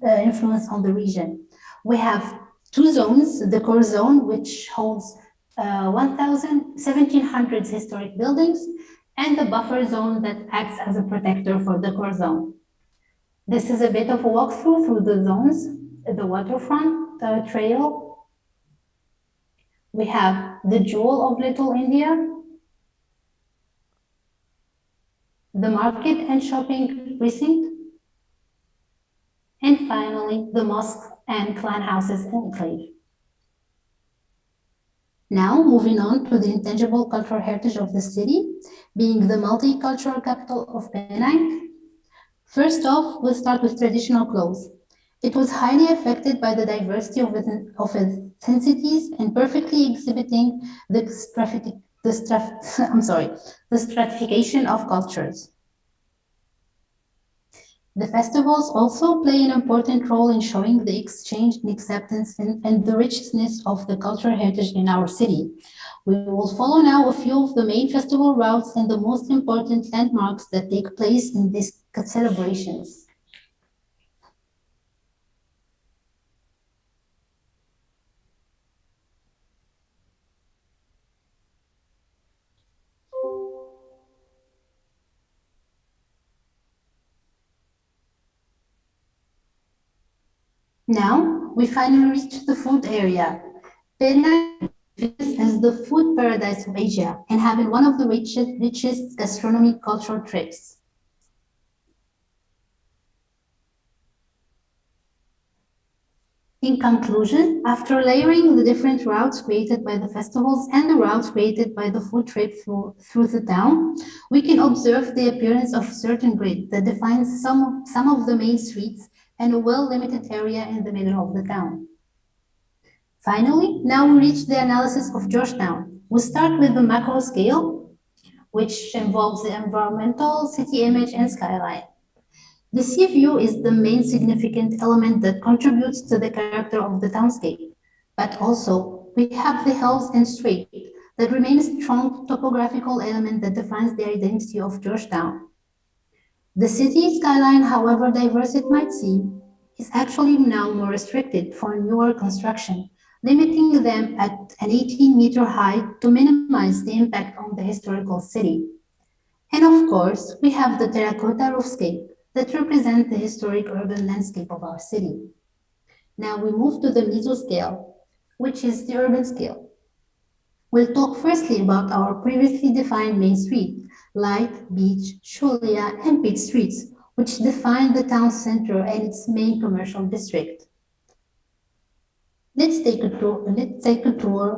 influence on the region. We have two zones, the core zone, which holds 1,700 historic buildings, and the buffer zone that acts as a protector for the core zone. This is a bit of a walkthrough through the zones, the waterfront trail. We have the Jewel of Little India, the market and shopping precinct, and finally, the mosque and clan houses enclave. Now, moving on to the intangible cultural heritage of the city, being the multicultural capital of Penang. First off, we'll start with traditional clothes. It was highly affected by the diversity of ethnicities and perfectly exhibiting the stratification of cultures. The festivals also play an important role in showing the exchange and acceptance and the richness of the cultural heritage in our city. We will follow now a few of the main festival routes and the most important landmarks that take place in these celebrations. Now, we finally reach the food area. Penang as the food paradise of Asia and having one of the richest gastronomic cultural trips. In conclusion, after layering the different routes created by the festivals and the routes created by the food trip through the town, we can observe the appearance of a certain grid that defines some of the main streets and a well-limited area in the middle of the town. Finally, now we reach the analysis of Georgetown. We start with the macro scale, which involves the environmental, city image, and skyline. The sea view is the main significant element that contributes to the character of the townscape. But also, we have the hills and strait that remain a strong topographical element that defines the identity of Georgetown. The city skyline, however diverse it might seem, is actually now more restricted for newer construction, limiting them at an 18-meter height to minimize the impact on the historical city. And of course, we have the terracotta roofscape that represent the historic urban landscape of our city. Now we move to the mesoscale, which is the urban scale. We'll talk firstly about our previously defined main street, Light, Beach, Shulia, and Pitt streets, which define the town center and its main commercial district. Let's take a tour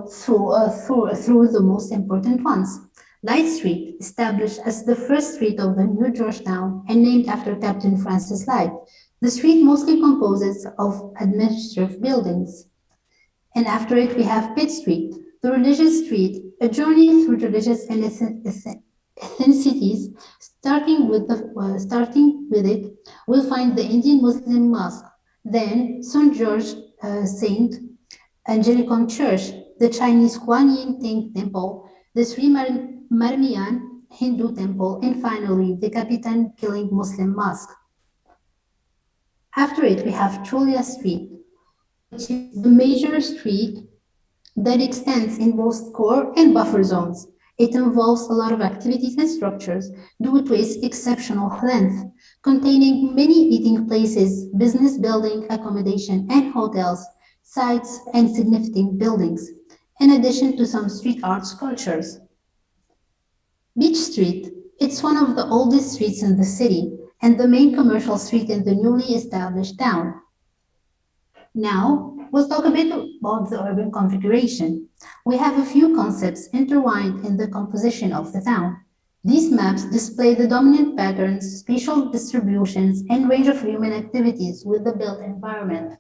through the most important ones. Light Street, established as the first street of the New Georgetown and named after Captain Francis Light. The street mostly composes of administrative buildings. And after it, we have Pitt Street, the religious street, a journey through religious ethnicities. Starting with it, we'll find the Indian Muslim mosque, then St. George Saint Anglican Church, the Chinese Kuan Yin Ting Temple, the Sri Marmiyan Hindu Temple, and finally the Capitan Killing Muslim Mosque. After it, we have Chulia Street, which is the major street that extends in both core and buffer zones. It involves a lot of activities and structures due to its exceptional length, containing many eating places, business building, accommodation, and hotels, sites, and significant buildings, in addition to some street art sculptures. Beach Street, it's one of the oldest streets in the city and the main commercial street in the newly established town. Now, we'll talk a bit about the urban configuration. We have a few concepts intertwined in the composition of the town. These maps display the dominant patterns, spatial distributions, and range of human activities with the built environment.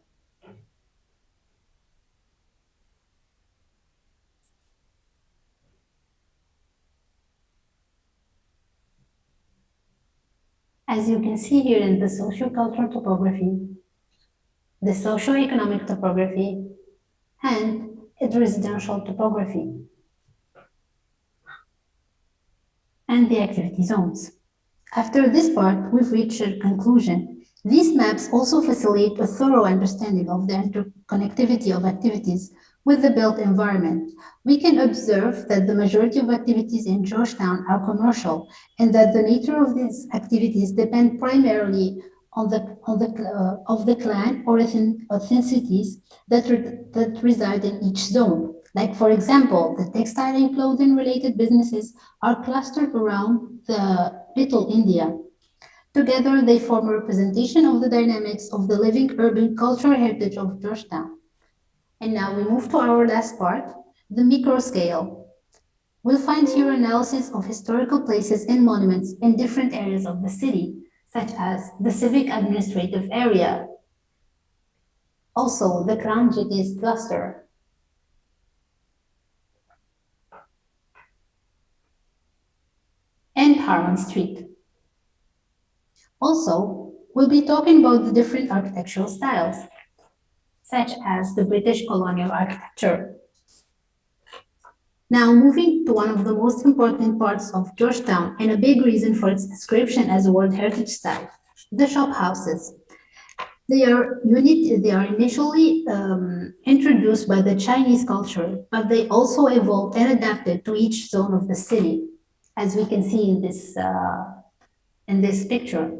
As you can see here in the socio-cultural topography, the socio-economic topography, and the residential topography, and the activity zones. After this part, we've reached a conclusion. These maps also facilitate a thorough understanding of the interconnectivity of activities with the built environment. We can observe that the majority of activities in Georgetown are commercial and that the nature of these activities depend primarily of the clan or ethnicities that reside in each zone. Like, for example, the textile and clothing related businesses are clustered around the Little India. Together, they form a representation of the dynamics of the living urban cultural heritage of Georgetown. And now we move to our last part, the micro scale. We'll find here analysis of historical places and monuments in different areas of the city, such as the civic administrative area, also the Crown Jewels cluster, and Harman Street. Also, we'll be talking about the different architectural styles, such as the British colonial architecture. Now, moving to one of the most important parts of Georgetown and a big reason for its description as a World Heritage Site, the shop houses. They are initially introduced by the Chinese culture, but they also evolved and adapted to each zone of the city, as we can see in this picture.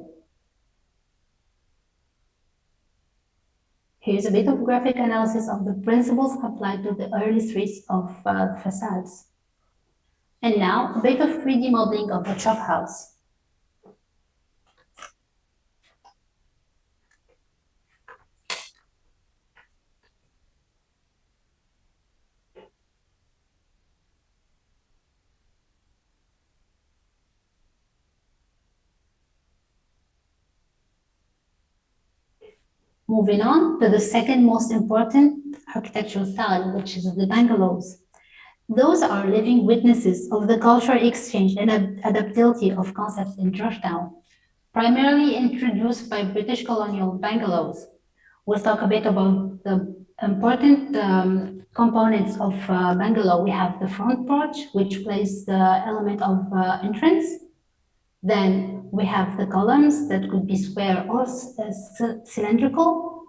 Here's a bit of graphic analysis of the principles applied to the early streets of facades. And now, a bit of 3D modeling of the chop house. Moving on to the second most important architectural style, which is the bungalows. Those are living witnesses of the cultural exchange and adaptability of concepts in Georgetown, primarily introduced by British colonial bungalows. We'll talk a bit about the important components of bungalow. We have the front porch, which plays the element of entrance. Then we have the columns that could be square or cylindrical,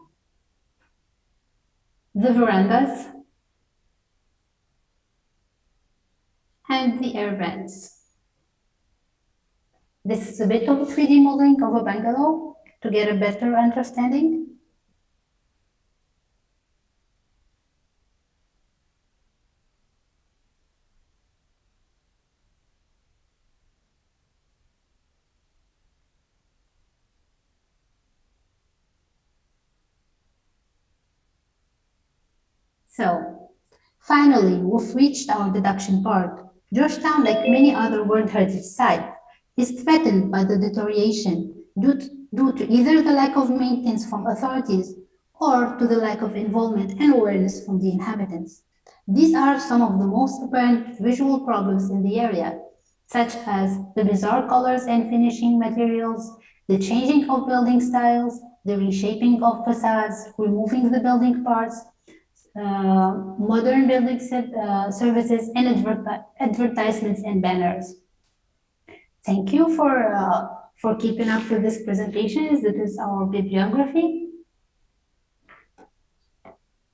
the verandas, and the air vents. This is a bit of a 3D modeling of a bungalow to get a better understanding. So, finally, we've reached our deduction part. Georgetown, like many other World Heritage sites, is threatened by the deterioration due to either the lack of maintenance from authorities or to the lack of involvement and awareness from the inhabitants. These are some of the most apparent visual problems in the area, such as the bizarre colors and finishing materials, the changing of building styles, the reshaping of facades, removing the building parts, modern building services, and advertisements and banners. Thank you for keeping up with this presentation. This is our bibliography.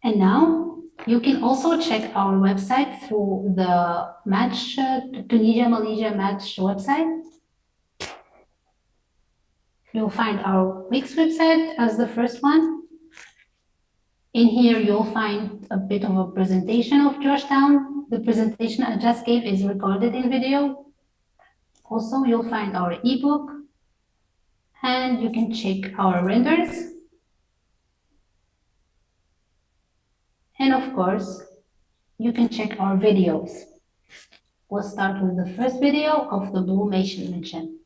And now you can also check our website through the Match Tunisia Malaysia Match website. You'll find our Wix website as the first one. In here, you'll find a bit of a presentation of Georgetown. The presentation I just gave is recorded in video. Also, you'll find our ebook, and you can check our renders. And of course, you can check our videos. We'll start with the first video of the Blue Mansion.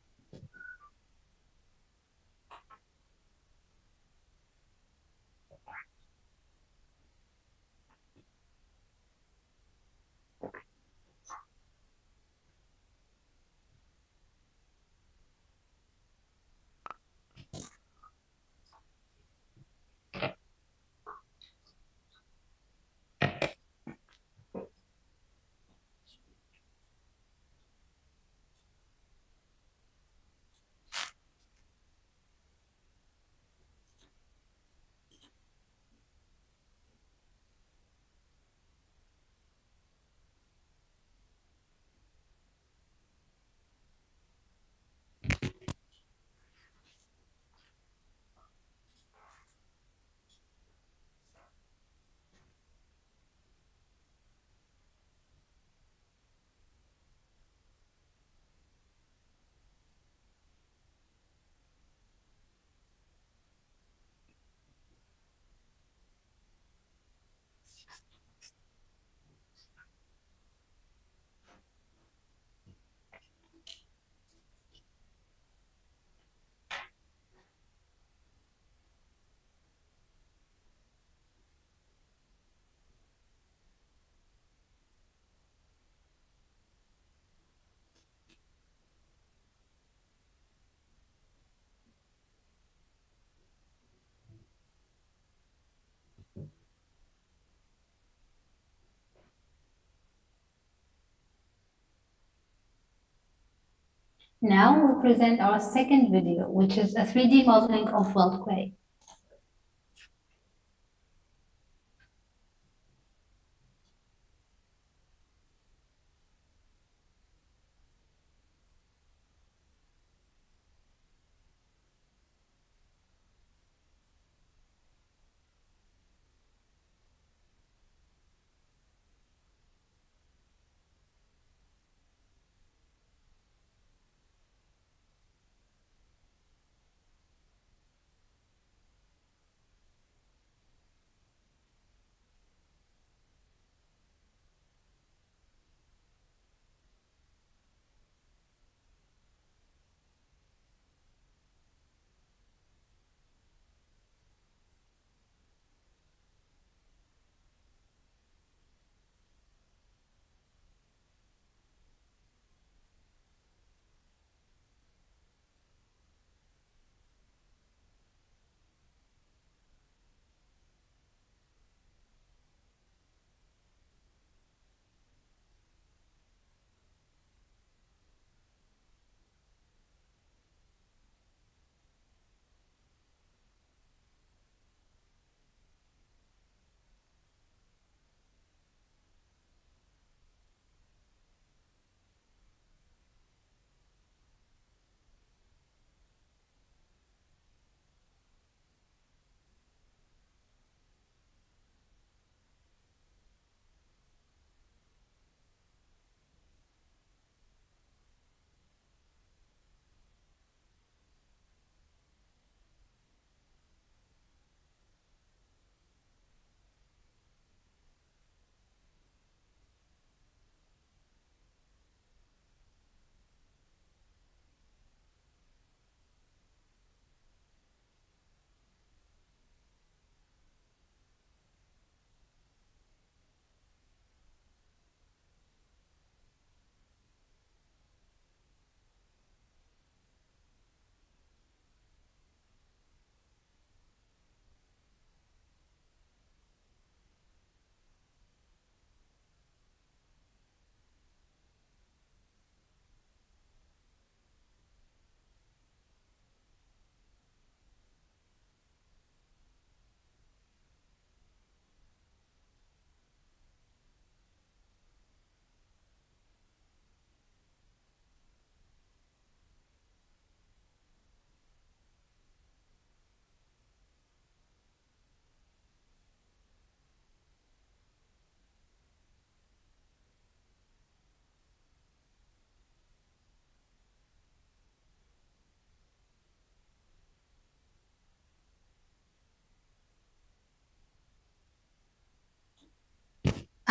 Now we present our second video, which is a 3D modeling of Weld Quay.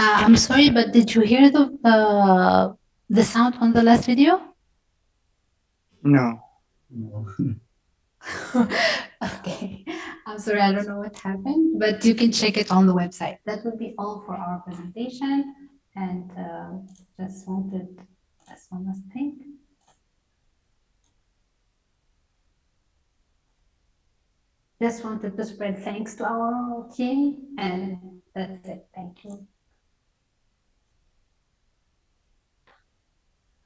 I'm sorry, but did you hear the sound on the last video? No. Okay, I'm sorry, I don't know what happened, but you can check it on the website. That would be all for our presentation, and just wanted that's one last thing. Just wanted to spread thanks to our team, and that's it. Thank you.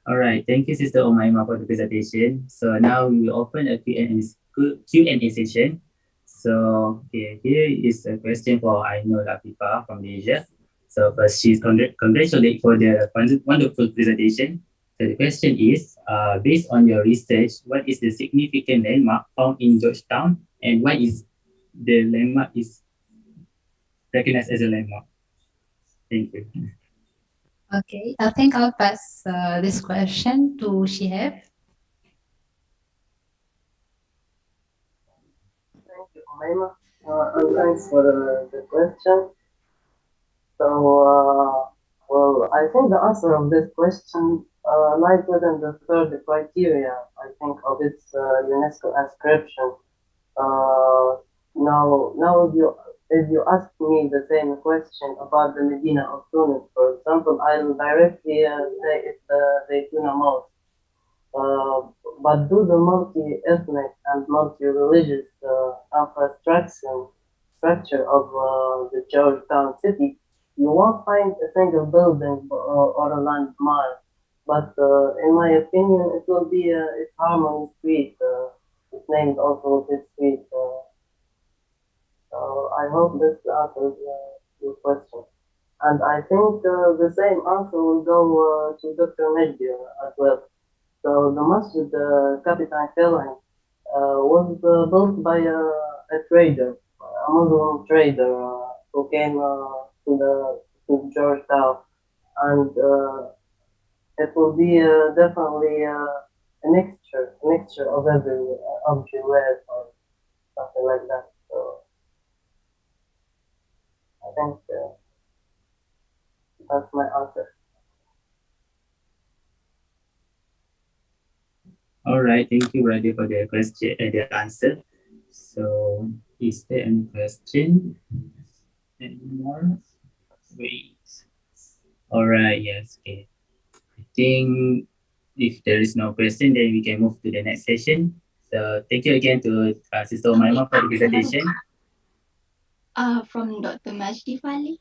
All right, thank you, Sister Omaima, for the presentation. So now we will open a Q&A session. So okay, here is a question for Ainul Afifa from Malaysia. So first, she's congratulated for the wonderful presentation. So the question is, based on your research, what is the significant landmark found in Georgetown, and why is the landmark is recognized as a landmark? Thank you. Okay, I think I'll pass this question to Shihab. Thank you, Umaima. And thanks for the question. So, well, I think the answer of this question lies within the third criteria, I think, of its UNESCO inscription. Now, if you ask me the same question about the Medina of Tunis, for example, I'll directly say it's the Zaytuna Mosque. But due to the multi-ethnic and multi-religious structure of the Georgetown city, you won't find a single building or a landmark. But in my opinion, it will be its Harmony Street. It's named also with its street. So I hope this answers your question. And I think the same answer will go to Dr. Majdi as well. So the Masjid Capitan Kelly was built by a trader, a Muslim trader who came to Georgetown, and it will be definitely a mixture of every of jewelry or something like that. So I think that's my answer. All right, thank you, Brady, for the question, the answer. So, is there any question anymore? Wait. All right, yes, okay. I think if there is no question, then we can move to the next session. So, thank you again to Sister Omaima for the presentation. From Dr. Majdi Fali.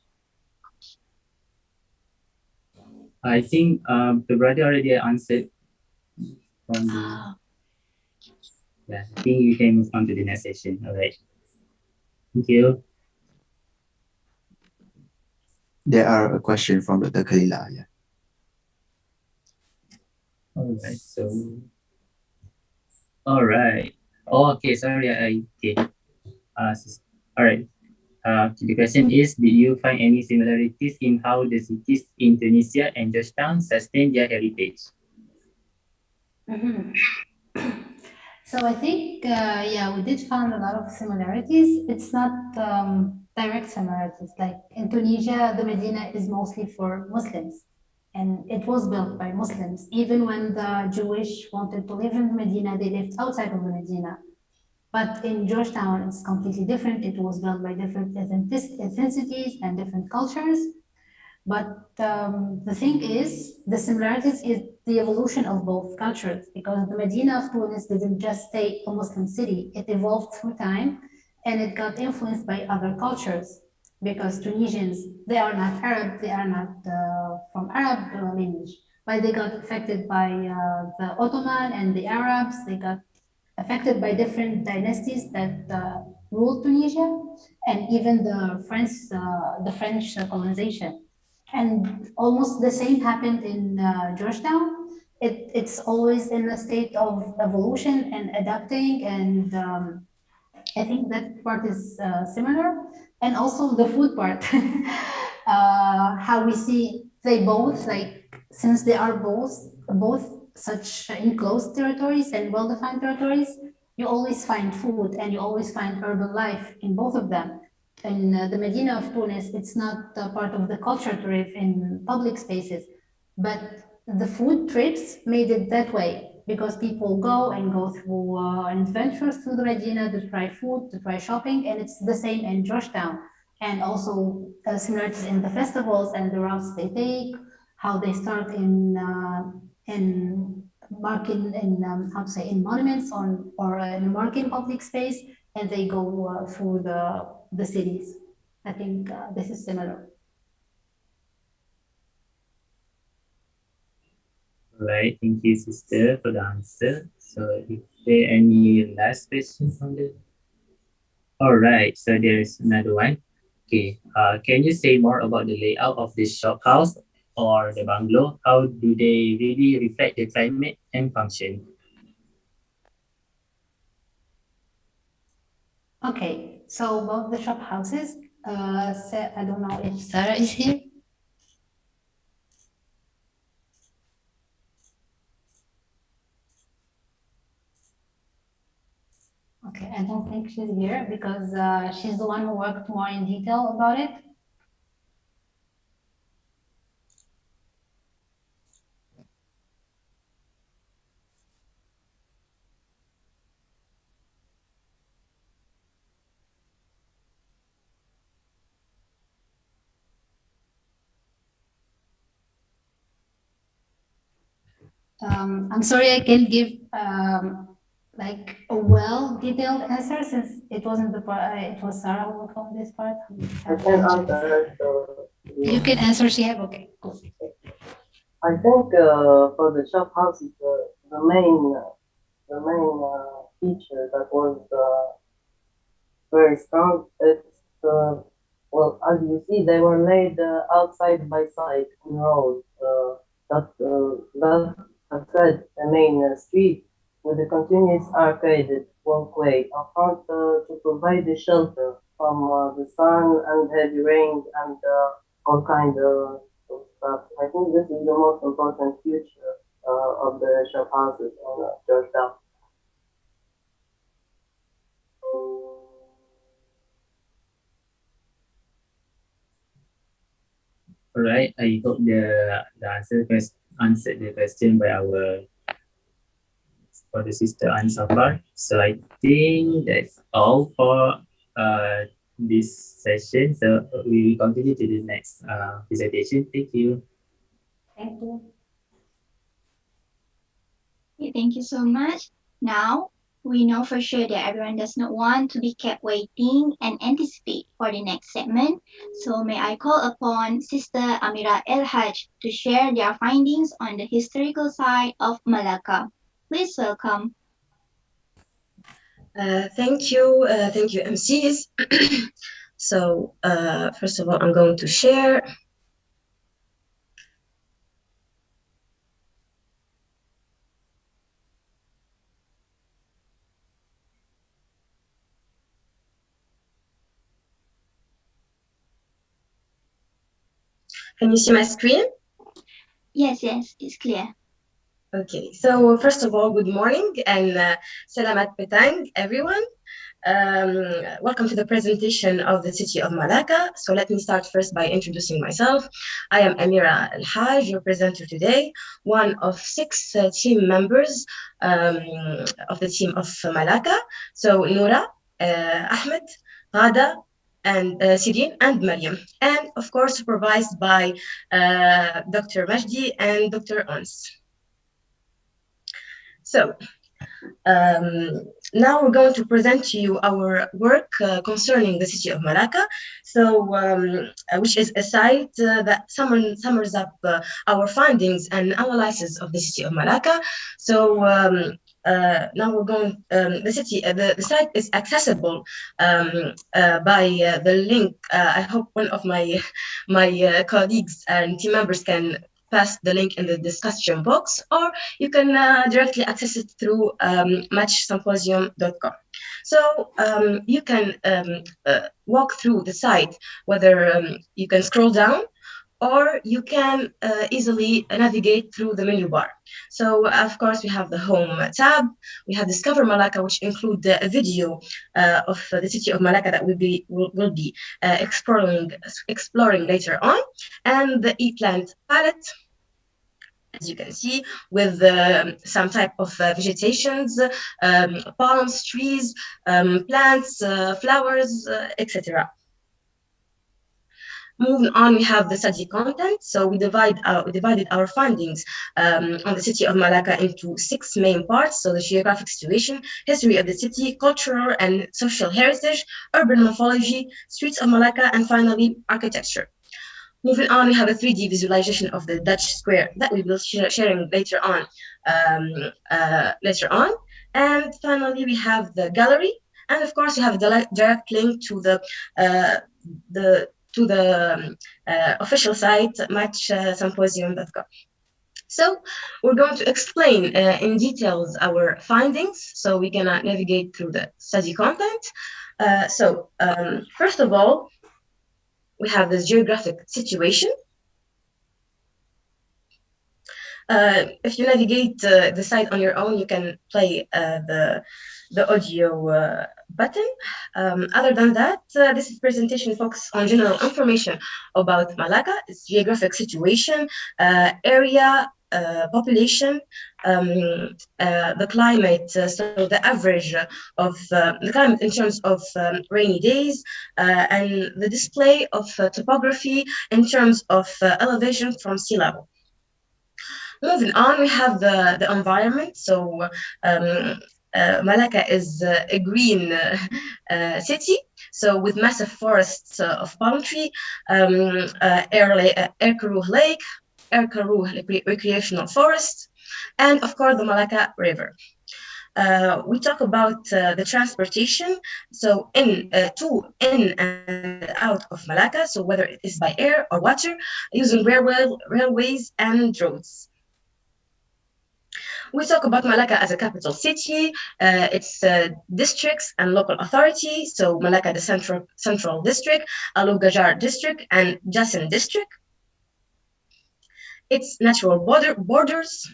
I think the brother already answered from the. Yeah, I think you can move on to the next session. All right. Thank you. There are a question from Dr. Khalila. Yeah. All right. So. All right. Oh, okay. Sorry. Okay. All right. The question is, did you find any similarities in how the cities in Tunisia and Georgetown sustain their heritage? Mm-hmm. So I think, yeah, we did find a lot of similarities. It's not direct similarities. Like in Tunisia, the Medina is mostly for Muslims, and it was built by Muslims. Even when the Jewish wanted to live in the Medina, they lived outside of the Medina. But in Georgetown, it's completely different. It was built by different ethnicities and different cultures. But the thing is, the similarities is the evolution of both cultures, because the Medina of Tunis didn't just stay a Muslim city. It evolved through time, and it got influenced by other cultures, because Tunisians, they are not Arab, they are not from Arab lineage, but they got affected by the Ottoman and the Arabs. They got affected by different dynasties that ruled Tunisia, and even the French colonization. And almost the same happened in Georgetown. It's always in a state of evolution and adapting, and I think that part is similar. And also the food part, how we see they both, like, since they are both such enclosed territories and well-defined territories, you always find food and you always find urban life in both of them. in the Medina of Tunis, it's not part of the culture to live in public spaces, but the food trips made it that way because people go through adventures through the Medina to try food, to try shopping, and it's the same in Georgetown. And also similarities in the festivals and the routes they take, how they start in marking in how to say in monuments on or in marking public space, and they go through the cities. I think this is similar. Right, thank you, sister, for the answer. So, is there any last questions on the? All right, so there is another one. Okay, can you say more about the layout of this shop house or the bungalow? How do they really reflect the climate and function? Okay, so about the shop houses, I don't know if Sarah is here. Okay, I don't think she's here because she's the one who worked more in detail about it. I'm sorry, I can't give like a well detailed answer since it wasn't the part. It was Sarah who worked on this part. I can answer. So You can answer. She have okay. Cool. I think for the shop houses, the main feature that was very strong. It's well, as you see, they were laid outside by side in rows. That facade, the main street, with a continuous arcaded walkway up front to provide the shelter from the sun and heavy rain and all kind of stuff. I think this is the most important feature of the shop houses in Georgetown. All right, I hope the answered the question by our for the sister answer part. So I think that's all for this session. So we will continue to the next presentation. Thank you. Thank you. Okay, thank you so much. Now, we know for sure that everyone does not want to be kept waiting and anticipate for the next segment. So may I call upon Sister Amira El Haj to share their findings on the historical side of Malacca. Please welcome. Thank you, MCs. So, first of all, I'm going to share. Can you see my screen? Yes, it's clear. Okay, so first of all, good morning and Salamat Petang, everyone. Welcome to the presentation of the city of Malacca. So let me start first by introducing myself. I am Amira El Haj, your presenter today, one of 6 team members of the team of Malacca. So Noura, Ahmed, Ghada, and Sirin and Mariam, and of course supervised by Dr. Majdi and Dr. Ons. So now we're going to present to you our work concerning the city of Malacca, so which is a site that summers up our findings and analysis of the city of Malacca. So now we're going. The site is accessible by the link. I hope one of my colleagues and team members can pass the link in the discussion box, or you can directly access it through matchsymposium.com. So you can walk through the site, whether you can scroll down or you can easily navigate through the menu bar. So of course we have the home tab, we have Discover Malacca, which include a video of the city of Malacca that will be exploring later on, and the e-plant palette, as you can see, with some type of vegetations, palms, trees, plants, flowers, etc. Moving on, we have the study content. So we divided our findings on the city of Malacca into 6 main parts. So the geographic situation, history of the city, cultural and social heritage, urban morphology, streets of Malacca, and finally, architecture. Moving on, we have a 3D visualization of the Dutch square that we will sharing later on. And finally, we have the gallery, and of course, we have a direct link to the official site, matchsymposium.com. So we're going to explain in details our findings, so we can navigate through the study content. First of all, we have this geographic situation. If you navigate the site on your own, you can play the audio button. Other than that, this presentation focuses on general information about Malacca, its geographic situation, area, population, the climate, so the average of the climate in terms of rainy days, and the display of topography in terms of elevation from sea level. Moving on, we have the environment. So Malacca is a green city, so with massive forests of palm tree, Erkaruh Lake, Erkaruh Recreational Forest, and of course the Malacca River. We talk about the transportation, so in and out of Malacca, so whether it is by air or water, using railways and roads. We talk about Malacca as a capital city, its districts and local authority. So Malacca, the central district, Alu Gajar district, and Jasin district. Its natural borders,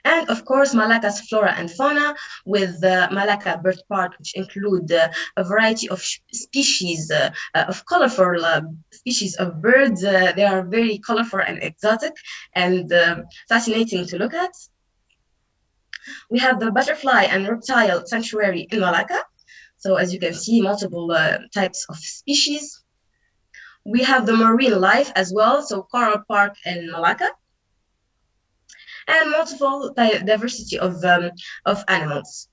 and of course Malacca's flora and fauna, with Malacca Bird Park, which include a variety of species of colorful species of birds. They are very colorful and exotic and fascinating to look at. We have the butterfly and reptile sanctuary in Malacca. So as you can see, multiple types of species. We have the marine life as well, so coral park in Malacca. And multiple diversity of animals.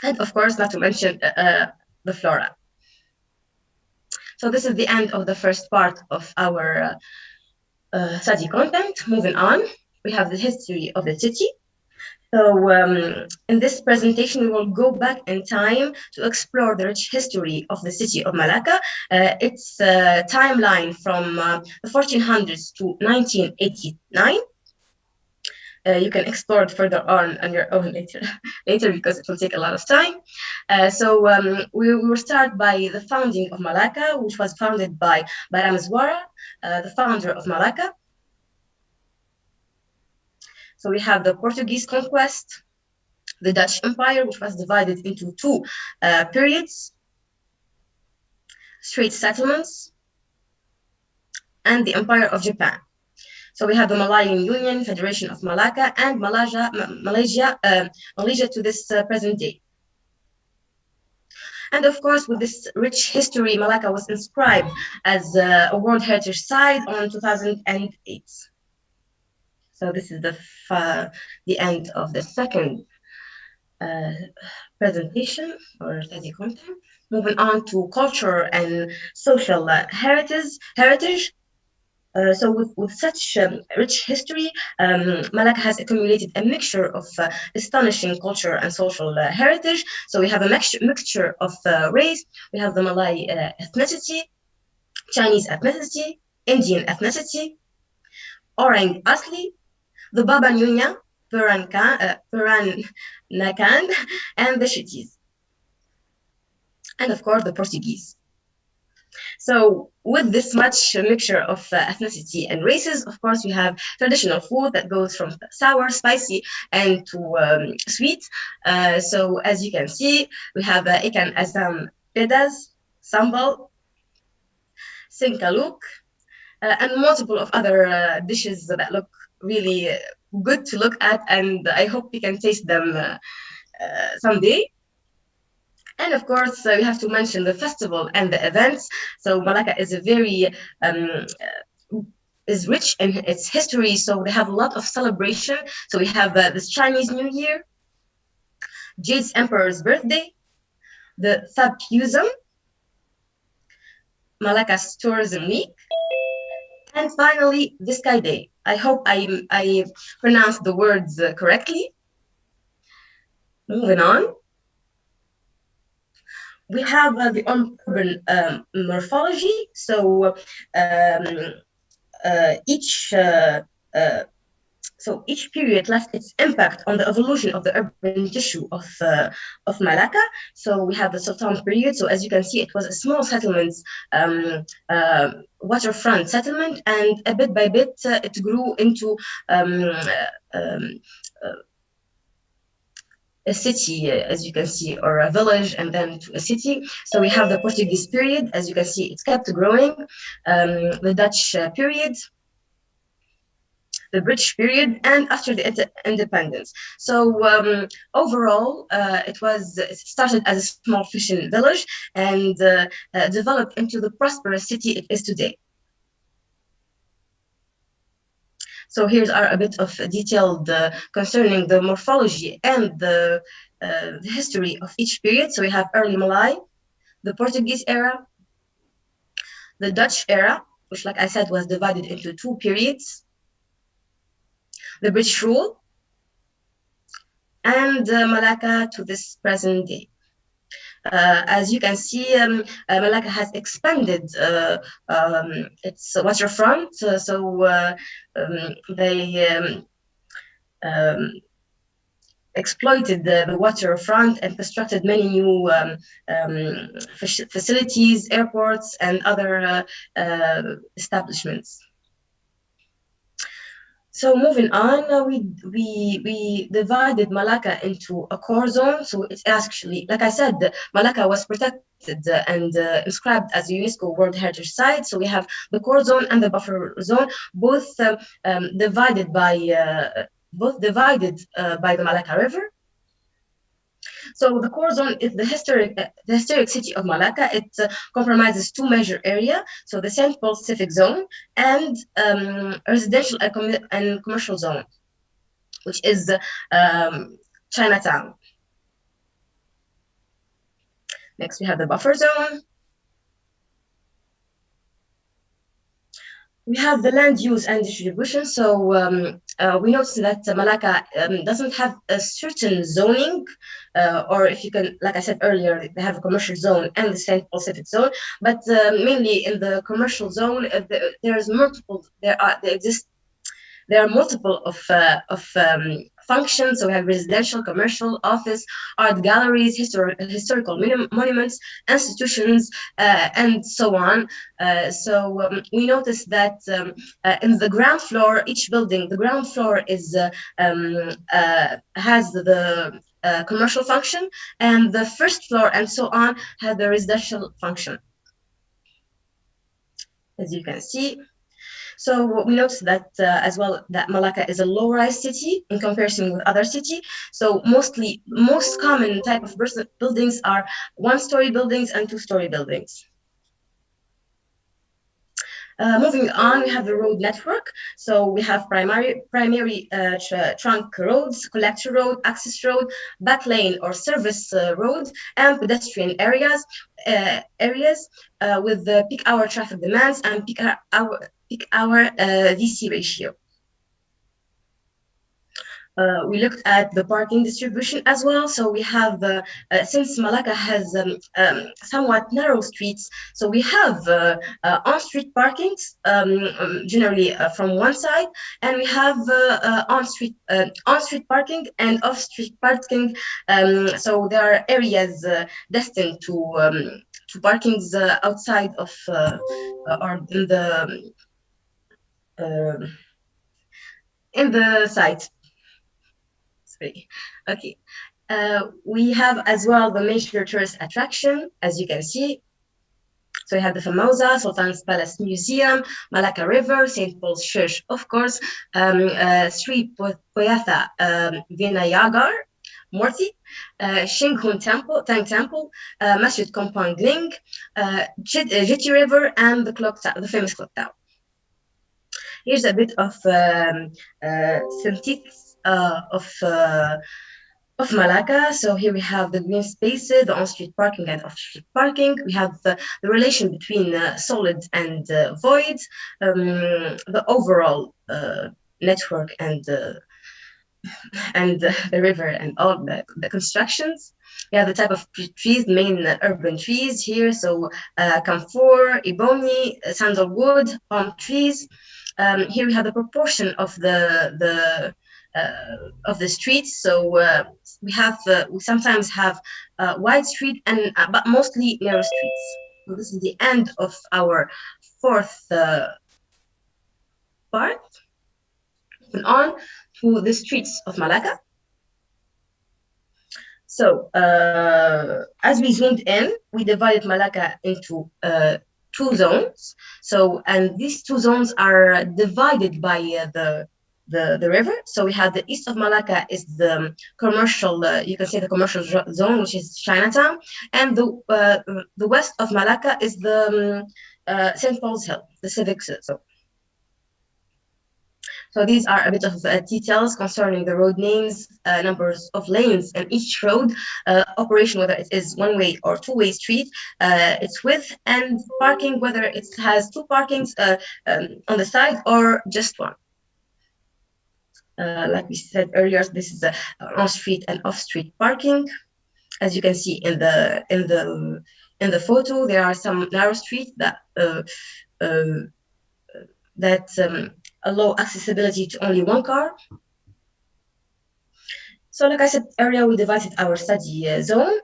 And of course, not to mention the flora. So this is the end of the first part of our study content. Moving on, we have the history of the city. So in this presentation, we will go back in time to explore the rich history of the city of Malacca, its timeline from the 1400s to 1989. You can explore it further on your own later because it will take a lot of time. We will start by the founding of Malacca, which was founded by Baram the founder of Malacca. So we have the Portuguese conquest, the Dutch Empire, which was divided into 2 periods, Strait settlements, and the Empire of Japan. So we have the Malayan Union, Federation of Malacca, and Malaysia to this present day. And of course, with this rich history, Malacca was inscribed as a World Heritage Site on 2008. So this is the end of the second presentation or study content. Moving on to culture and social heritage. So with such rich history, Malacca has accumulated a mixture of astonishing culture and social heritage. So we have a mixture of race. We have the Malay ethnicity, Chinese ethnicity, Indian ethnicity, Orang Asli, the Baba Nunya, Peranakan, and the Chitis. And of course, the Portuguese. So with this much mixture of ethnicity and races, of course, we have traditional food that goes from sour, spicy, and to sweet. So as you can see, we have ikan asam pedas, sambal, sinkaluk, and multiple of other dishes that look really good to look at, and I hope we can taste them someday. And of course, we have to mention the festival and the events. So Malacca is a very is rich in its history, so they have a lot of celebration. So we have this Chinese New Year, Jade's Emperor's birthday, the Symposium, Malacca's Tourism Week, and finally the Sky Day. I hope I pronounced the words correctly. Moving on. We have the urban morphology. So each period left its impact on the evolution of the urban tissue of Malacca. So we have the Sultan period. So as you can see, it was a small settlement, waterfront settlement, and a bit by bit it grew into a city, as you can see, or a village, and then to a city. So we have the Portuguese period. As you can see, it's kept growing. The Dutch period, the British period, and after the independence. So overall, it started as a small fishing village and developed into the prosperous city it is today. So here's a bit of detailed concerning the morphology and the history of each period. So we have early Malay, the Portuguese era, the Dutch era, which, like I said, was divided into two periods, the British rule, and Malacca to this present day. As you can see, Malacca has expanded its waterfront, so they exploited the waterfront and constructed many new facilities, airports, and other establishments. So moving on, we divided Malacca into a core zone. So it's actually, like I said, Malacca was protected and inscribed as a UNESCO World Heritage Site. So we have the core zone and the buffer zone, both divided by the Malacca River. So the core zone is the historic city of Malacca. It comprises two major areas, so the Central Pacific Zone and residential and commercial zone, which is Chinatown. Next, we have the buffer zone. We have the land use and distribution. So we notice that Malacca doesn't have a certain zoning, or if you can, like I said earlier, they have a commercial zone and the Central Pacific Zone. But mainly in the commercial zone, there are multiple of functions. So we have residential, commercial, office, art galleries, historical monuments, institutions, and so on. So we noticed that in the ground floor, each building, the ground floor is has the commercial function, and the first floor and so on had the residential function, as you can see. So we noticed that as well that Malacca is a low-rise city in comparison with other cities. So most common type of buildings are one-story buildings and two-story buildings. Moving on, we have the road network. So we have primary trunk roads, collector road, access road, back lane or service road, and pedestrian areas with the peak hour traffic demands and peak hour DC ratio. We looked at the parking distribution as well. So we have, since Malacca has somewhat narrow streets, so we have on-street parkings, generally from one side, and we have on-street parking and off-street parking. So there are areas destined to two parkings outside of or in the site. Sorry. Okay. We have as well the major tourist attraction, as you can see. So we have the Famosa, Sultan's Palace Museum, Malacca River, St. Paul's Church, of course, Sri Poyatha Vinayagar Murthy, Shinghun Temple, Tang Temple, Masjid Compound Ling, Jetty River, and the famous clock tower. Here's a bit of synthesis of Malacca. So here we have the green spaces, the on-street parking and off-street parking. We have the relation between solid and void, the overall network and the river and all the constructions. We have the type of trees, main urban trees here. So camphor, ebony, sandalwood, palm trees. Here we have the proportion of the streets. So we sometimes have wide street and but mostly narrow streets. So this is the end of our fourth part. Moving on to the streets of Malacca. So as we zoomed in, we divided Malacca into two zones. So, and these two zones are divided by the river. So we have the east of Malacca is the commercial, you can say the commercial zone, which is Chinatown, and the west of Malacca is the St. Paul's Hill, the civic zone. So these are a bit of details concerning the road names, numbers of lanes in each road, operation, whether it is one-way or two-way street, its width, and parking, whether it has two parkings on the side or just one. Like we said earlier, this is on-street and off-street parking. As you can see in the photo, there are some narrow streets that allow accessibility to only one car. So like I said earlier, we divided our study zone.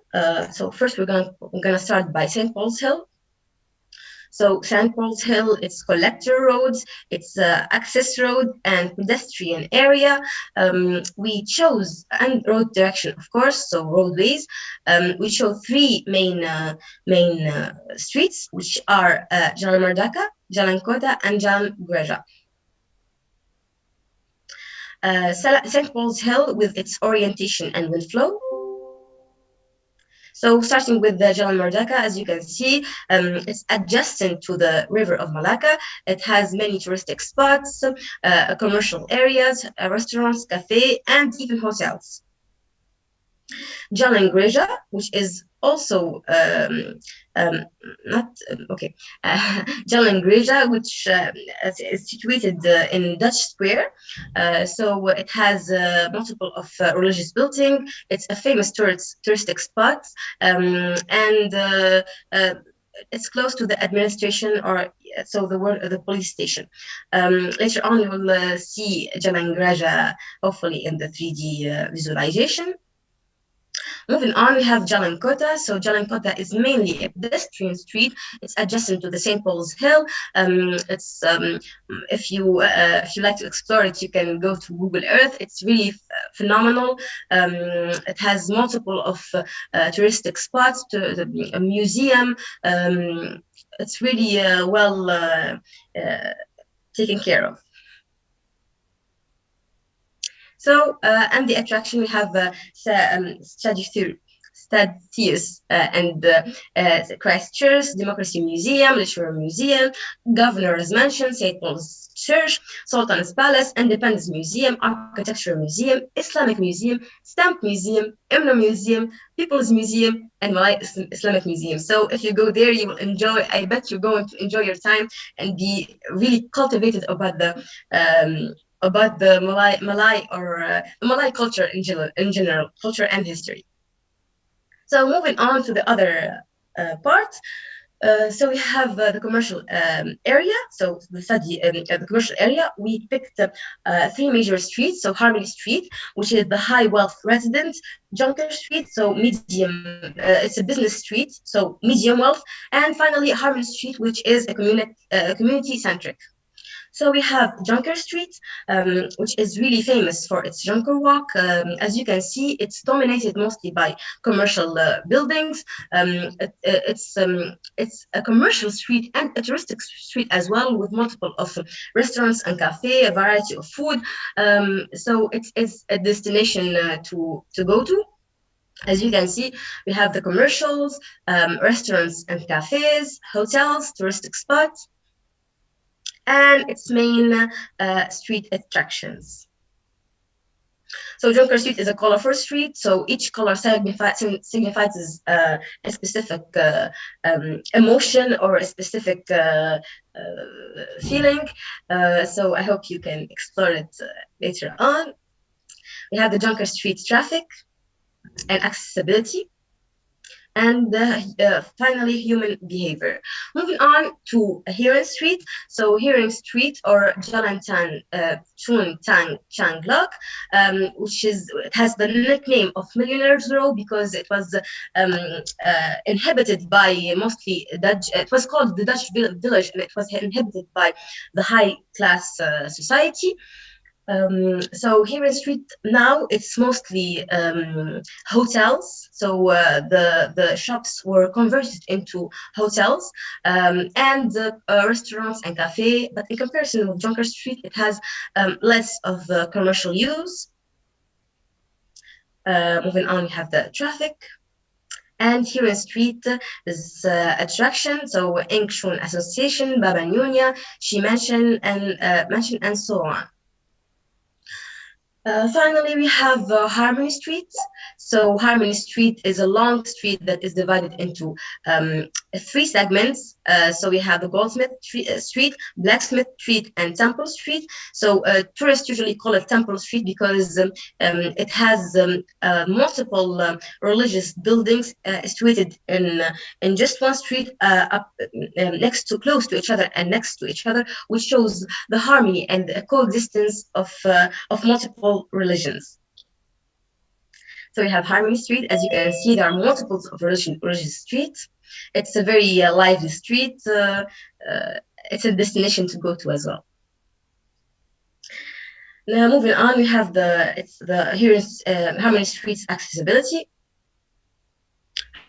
So first we're gonna start by St. Paul's Hill. So St. Paul's Hill, it's collector roads, it's access road and pedestrian area. We chose, and road direction, of course, so roadways. We show three main streets, which are Jalan Merdaka, Jalan Kota, and Jalan Gereja. St. Paul's Hill with its orientation and wind flow. So starting with the Jalan Merdaka, as you can see, it's adjacent to the river of Malacca. It has many touristic spots, commercial areas, restaurants, cafe, and even hotels. Jalan Gereja, which is also Jalan Gereja, which is situated in Dutch Square. So it has multiple of religious building. It's a famous touristic spot, and it's close to the administration, or so the police station. Later on, you will see Jalan Gereja, hopefully in the 3D visualization. Moving on, we have Jalan Kota. So Jalan Kota is mainly a pedestrian street. It's adjacent to the St. Paul's Hill. If you like to explore it, you can go to Google Earth. It's really phenomenal. It has multiple of touristic spots, a museum. It's really well taken care of. So, and the attraction, we have Stadius and Christ Church, Democracy Museum, Literature Museum, Governor's Mansion, St. Paul's Church, Sultan's Palace, Independence Museum, Architecture Museum, Islamic Museum, Stamp Museum, Imna Museum, People's Museum, and Malay Islamic Museum. So if you go there, you will enjoy, I bet you're going to enjoy your time and be really cultivated about the Malay or the Malay culture in general, culture and history. So moving on to the other part. So we have the commercial area. So the study, the commercial area, we picked three major streets. So Harmony Street, which is the high wealth resident, Junker Street, so medium, it's a business street, so medium wealth, and finally Harmony Street, which is a community centric. So we have Junker Street, which is really famous for its Junker Walk. As you can see, it's dominated mostly by commercial buildings. It's a commercial street and a touristic street as well, with multiple of restaurants and cafe, a variety of food. So it's a destination to go to. As you can see, we have the commercials, restaurants and cafes, hotels, touristic spots, and its main street attractions. So Junker Street is a colorful street, so each color signifies a specific emotion or a specific feeling. So I hope you can explore it later on. We have the Junker Street traffic and accessibility, and finally human behavior. Moving on to Heron Street. So Heron Street, or Jalantan Chun Tang Changlok, which it has the nickname of Millionaires Row because it was inhabited by mostly Dutch. It was called the Dutch village, and it was inhabited by the high class society. So here in street now it's mostly hotels. So the shops were converted into hotels and restaurants and cafe. But in comparison with Junker Street, it has less of commercial use. Moving on, we have the traffic. And here in street is attraction, so Ingshun Association, Baba Nunya, she mentioned, and so on. Finally, we have Harmony Street. So Harmony Street is a long street that is divided into three segments. So we have the Goldsmith Street, Blacksmith Street, and Temple Street. So tourists usually call it Temple Street because it has multiple religious buildings situated in just one street, close to each other and next to each other, which shows the harmony and the coexistence of multiple religions. So we have Harmony Street. As you can see, there are multiples of religious streets. It's a very lively street. It's a destination to go to as well. Now moving on, we have here is Harmony Street's accessibility.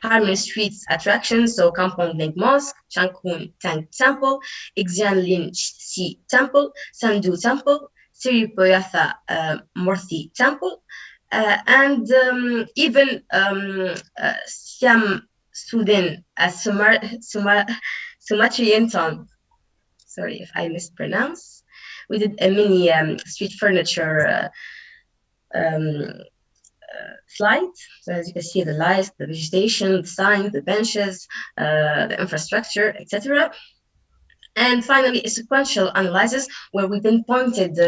Harmony Street's attractions, so Kampong Link Mosque, Changkun Tang Temple, Ixian Lin Si Temple, Sandu Temple, Sri Poyatha Murthy Temple, and even Siam Sudin, a Sumatrian tomb. Sorry if I mispronounce. We did a mini street furniture slide. So as you can see, the lights, the vegetation, the signs, the benches, the infrastructure, etc. And finally, a sequential analysis where we pinpointed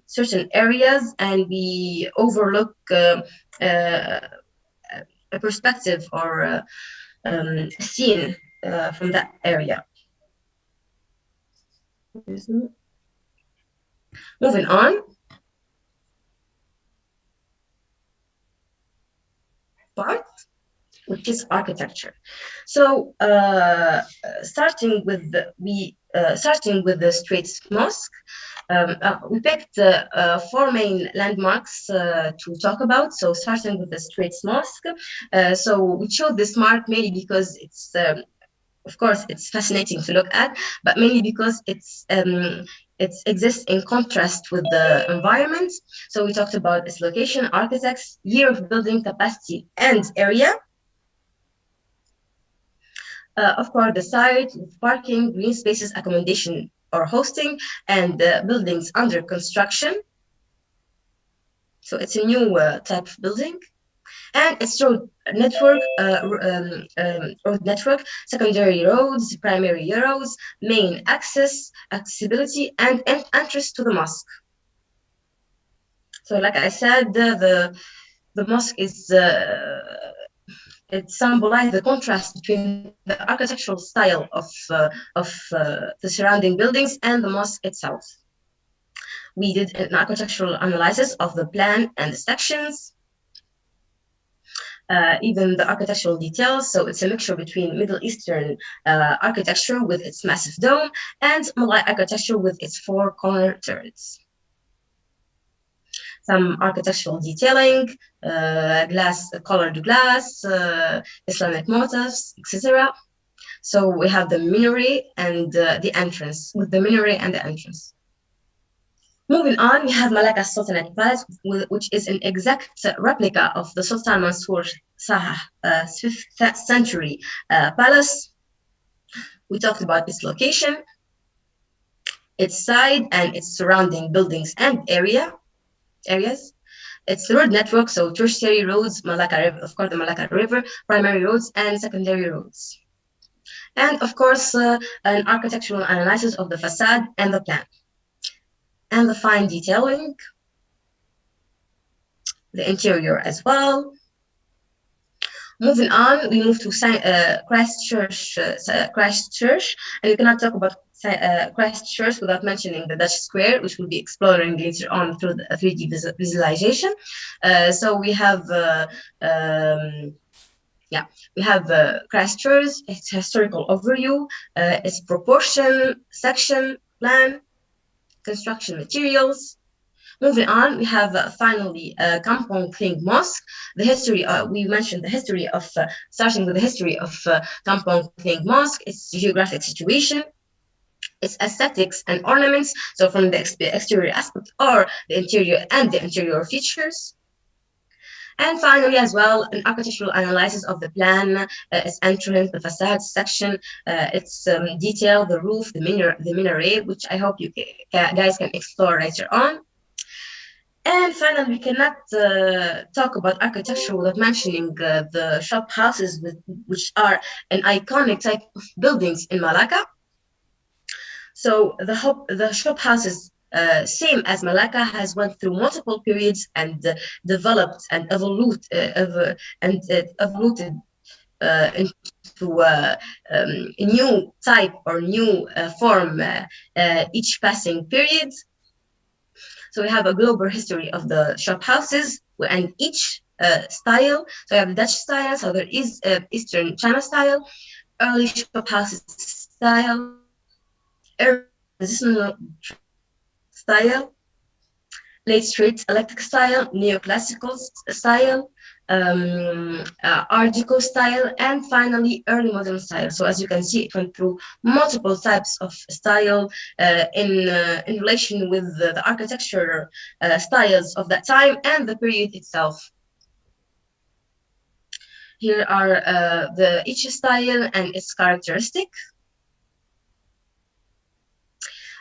certain areas and we overlook a perspective or a scene from that area. Moving on. Part, which is architecture. So starting with the Straits Mosque, we picked four main landmarks to talk about. So starting with the Straits Mosque, so we chose this mark mainly because it's of course it's fascinating to look at, but mainly because it exists in contrast with the environment. So we talked about its location, architects, year of building capacity, and area. Of course, the site with parking, green spaces, accommodation or hosting, and buildings under construction. So it's a new type of building. And its road network, secondary roads, primary roads, main access, accessibility, and entrance to the mosque. So like I said, the mosque is it symbolized the contrast between the architectural style of the surrounding buildings and the mosque itself. We did an architectural analysis of the plan and the sections, even the architectural details. So it's a mixture between Middle Eastern architecture with its massive dome and Malay architecture with its four corner turrets. Some architectural detailing, colored glass, Islamic motifs, etc. So we have the minaret and the entrance, with the minaret and the entrance. Moving on, we have Malacca Sultanate Palace, which is an exact replica of the Sultan Mansur Shah 5th century palace. We talked about its location, its side, and its surrounding buildings and areas. Its road network, so tertiary roads, Malacca River, of course, the Malacca River, primary roads, and secondary roads. And of course, an architectural analysis of the facade and the plan. And the fine detailing, the interior as well. Moving on, we move to Christchurch, and you cannot talk about Christchurch without mentioning the Dutch Square, which we'll be exploring later on through the 3D visualization. So we have, we have Christchurch, its historical overview, its proportion, section, plan, construction materials. Moving on, we have finally Kampong Kling Mosque. The history, we mentioned the history of, starting with the history of Kampong Kling Mosque, its geographic situation, its aesthetics and ornaments, so from the exterior aspect or the interior features. And finally, as well, an architectural analysis of the plan, its entrance, the facade section, its detail, the roof, the minaret, which I hope you guys can explore later on. And finally, we cannot talk about architecture without mentioning the shop houses, which are an iconic type of buildings in Malacca. So the shop houses, same as Malacca, has went through multiple periods and developed and evolved into a new type or new form each passing period. So we have a global history of the shop houses and each style. So we have the Dutch style, so there is Eastern China style, early shop houses style, early transitional style, late street electric style, neoclassical style, Art Deco style, and finally early modern style. So as you can see, it went through multiple types of style in relation with the architecture styles of that time and the period itself. Here are each style and its characteristic.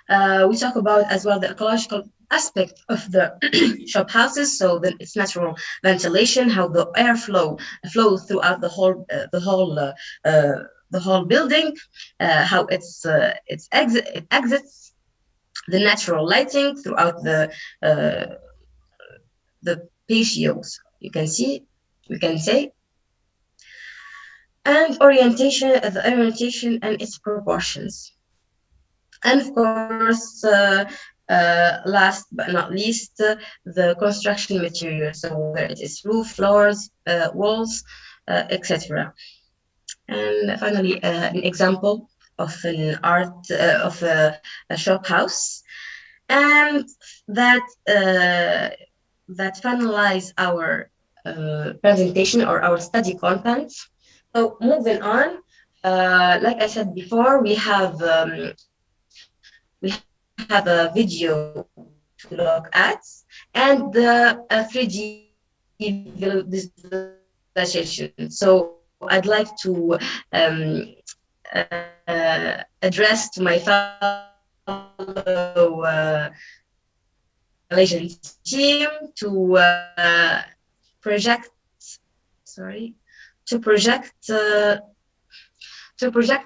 We talk about as well the ecological aspect of the shop houses, so its natural ventilation, how the airflow flows throughout the whole building, how it exits, the natural lighting throughout the patios. You can say, and orientation and its proportions. And of course, last but not least, the construction material. So whether it is roof, floors, walls, etc. And finally, an example of an art of a shop house, and that finalize our presentation or our study content. So moving on, like I said before, we have a video to look at and the 3D visualization. So I'd like to address to my fellow Malaysian team to project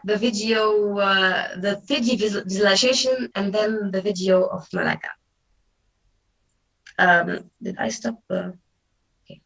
the video, the 3D visualization, and then the video of Malacca. Did I stop? Okay.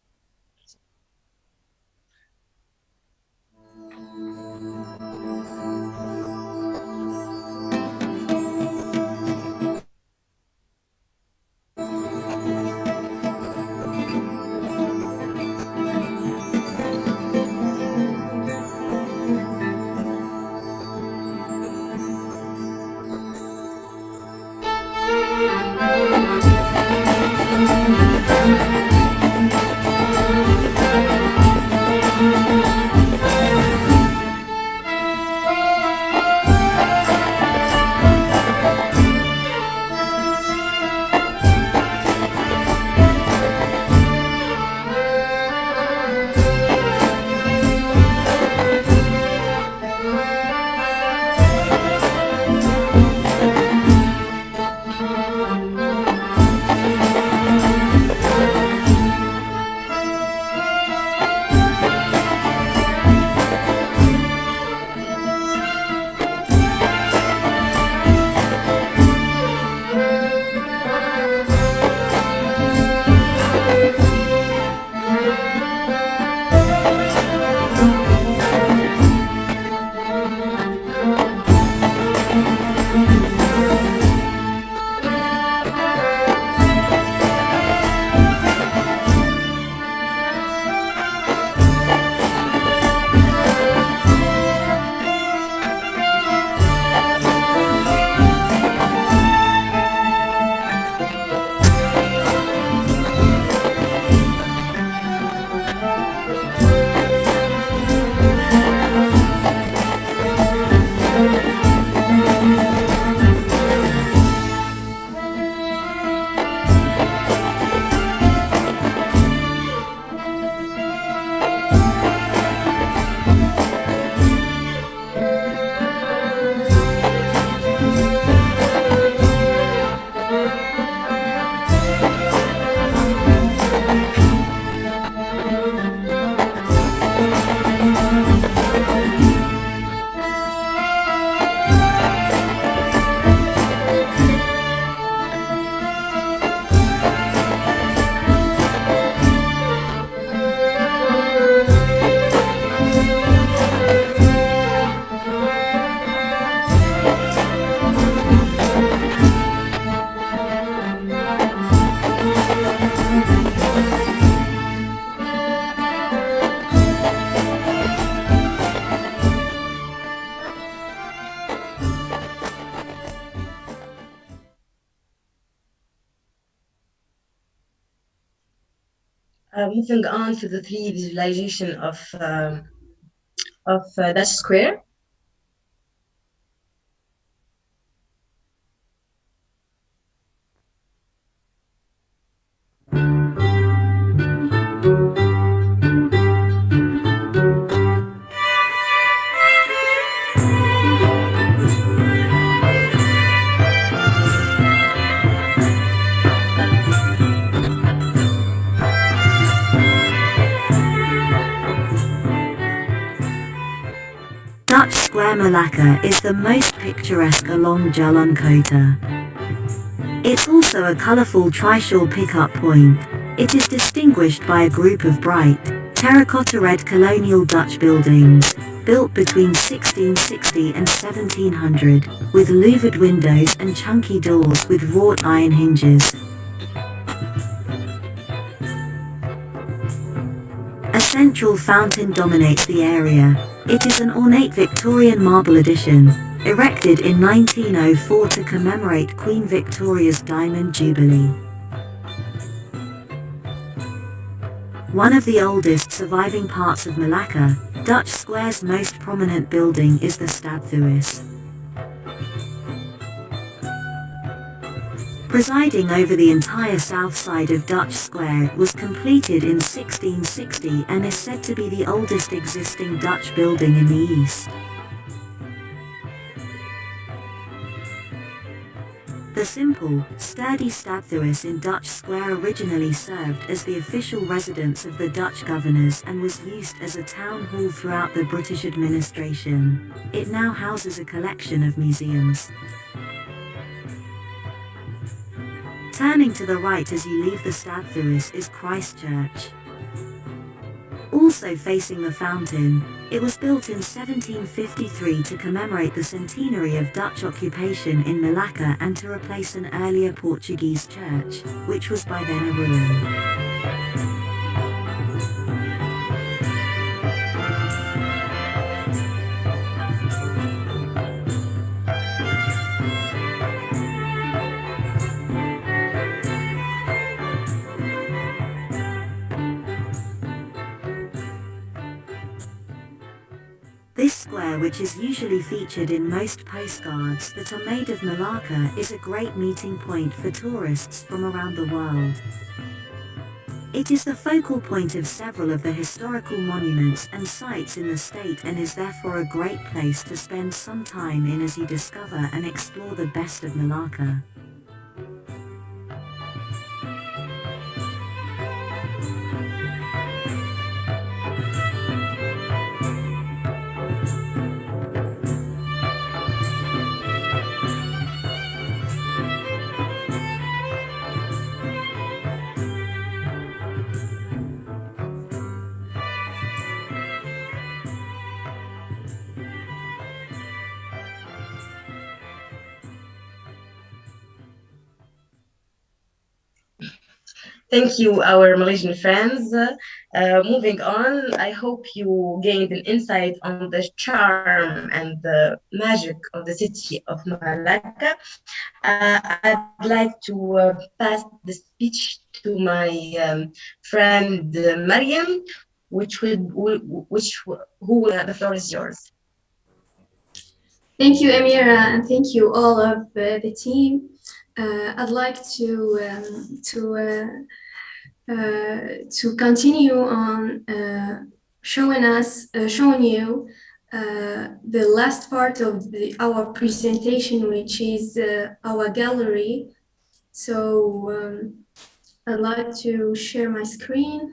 Moving on to the three visualization of Dutch Square. Dutch Square Malacca is the most picturesque along Jalan Kota. It's also a colourful trishaw pickup point. It is distinguished by a group of bright, terracotta red colonial Dutch buildings, built between 1660 and 1700, with louvered windows and chunky doors with wrought iron hinges. A central fountain dominates the area. It is an ornate Victorian marble addition, erected in 1904 to commemorate Queen Victoria's Diamond Jubilee. One of the oldest surviving parts of Malacca, Dutch Square's most prominent building is the Stadhuis. Presiding over the entire south side of Dutch Square, it was completed in 1660 and is said to be the oldest existing Dutch building in the east. The simple, sturdy Stadhuis in Dutch Square originally served as the official residence of the Dutch governors and was used as a town hall throughout the British administration. It now houses a collection of museums. Turning to the right as you leave the Stadhuis is Christ Church. Also facing the fountain, it was built in 1753 to commemorate the centenary of Dutch occupation in Malacca and to replace an earlier Portuguese church, which was by then a ruin. This square, which is usually featured in most postcards that are made of Malacca, is a great meeting point for tourists from around the world. It is the focal point of several of the historical monuments and sites in the state and is therefore a great place to spend some time in as you discover and explore the best of Malacca. Thank you, our Malaysian friends. Moving on, I hope you gained an insight on the charm and the magic of the city of Malacca. I'd like to pass the speech to my friend Mariam, the floor is yours. Thank you, Amira, and thank you all of the team. I'd like to continue on showing you the last part of our presentation, which is our gallery. So I'd like to share my screen.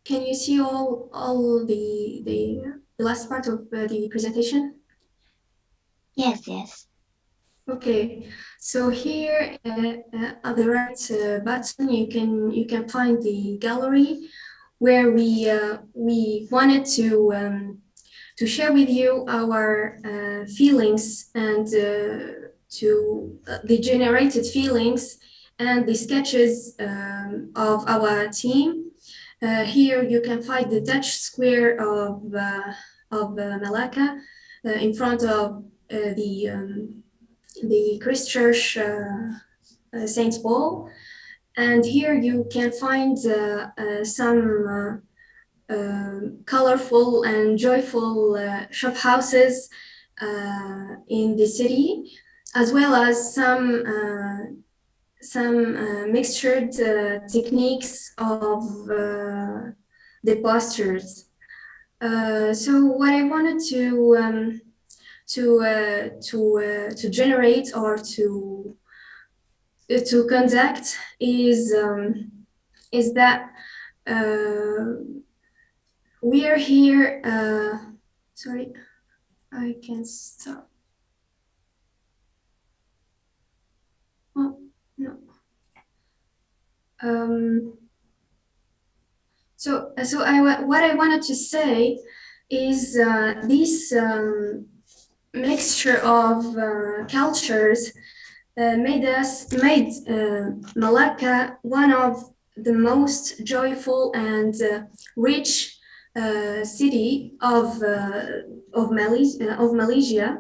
Can you see all the last part of the presentation? Yes. Okay, so here at the right button, you can find the gallery where we wanted to share with you our feelings and the generated feelings and the sketches of our team. Here you can find the Dutch square Malacca, in front of the Christchurch Saint Paul. And here you can find some colorful and joyful shop houses in the city, as well as some mixtured techniques of the postures. So what I wanted to generate or to conduct is that we are here. Sorry, I can stop. Oh no. What I wanted to say is this mixture of cultures made Malacca one of the most joyful and rich city of Malaysia,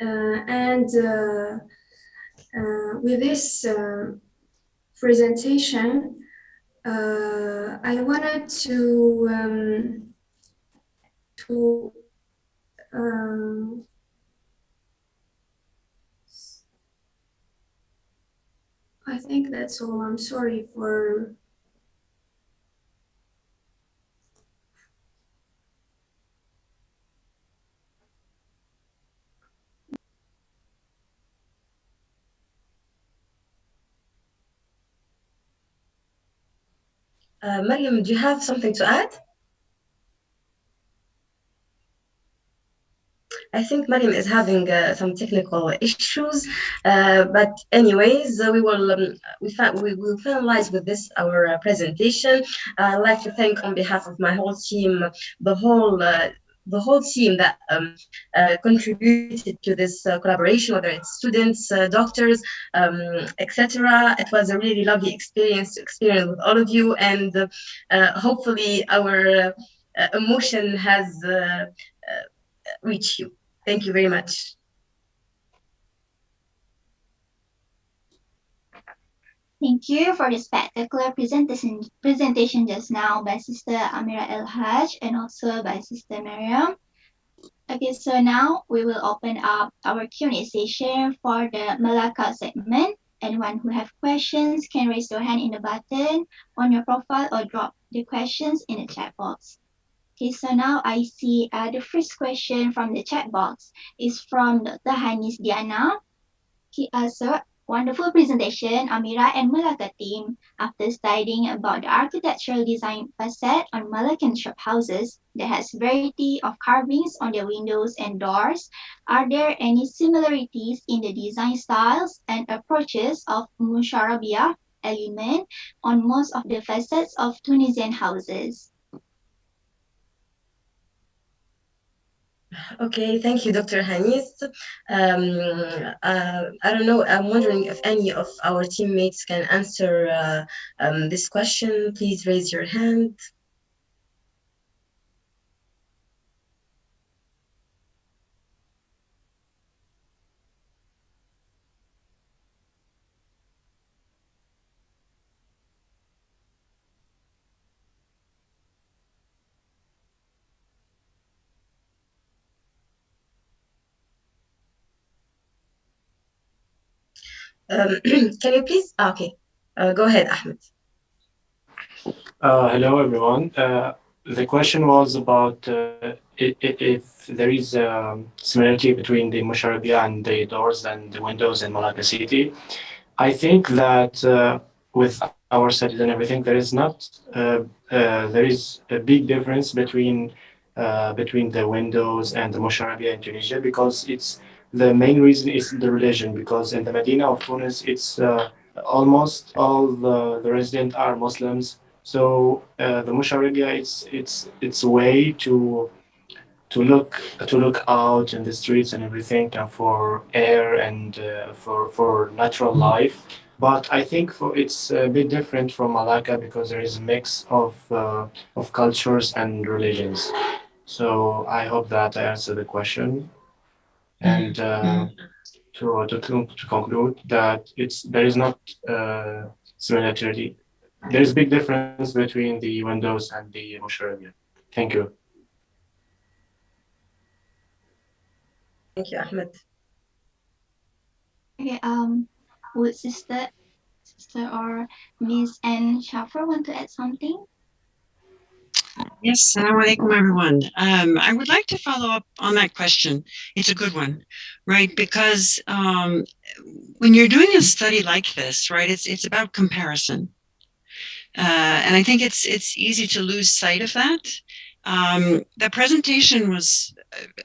and with this presentation, I wanted to I think that's all. I'm sorry for. Mariam, do you have something to add? I think Mariam is having some technical issues, but anyways, we will finalize with this our presentation. I'd like to thank on behalf of my whole team, the whole team that contributed to this collaboration, whether it's students, doctors, etc. It was a really lovely experience to experience with all of you, and hopefully our emotion has reached you. Thank you very much. Thank you for the spectacular presentation just now by Sister Amira El Haj and also by Sister Miriam. Okay, so now we will open up our Q&A session for the Malacca segment. Anyone who have questions can raise your hand in the button on your profile or drop the questions in the chat box. Okay, so now I see the first question from the chat box is from Dr. Hanis Diana. So wonderful presentation, Amira and Malacca team. After studying about the architectural design facade on Malaccan shop houses that has variety of carvings on the windows and doors, are there any similarities in the design styles and approaches of Musharabia element on most of the facades of Tunisian houses? Okay, thank you, Dr. Hanis. I don't know, I'm wondering if any of our teammates can answer this question. Please raise your hand. Can you please? Okay, go ahead, Ahmed. Hello, everyone. The question was about if there is similarity between the Musharabia and the doors and the windows in Malacca City. I think that with our studies and everything, there is not there is a big difference between the windows and the Musharabia in Tunisia, because it's the main reason is the religion, because in the Medina of Tunis it's almost all the residents are Muslims. So the Musharabia it's a way to look out in the streets and everything, and for air and for natural life. But I think it's a bit different from Malacca because there is a mix of cultures and religions. So I hope that I answered the question. And to conclude that there is not similarity. There is big difference between the Windows and the Musharraf. Thank you. Thank you, Ahmed. Okay, would sister or Miss Anne Shaffer want to add something? Yes, Assalamu alaikum, everyone. I would like to follow up on that question. It's a good one, right? Because when you're doing a study like this, right, it's about comparison. And I think it's easy to lose sight of that. The presentation was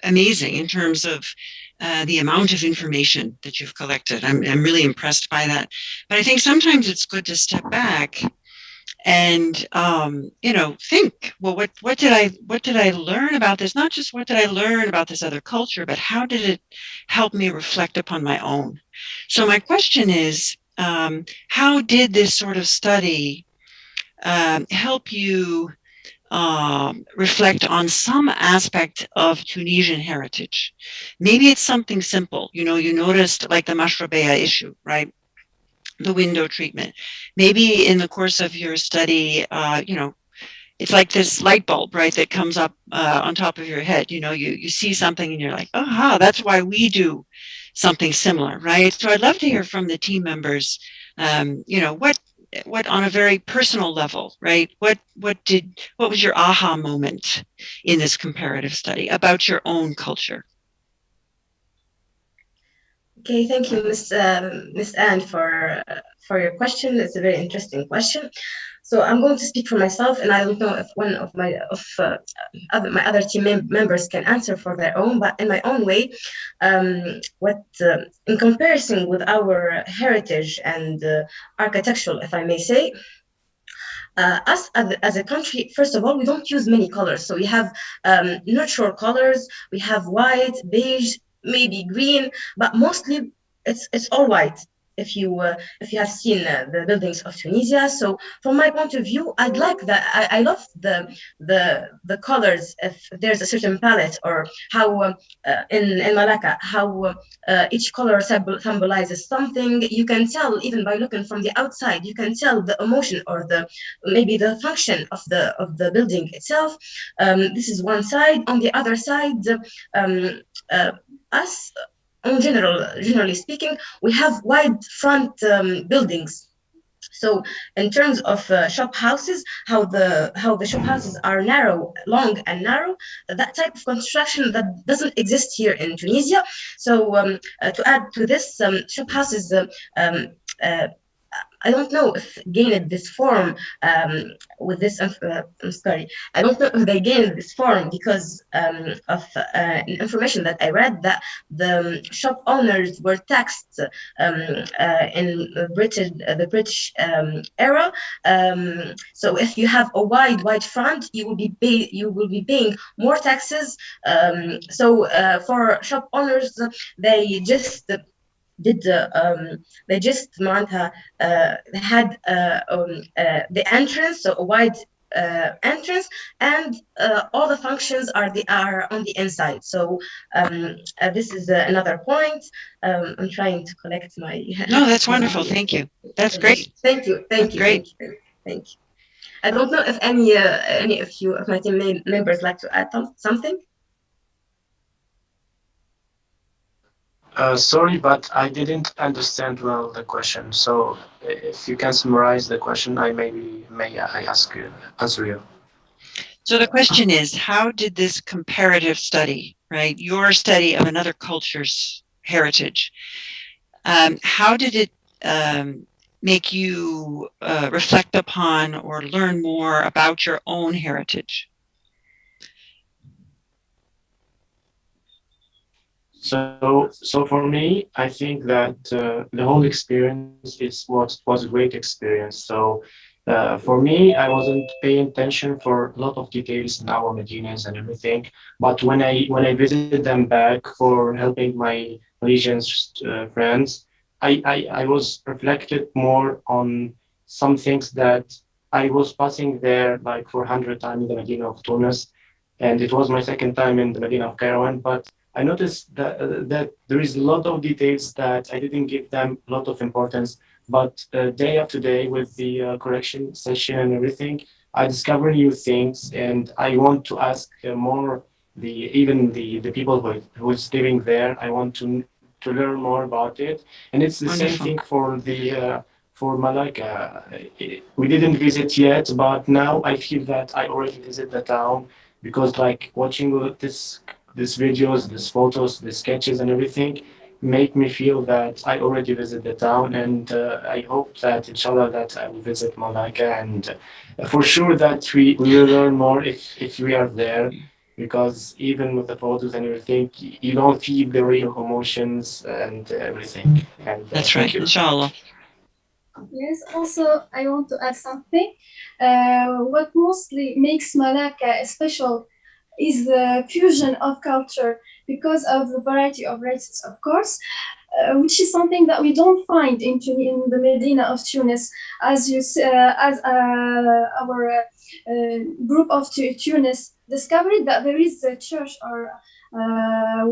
amazing in terms of the amount of information that you've collected. I'm really impressed by that. But I think sometimes it's good to step back and think, well, what did I learn about this? Not just what did I learn about this other culture, but how did it help me reflect upon my own? So my question is, how did this sort of study help you reflect on some aspect of Tunisian heritage? Maybe it's something simple. You noticed like the Mashrabea issue, right? The window treatment. Maybe in the course of your study, it's like this light bulb, right, that comes up on top of your head. You see something and you're like, aha, that's why we do something similar, right? So I'd love to hear from the team members, what on a very personal level, right? What was your aha moment in this comparative study about your own culture? Okay, thank you, Miss Anne, for your question. It's a very interesting question. So I'm going to speak for myself, and I don't know if one of my other team members can answer for their own. But in my own way, in comparison with our heritage and architectural, if I may say, us as a country, first of all, we don't use many colors. So we have neutral colors. We have white, beige, maybe green, but mostly it's all white. If you have seen the buildings of Tunisia, so from my point of view, I'd like that. I love the colors. If there's a certain palette, or how in Malacca, how each color symbolizes something. You can tell even by looking from the outside. You can tell the emotion or maybe the function of the building itself. This is one side. On the other side, us in generally speaking, we have wide front buildings. So in terms of shop houses, how the shop houses are long and narrow, that type of construction that doesn't exist here in Tunisia. So to add to this, shop houses I don't know if gained this form with this. I'm sorry. I don't know if they gained this form because of information that I read that the shop owners were taxed in the British era. So if you have a wide front, you will be paying more taxes. So for shop owners, they just did they just had the entrance, so a wide entrance, and all the functions are on the inside. So this is another point. I'm trying to collect my. No, that's wonderful. Thank you. That's great. Thank you. Thank you. I don't know if any of my team members like to add something. Sorry, but I didn't understand well the question. So if you can summarize the question, may I answer you. So the question is, how did this comparative study, right, your study of another culture's heritage, how did it make you reflect upon or learn more about your own heritage? So for me, I think that the whole experience was a great experience. So for me, I wasn't paying attention for a lot of details in our Medinas and everything. But when I visited them back for helping my Malaysian friends, I was reflected more on some things that I was passing there like for 100 times in the Medina of Tunis. and it was my second time in the Medina of Kairouan. But I noticed that there is a lot of details that I didn't give them a lot of importance. But day after day, with the correction session and everything, I discover new things, and I want to ask more the people who is living there. I want to learn more about it, and it's the same Wonderful. thing for the for Malacca. We didn't visit yet, but now I feel that I already visit the town because like watching these videos, these photos, the sketches and everything make me feel that I already visit the town, and I hope that inshallah that I will visit Malacca, and for sure that we will learn more if we are there, because even with the photos and everything, you don't feel the real emotions and everything. And That's thank right, you. inshallah. Yes, also I want to add something. What mostly makes Malacca special is the fusion of culture because of the variety of races, of course, which is something that we don't find in the Medina of Tunis, as our group of Tunis discovered that there is a church or uh,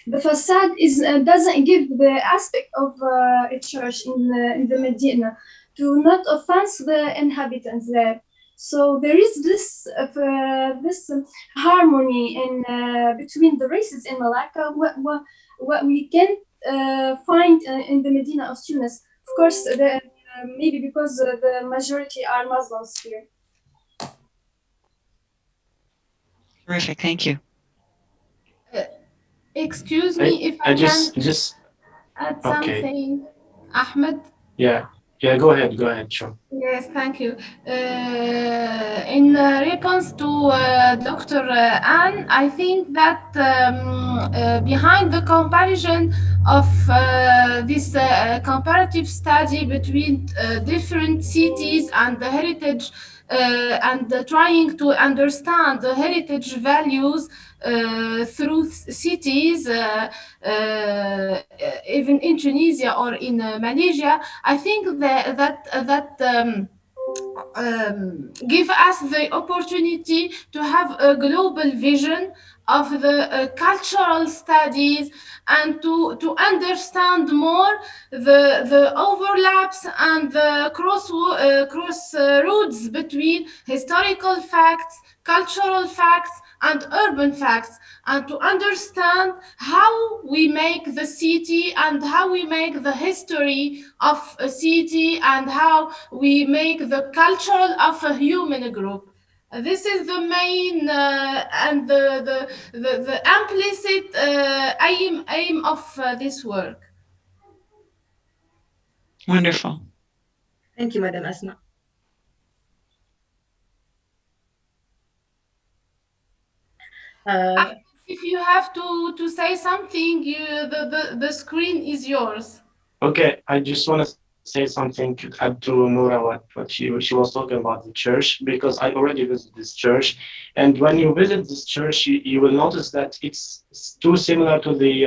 the facade is doesn't give the aspect of a church in the Medina to not offense the inhabitants there. So there is this harmony in between the races in Malacca. What we can find in the Medina of Tunis. Of course, maybe because the majority are Muslims here. Terrific, thank you. Excuse me if I just can add okay. something, Ahmed. Yeah, go ahead, sure. Yes, thank you. In response to Dr. Anne, I think that behind the comparison of this comparative study between different cities and the heritage and trying to understand the heritage values through cities, even in Tunisia or in Malaysia, I think that give us the opportunity to have a global vision of the cultural studies and to understand more the overlaps and the cross roads between historical facts, cultural facts, and urban facts, and to understand how we make the city and how we make the history of a city and how we make the culture of a human group. This is the main and the implicit aim of this work. Wonderful. Thank you, Madam Asma. If you have to say something, the screen is yours. Okay, I just want to say something to add to Nora what she was talking about the church, because I already visited this church, and when you visit this church, you will notice that it's too similar to the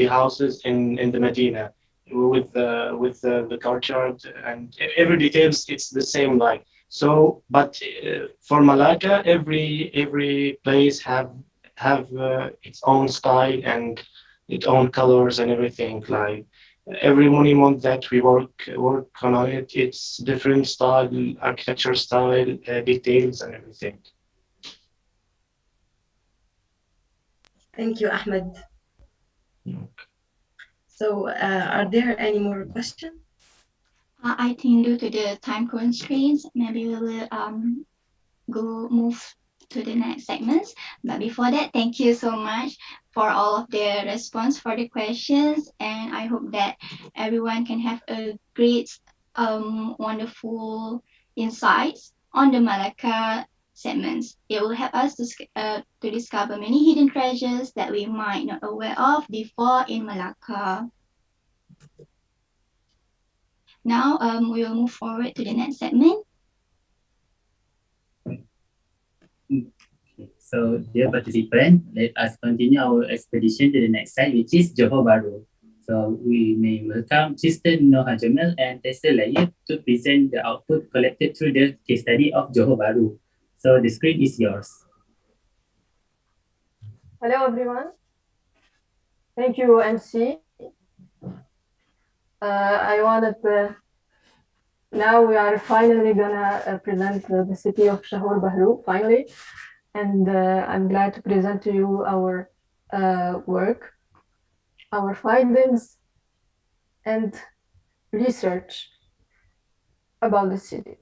houses in the Medina, with the courtyard and every details. It's the same like so, but for Malacca, every place have its own style and its own colors and everything like every monument that we work on it, it's different style, architecture style, details and everything. Thank you, Ahmed. So, are there any more questions? I think due to the time constraints, maybe we will move to the next segments. But before that, thank you so much for all of the response for the questions, and I hope that everyone can have a great, wonderful insights on the Malacca segments. It will help us to discover many hidden treasures that we might not aware of before in Malacca. Now, we will move forward to the next segment. So, dear participant, let us continue our expedition to the next site, which is Johor Bahru. So, we may welcome Sister Noha Jamal and Tessa Layet to present the output collected through the case study of Johor Bahru. So, the screen is yours. Hello everyone. Thank you, MC. I wanted now we are finally gonna present the city of Shahor Bahru, finally. And I'm glad to present to you our work, our findings, and research about the city.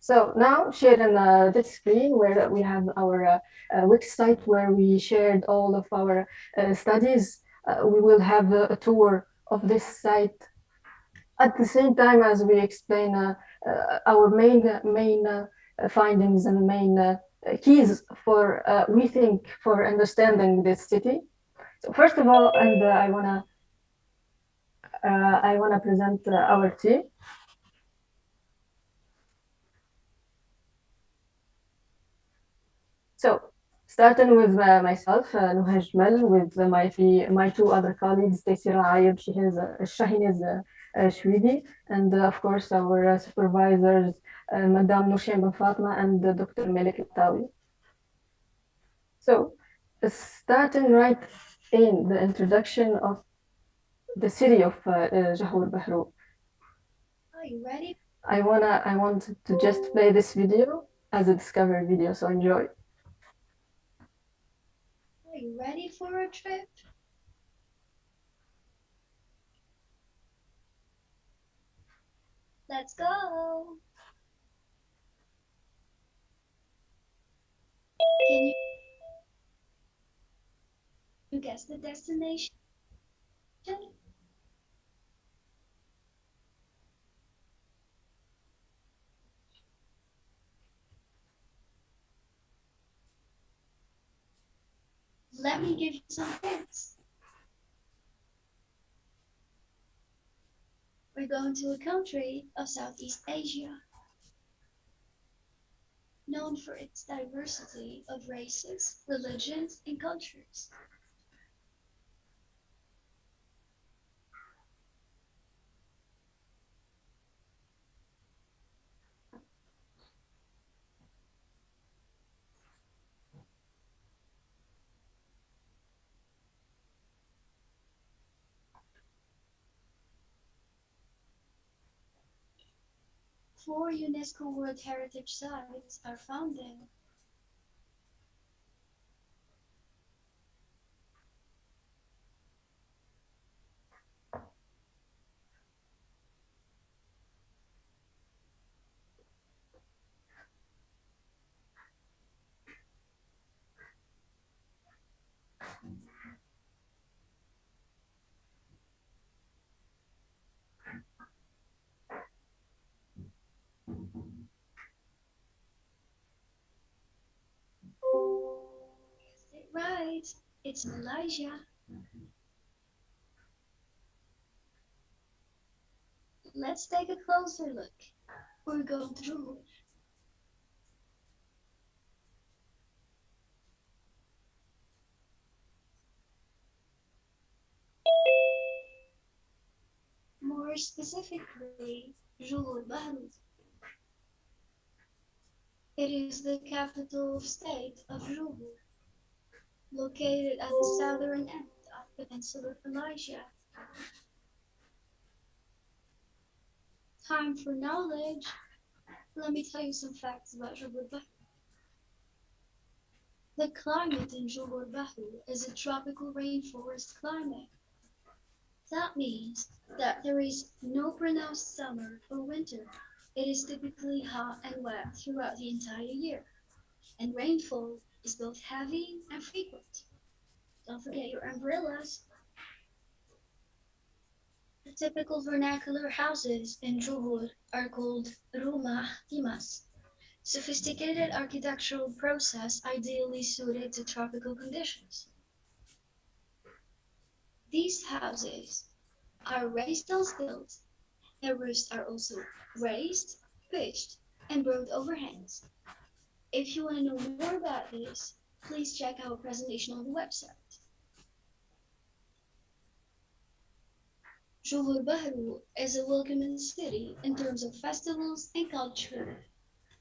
So now sharing this screen where we have our website where we shared all of our studies. We will have a tour of this site at the same time as we explain our main findings and main keys for we think for understanding this city. So first of all, and I wanna present our team. So starting with myself, Nuha Jmal, with my two other colleagues, Taysir Ayib, Shahinez Shwidi, and of course our supervisors, Madame Nushain Ben Fatma and Dr. Malik Tawi. So starting right in the introduction of the city of Jahor Bahru. Are you ready? I want to just play this video as a discovery video, so enjoy. Are you ready for a trip? Let's go. Can you guess the destination? Let me give you some hints. We're going to a country of Southeast Asia, known for its diversity of races, religions, and cultures. Four UNESCO World Heritage Sites are found there. Right, it's Malaysia. Let's take a closer look. We're going through. More specifically, Johor Bahru. It is the capital state of Johor, located at the southern end of peninsular Malaysia. Time for knowledge. Let me tell you some facts about Johor Bahru. The climate in Johor Bahru is a tropical rainforest climate. That means that there is no pronounced summer or winter. It is typically hot and wet throughout the entire year, and rainfall is both heavy and frequent. Don't forget your umbrellas. The typical vernacular houses in Johor are called rumah timas, sophisticated architectural process ideally suited to tropical conditions. These houses are raised on stilts. Their roofs are also raised, pitched, and broad overhangs. If you want to know more about this, please check our presentation on the website. Johor Bahru is a welcoming city in terms of festivals and culture.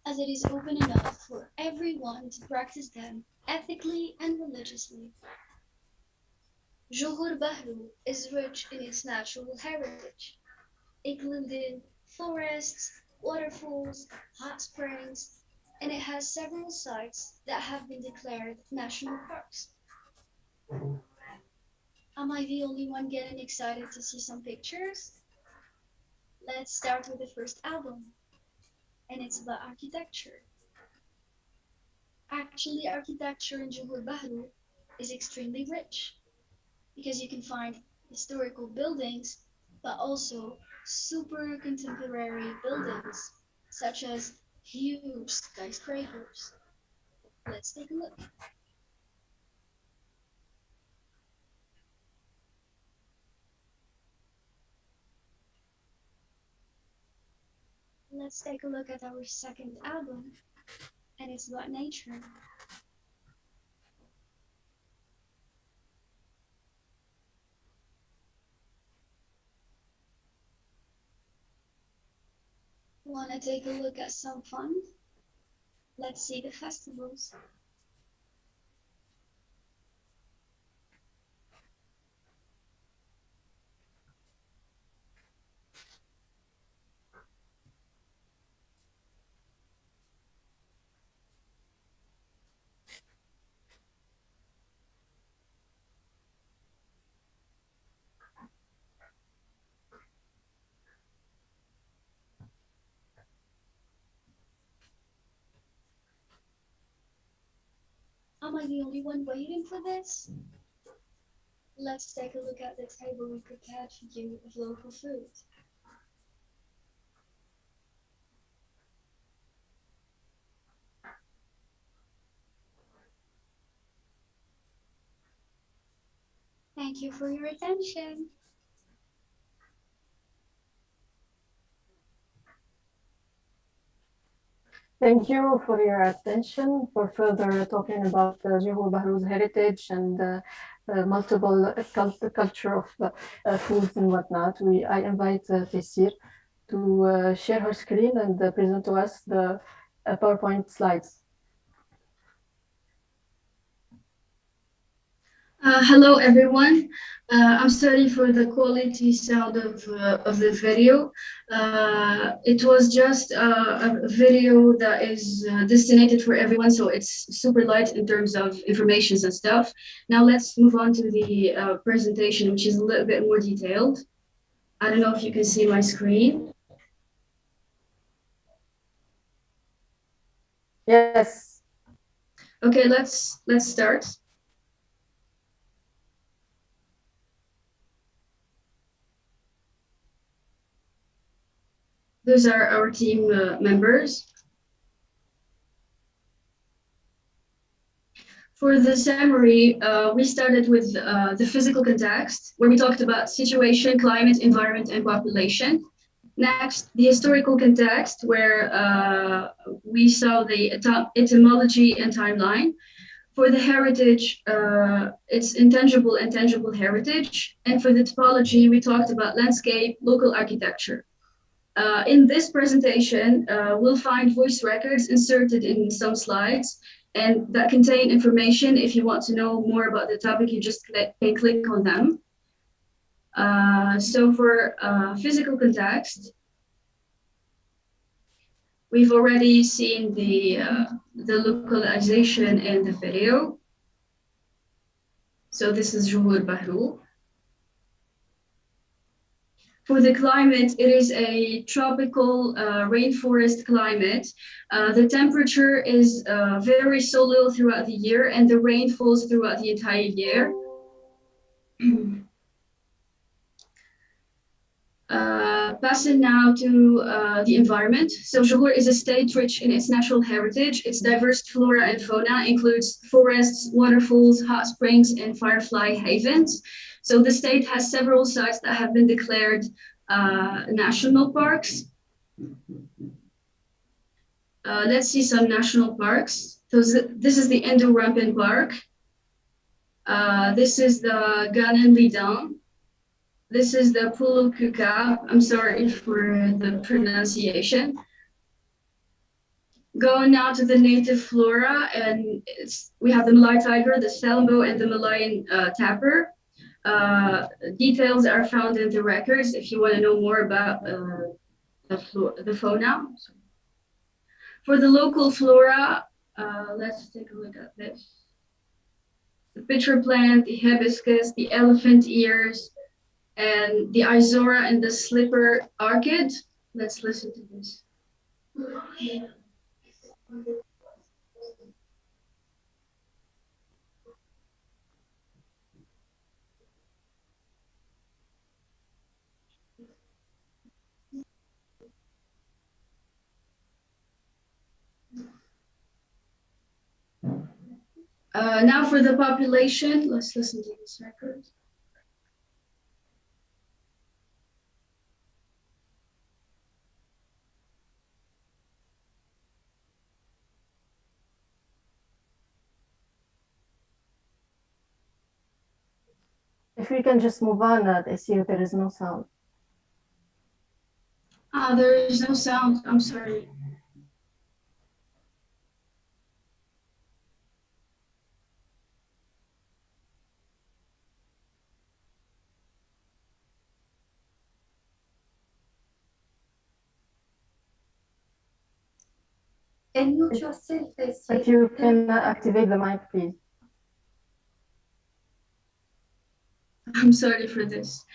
as it is open enough for everyone to practice them ethically and religiously. Johor Bahru is rich in its natural heritage, including forests, waterfalls, hot springs, and it has several sites that have been declared national parks. Am I the only one getting excited to see some pictures? Let's start with the first album, and it's about architecture. Actually, architecture in Johor Bahru is extremely rich because you can find historical buildings, but also super contemporary buildings, such as huge skyscrapers. Let's take a look. Let's take a look at our second album, and it's about nature. Wanna take a look at some fun? Let's see the festivals. Am I the only one waiting for this? Let's take a look at the table we prepared for you of local food. Thank you for your attention. Thank you for your attention. For further talking about Johor Bahru's heritage and multiple culture of foods and whatnot, I invite Tessir to share her screen and present to us the PowerPoint slides. Hello everyone. I'm sorry for the quality sound of the video. It was just a video that is destined for everyone, so it's super light in terms of information and stuff. Now let's move on to the presentation, which is a little bit more detailed. I don't know if you can see my screen. Yes. Okay, let's start. Those are our team members. For the summary, we started with the physical context, where we talked about situation, climate, environment, and population. Next, the historical context, where we saw the etymology and timeline. For the heritage, it's intangible and tangible heritage. And for the topology, we talked about landscape, local architecture. In this presentation, we'll find voice records inserted in some slides and that contain information. If you want to know more about the topic, you just can click on them. So for physical context, we've already seen the localization in the video. So this is Johor Bahru. For the climate, it is a tropical rainforest climate. The temperature is very solid throughout the year and the rain falls throughout the entire year. Passing now to the environment. So Johor is a state rich in its natural heritage. Its diverse flora and fauna includes forests, waterfalls, hot springs, and firefly havens. So the state has several sites that have been declared national parks. Let's see some national parks. So this is the Indo-Rampin Park. This is the Ganen Lidang. This is the Pulau Kukab. I'm sorry for the pronunciation. Going now to the native flora, and we have the Malay tiger, the Salambo, and the Malayan tapir. Details are found in the records if you want to know more about the fauna. For the local flora, let's take a look at this. The pitcher plant, the hibiscus, the elephant ears, and the Izora and the slipper orchid. Let's listen to this. Now for the population, let's listen to this record. If we can just move on, I see there is no sound. There is no sound. I'm sorry. Unmute yourself, If you can activate the mic, please. I'm sorry for this.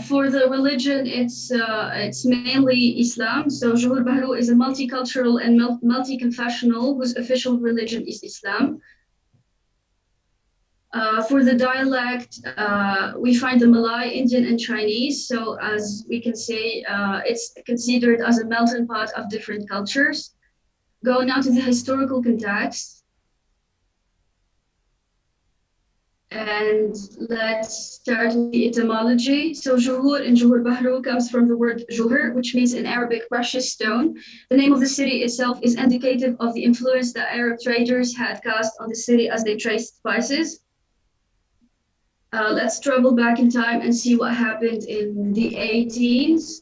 For the religion, it's mainly Islam. So Johor Bahru is a multicultural and multi-confessional whose official religion is Islam. For the dialect, we find the Malay, Indian, and Chinese. So as we can say, it's considered as a melting pot of different cultures. Go now to the historical context. And let's start with the etymology. So Johor in Johor Bahru comes from the word Johor, which means in Arabic precious stone. The name of the city itself is indicative of the influence that Arab traders had cast on the city as they traced spices. Let's travel back in time and see what happened in the 18s.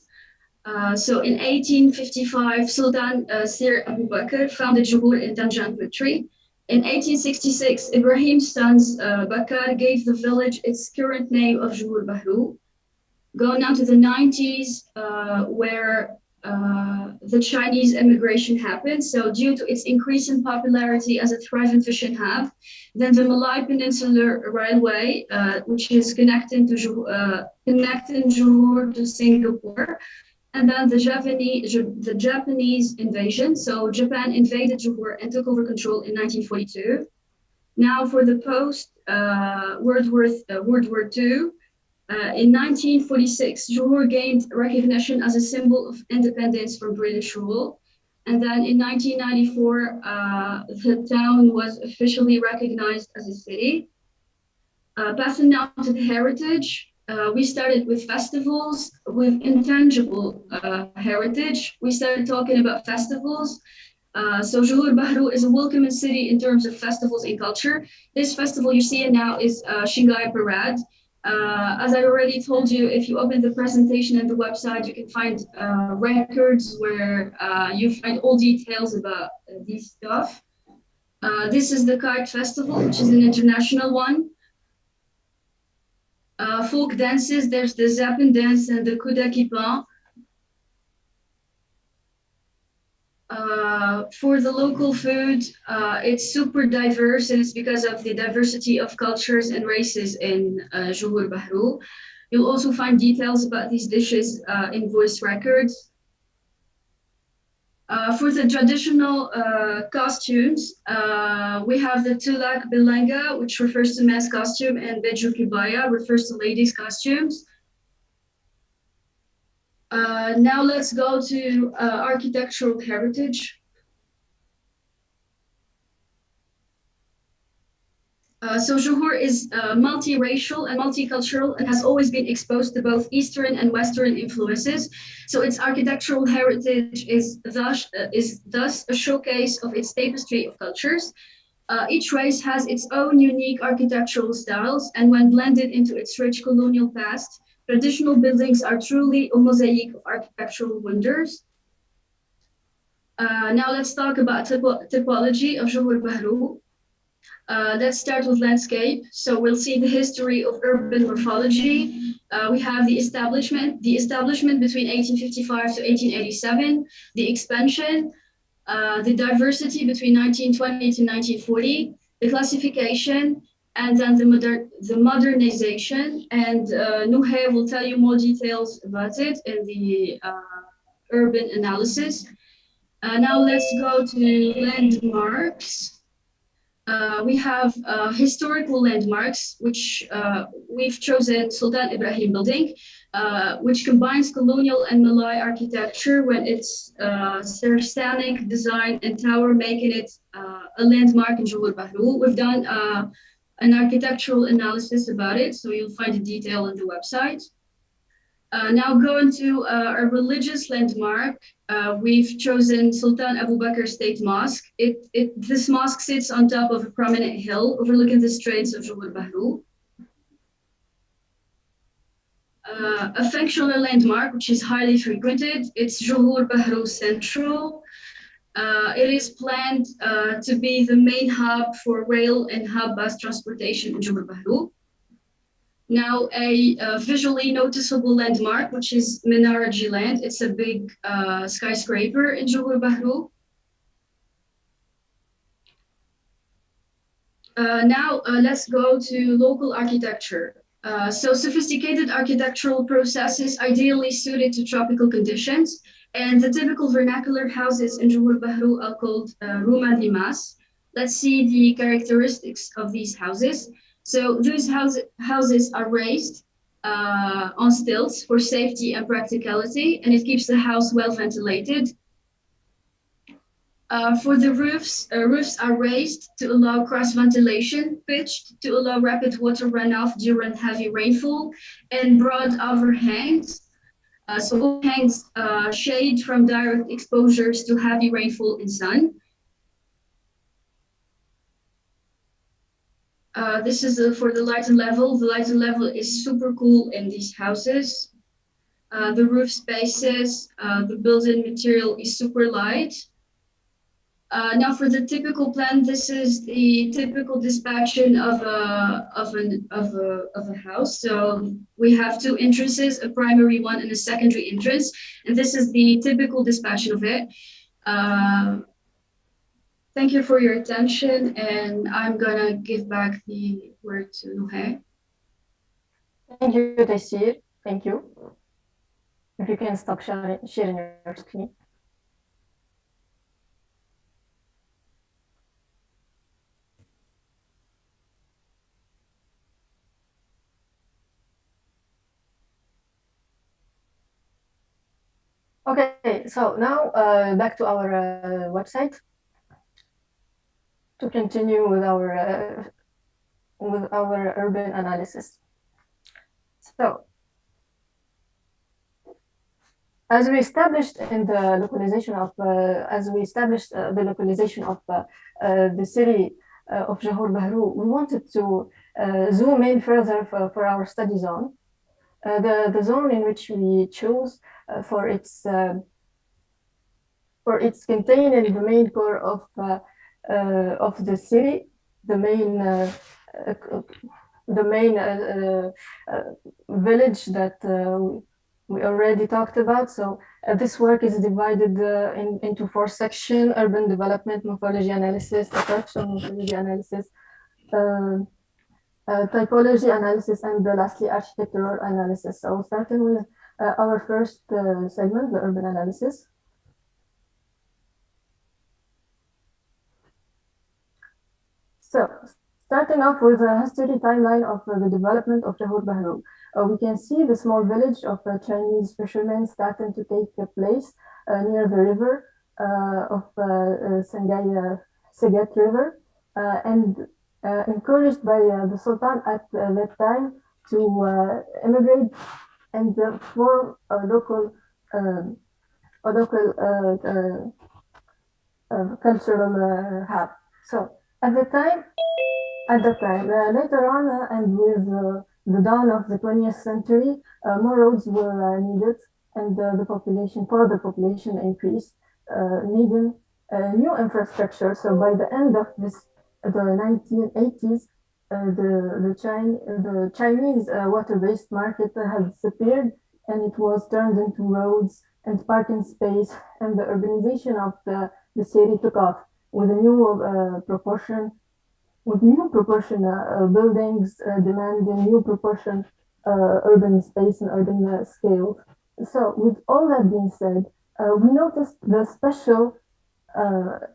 So in 1855, Sultan Sir Abu Bakr founded Johor in Tanjung Putri. In 1866, Ibrahim's sons Bakar gave the village its current name of Johor Bahru. Going now to the 90s, where the Chinese immigration happened. So due to its increase in popularity as a thriving fishing hub, then the Malay Peninsular Railway, which is connecting Johor to Singapore, and then the Japanese invasion. So Japan invaded Johor and took over control in 1942. Now for the post World War II, in 1946, Johor gained recognition as a symbol of independence from British rule. And then in 1994, the town was officially recognized as a city. Passing now to the heritage, we started with festivals, with intangible heritage. We started talking about festivals. So Johor Bahru is a welcoming city in terms of festivals and culture. This festival you see now is Shingai Parade. As I already told you, if you open the presentation and the website, you can find records where you find all details about this stuff. This is the Kite Festival, which is an international one. Folk dances, there's the Zapin dance and the Kuda Kipa. For the local food, it's super diverse, and it's because of the diversity of cultures and races in Johor Bahru. You'll also find details about these dishes in voice records. For the traditional costumes, we have the Tulak Bilanga, which refers to men's costume, and Beju Kibaya refers to ladies' costumes. Now let's go to architectural heritage. So Johor is multiracial and multicultural and has always been exposed to both Eastern and Western influences. So its architectural heritage is thus a showcase of its tapestry of cultures. Each race has its own unique architectural styles, and when blended into its rich colonial past, traditional buildings are truly a mosaic of architectural wonders. Now let's talk about typology of Johor Bahru. Let's start with landscape. So we'll see the history of urban morphology. We have the establishment between 1855 to 1887, the expansion, the diversity between 1920 to 1940, the classification, and then the modernization. And Nuhe will tell you more details about it in the urban analysis. Now let's go to landmarks. We have historical landmarks, which we've chosen Sultan Ibrahim Building, which combines colonial and Malay architecture when its Saracenic design and tower making it a landmark in Johor Bahru. We've done an architectural analysis about it, so you'll find the detail on the website. Now going to a religious landmark, we've chosen Sultan Abu Bakr State Mosque. This mosque sits on top of a prominent hill overlooking the Straits of Johor Bahru. A functional landmark, which is highly frequented, it's Johor Bahru Central. It is planned to be the main hub for rail and hub bus transportation in Johor Bahru. Now, a visually noticeable landmark, which is Menara Jiland. It's a big skyscraper in Johor Bahru. Now, let's go to local architecture. So sophisticated architectural processes ideally suited to tropical conditions, and the typical vernacular houses in Johor Bahru are called Rumah Dimas. Let's see the characteristics of these houses. So those houses are raised on stilts for safety and practicality, and it keeps the house well ventilated. For the roofs are raised to allow cross ventilation, pitched to allow rapid water runoff during heavy rainfall, and broad overhangs. So overhangs shade from direct exposures to heavy rainfall and sun. This is for the lighting level. The lighting level is super cool in these houses. The roof spaces, the building material is super light. Now for the typical plan, this is the typical dispatching of a house. So we have two entrances, a primary one and a secondary entrance, and this is the typical dispatching of it. Thank you for your attention, and I'm gonna give back the word to Nuhe. Thank you, Taysir. Thank you. If you can stop sharing your screen. Okay, so now back to our website to continue with our urban analysis. So, as we established in the localization of the city of Johor Bahru, we wanted to zoom in further for our study zone. The zone in which we chose for its containing the main core of the city, the main village that we already talked about. So this work is divided into 4 sections: urban development, morphology analysis, structural morphology analysis, typology analysis, and lastly architectural analysis. So starting with our first segment, the urban analysis. So starting off with a history timeline of the development of Johor Bahru. We can see the small village of Chinese fishermen starting to take place near the river of Segat River, and encouraged by the Sultan at that time to immigrate and form a local cultural hub. So at the time, later on, and with the dawn of the 20th century, more roads were needed, and the population increased. needing new infrastructure. So by the end of the 1980s, the Chinese water-based market had disappeared, and it was turned into roads and parking space, and the urbanization of the city took off with a new proportion, buildings demanding new proportion urban space and urban scale. So with all that being said, we noticed the special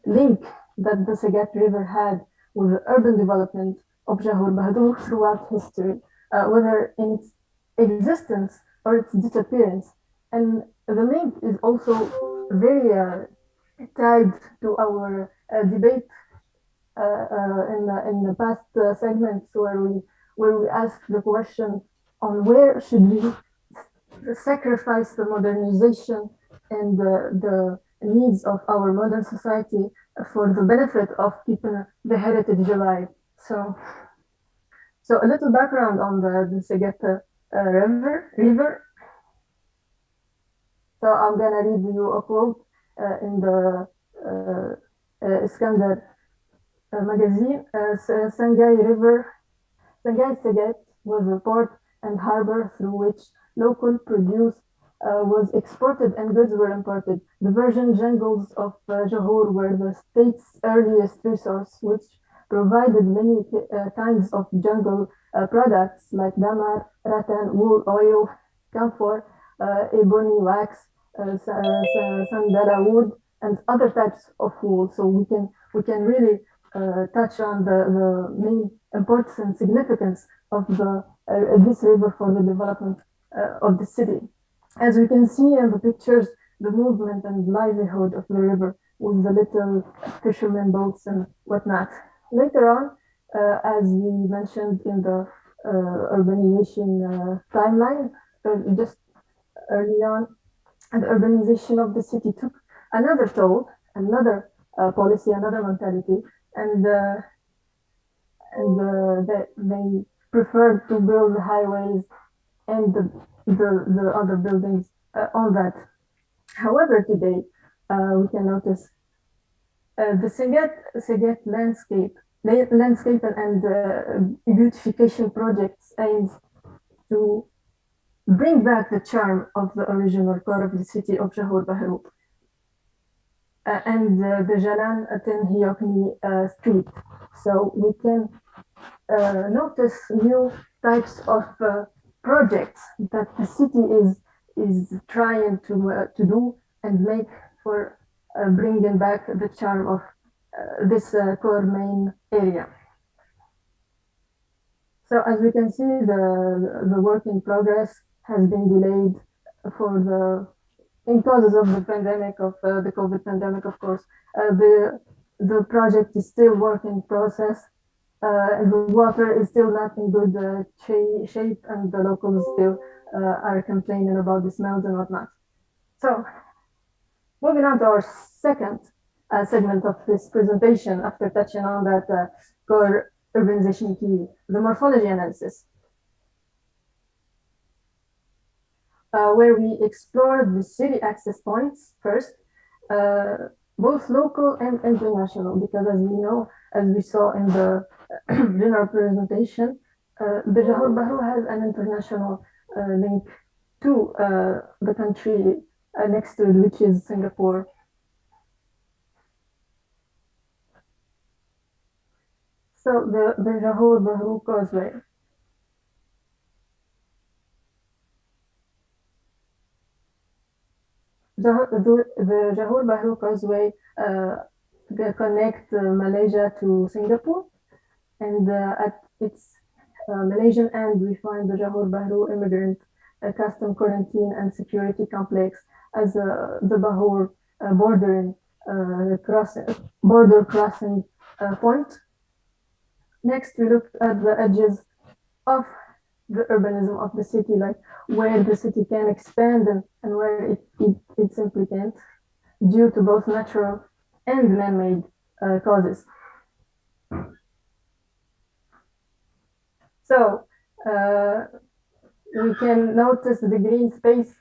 link that the Sagat River had with the urban development of Jahor Bahdur throughout history, whether in its existence or its disappearance. And the link is also very tied to our debate in the past segments where we asked the question on where should we sacrifice the modernization and the needs of our modern society for the benefit of keeping the heritage alive. So a little background on the Segeta river. So I'm gonna read you a quote in the Iskandar magazine. Sangay Segat was a port and harbor through which local produce was exported and goods were imported. The virgin jungles of Johor were the state's earliest resource, which provided many kinds of jungle products like damar, rattan, wool, oil, camphor, ebony wax, sandala wood, and other types of wool. So we can really touch on the main importance and significance of this river for the development of the city. As we can see in the pictures, the movement and livelihood of the river with the little fishermen boats and whatnot. Later on, as we mentioned in the urbanization timeline, just early on, the urbanization of the city took another toll, another policy, another mentality, and they preferred to build highways and the other buildings on that. However, today we can notice the Segat landscape and beautification projects aims to bring back the charm of the original core of the city of Johor Bahru and the Jalan Aten Hiokni street. So we can notice new types of projects that the city is trying to do and make for bringing back the charm of this core main area. So as we can see, the work in progress has been delayed in causes of the pandemic of the COVID pandemic. Of course, the project is still work in process. The water is still not in good shape, and the locals still are complaining about the smells and whatnot. So, moving on to our second segment of this presentation, after touching on that core urbanization key, the morphology analysis, where we explore the city access points first, both local and international, because as we know, as we saw in the general presentation, the Johor Bahru has an international link to the country next to it, which is Singapore. So the Johor Bahru Causeway. The Johor Bahru Causeway connects Malaysia to Singapore, and at its Malaysian end, we find the Johor Bahru Immigrant Custom Quarantine and Security Complex as the Bahur border crossing point. Next, we look at the edges of the urbanism of the city, like where the city can expand and where it simply can't, due to both natural and man-made causes. So we can notice the green space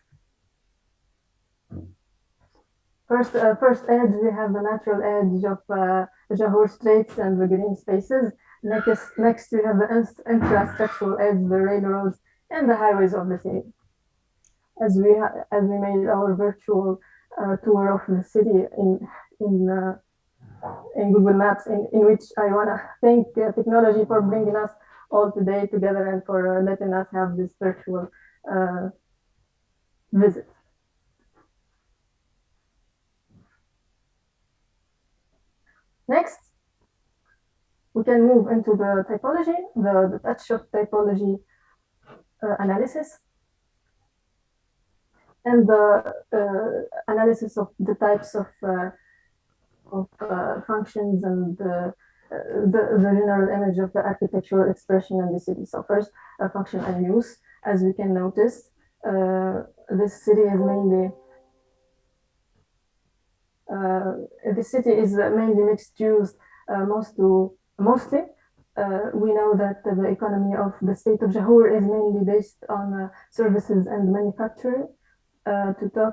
First edge, we have the natural edge of Johor Straits and the green spaces. Next, we have the infrastructural edge, the railroads and the highways of the city. As we made our virtual tour of the city in Google Maps, in which I wanna thank technology for bringing us all today together and for letting us have this virtual visit. Next, we can move into the typology, the touch of typology analysis, and the analysis of the types of functions and the general image of the architectural expression in the city. So first, function and use. As we can notice, this city is mainly mixed use, mostly. We know that the economy of the state of Johor is mainly based on services and manufacturing. To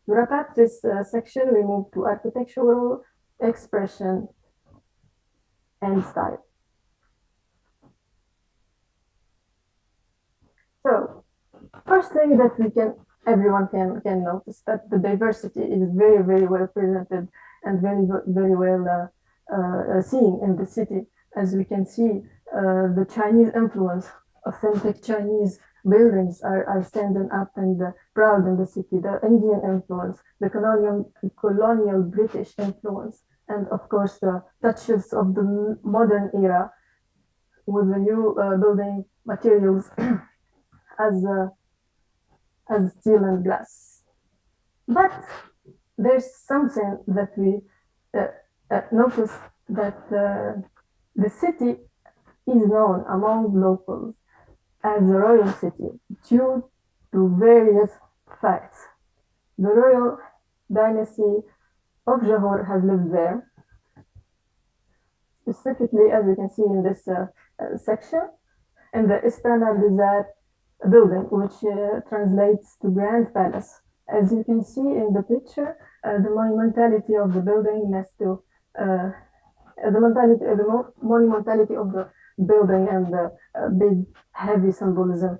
wrap up this section, we move to architectural expression and style. So, first thing that everyone can notice that the diversity is very, very well presented and very, very well seen in the city. As we can see, the Chinese influence, authentic Chinese buildings are standing up and proud in the city. The Indian influence, the colonial British influence, and of course the touches of the modern era with the new building materials as steel and glass. But there's something that we notice that the city is known among locals as the royal city due to various facts. The royal dynasty of Johor has lived there. Specifically, as you can see in this section, in the Istana Bizar building, which translates to Grand Palace. As you can see in the picture, the monumentality of the building next to the monumentality of the building and the big heavy symbolism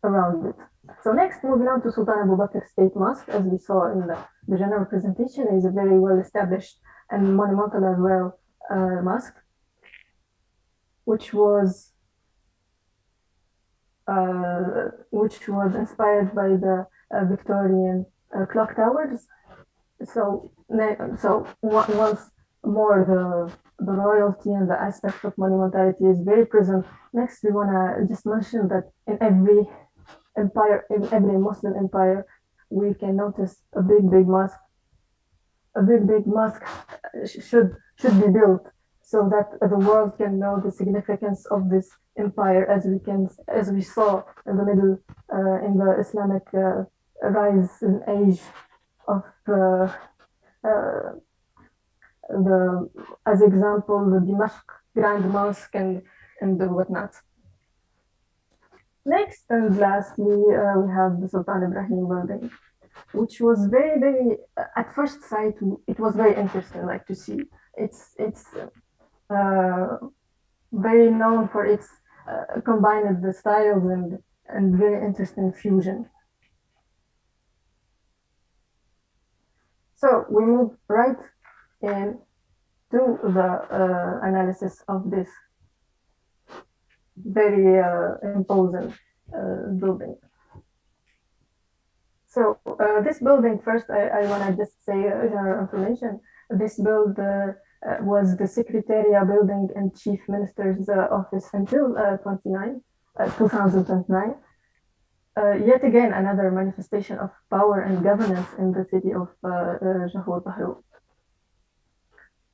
around it. So next, moving on to Sultan Abu Bakr State Mosque, as we saw in the general presentation, is a very well established and monumental as well mosque, which was inspired by the Victorian clock towers. So once more, the royalty and the aspect of monumentality is very present. Next, we want to just mention that in every empire, in every Muslim empire, we can notice a big mosque. A big mosque should be built so that the world can know the significance of this empire, as we saw in the middle in the Islamic rise and age of as example, the Dimashq Grand Mosque and the whatnot. Next and lastly, we have the Sultan Ibrahim building, which was very at first sight, it was very interesting, like to see. It's very known for its combined the styles and very interesting fusion. So we move right in to the analysis of this very imposing building. So this building, first I want to just say general information. This building was the Secretariat Building and Chief Minister's Office until 2009. Yet again, another manifestation of power and governance in the city of Johor Bahru.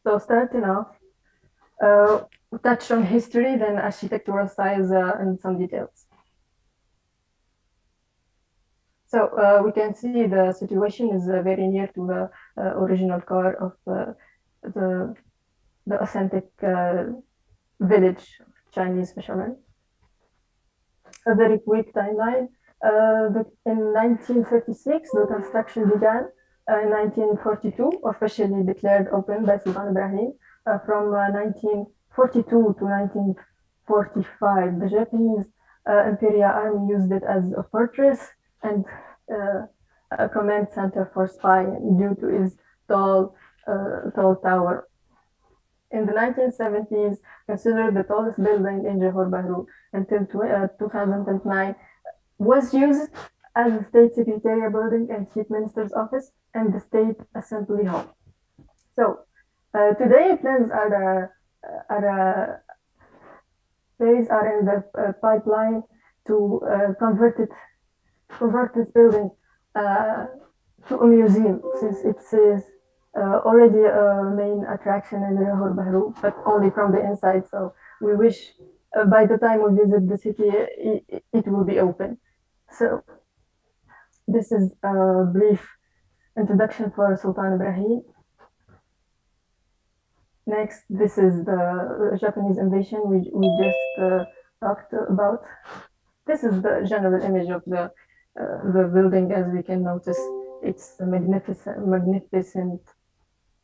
So starting off, touch on history, then architectural styles and some details. So we can see the situation is very near to the original car of the authentic village Chinese fishermen. A very quick timeline. In 1936, the construction began. in 1942, officially declared open by Sultan Ibrahim. From 1942 to 1945, the Japanese Imperial Army used it as a fortress and a command center for spying due to its tall tower. In the 1970s, considered the tallest building in Johor Bahru until 2009, was used as the State Secretariat building and Chief Minister's office and the State Assembly Hall. So today plans are in the pipeline to convert this building to a museum, since it is already a main attraction in Johor Bahru, but only from the inside. So we wish by the time we visit the city, it will be open. So this is a brief introduction for Sultan Ibrahim. Next, this is the Japanese invasion we just talked about. This is the general image of the building. As we can notice, it's a magnificent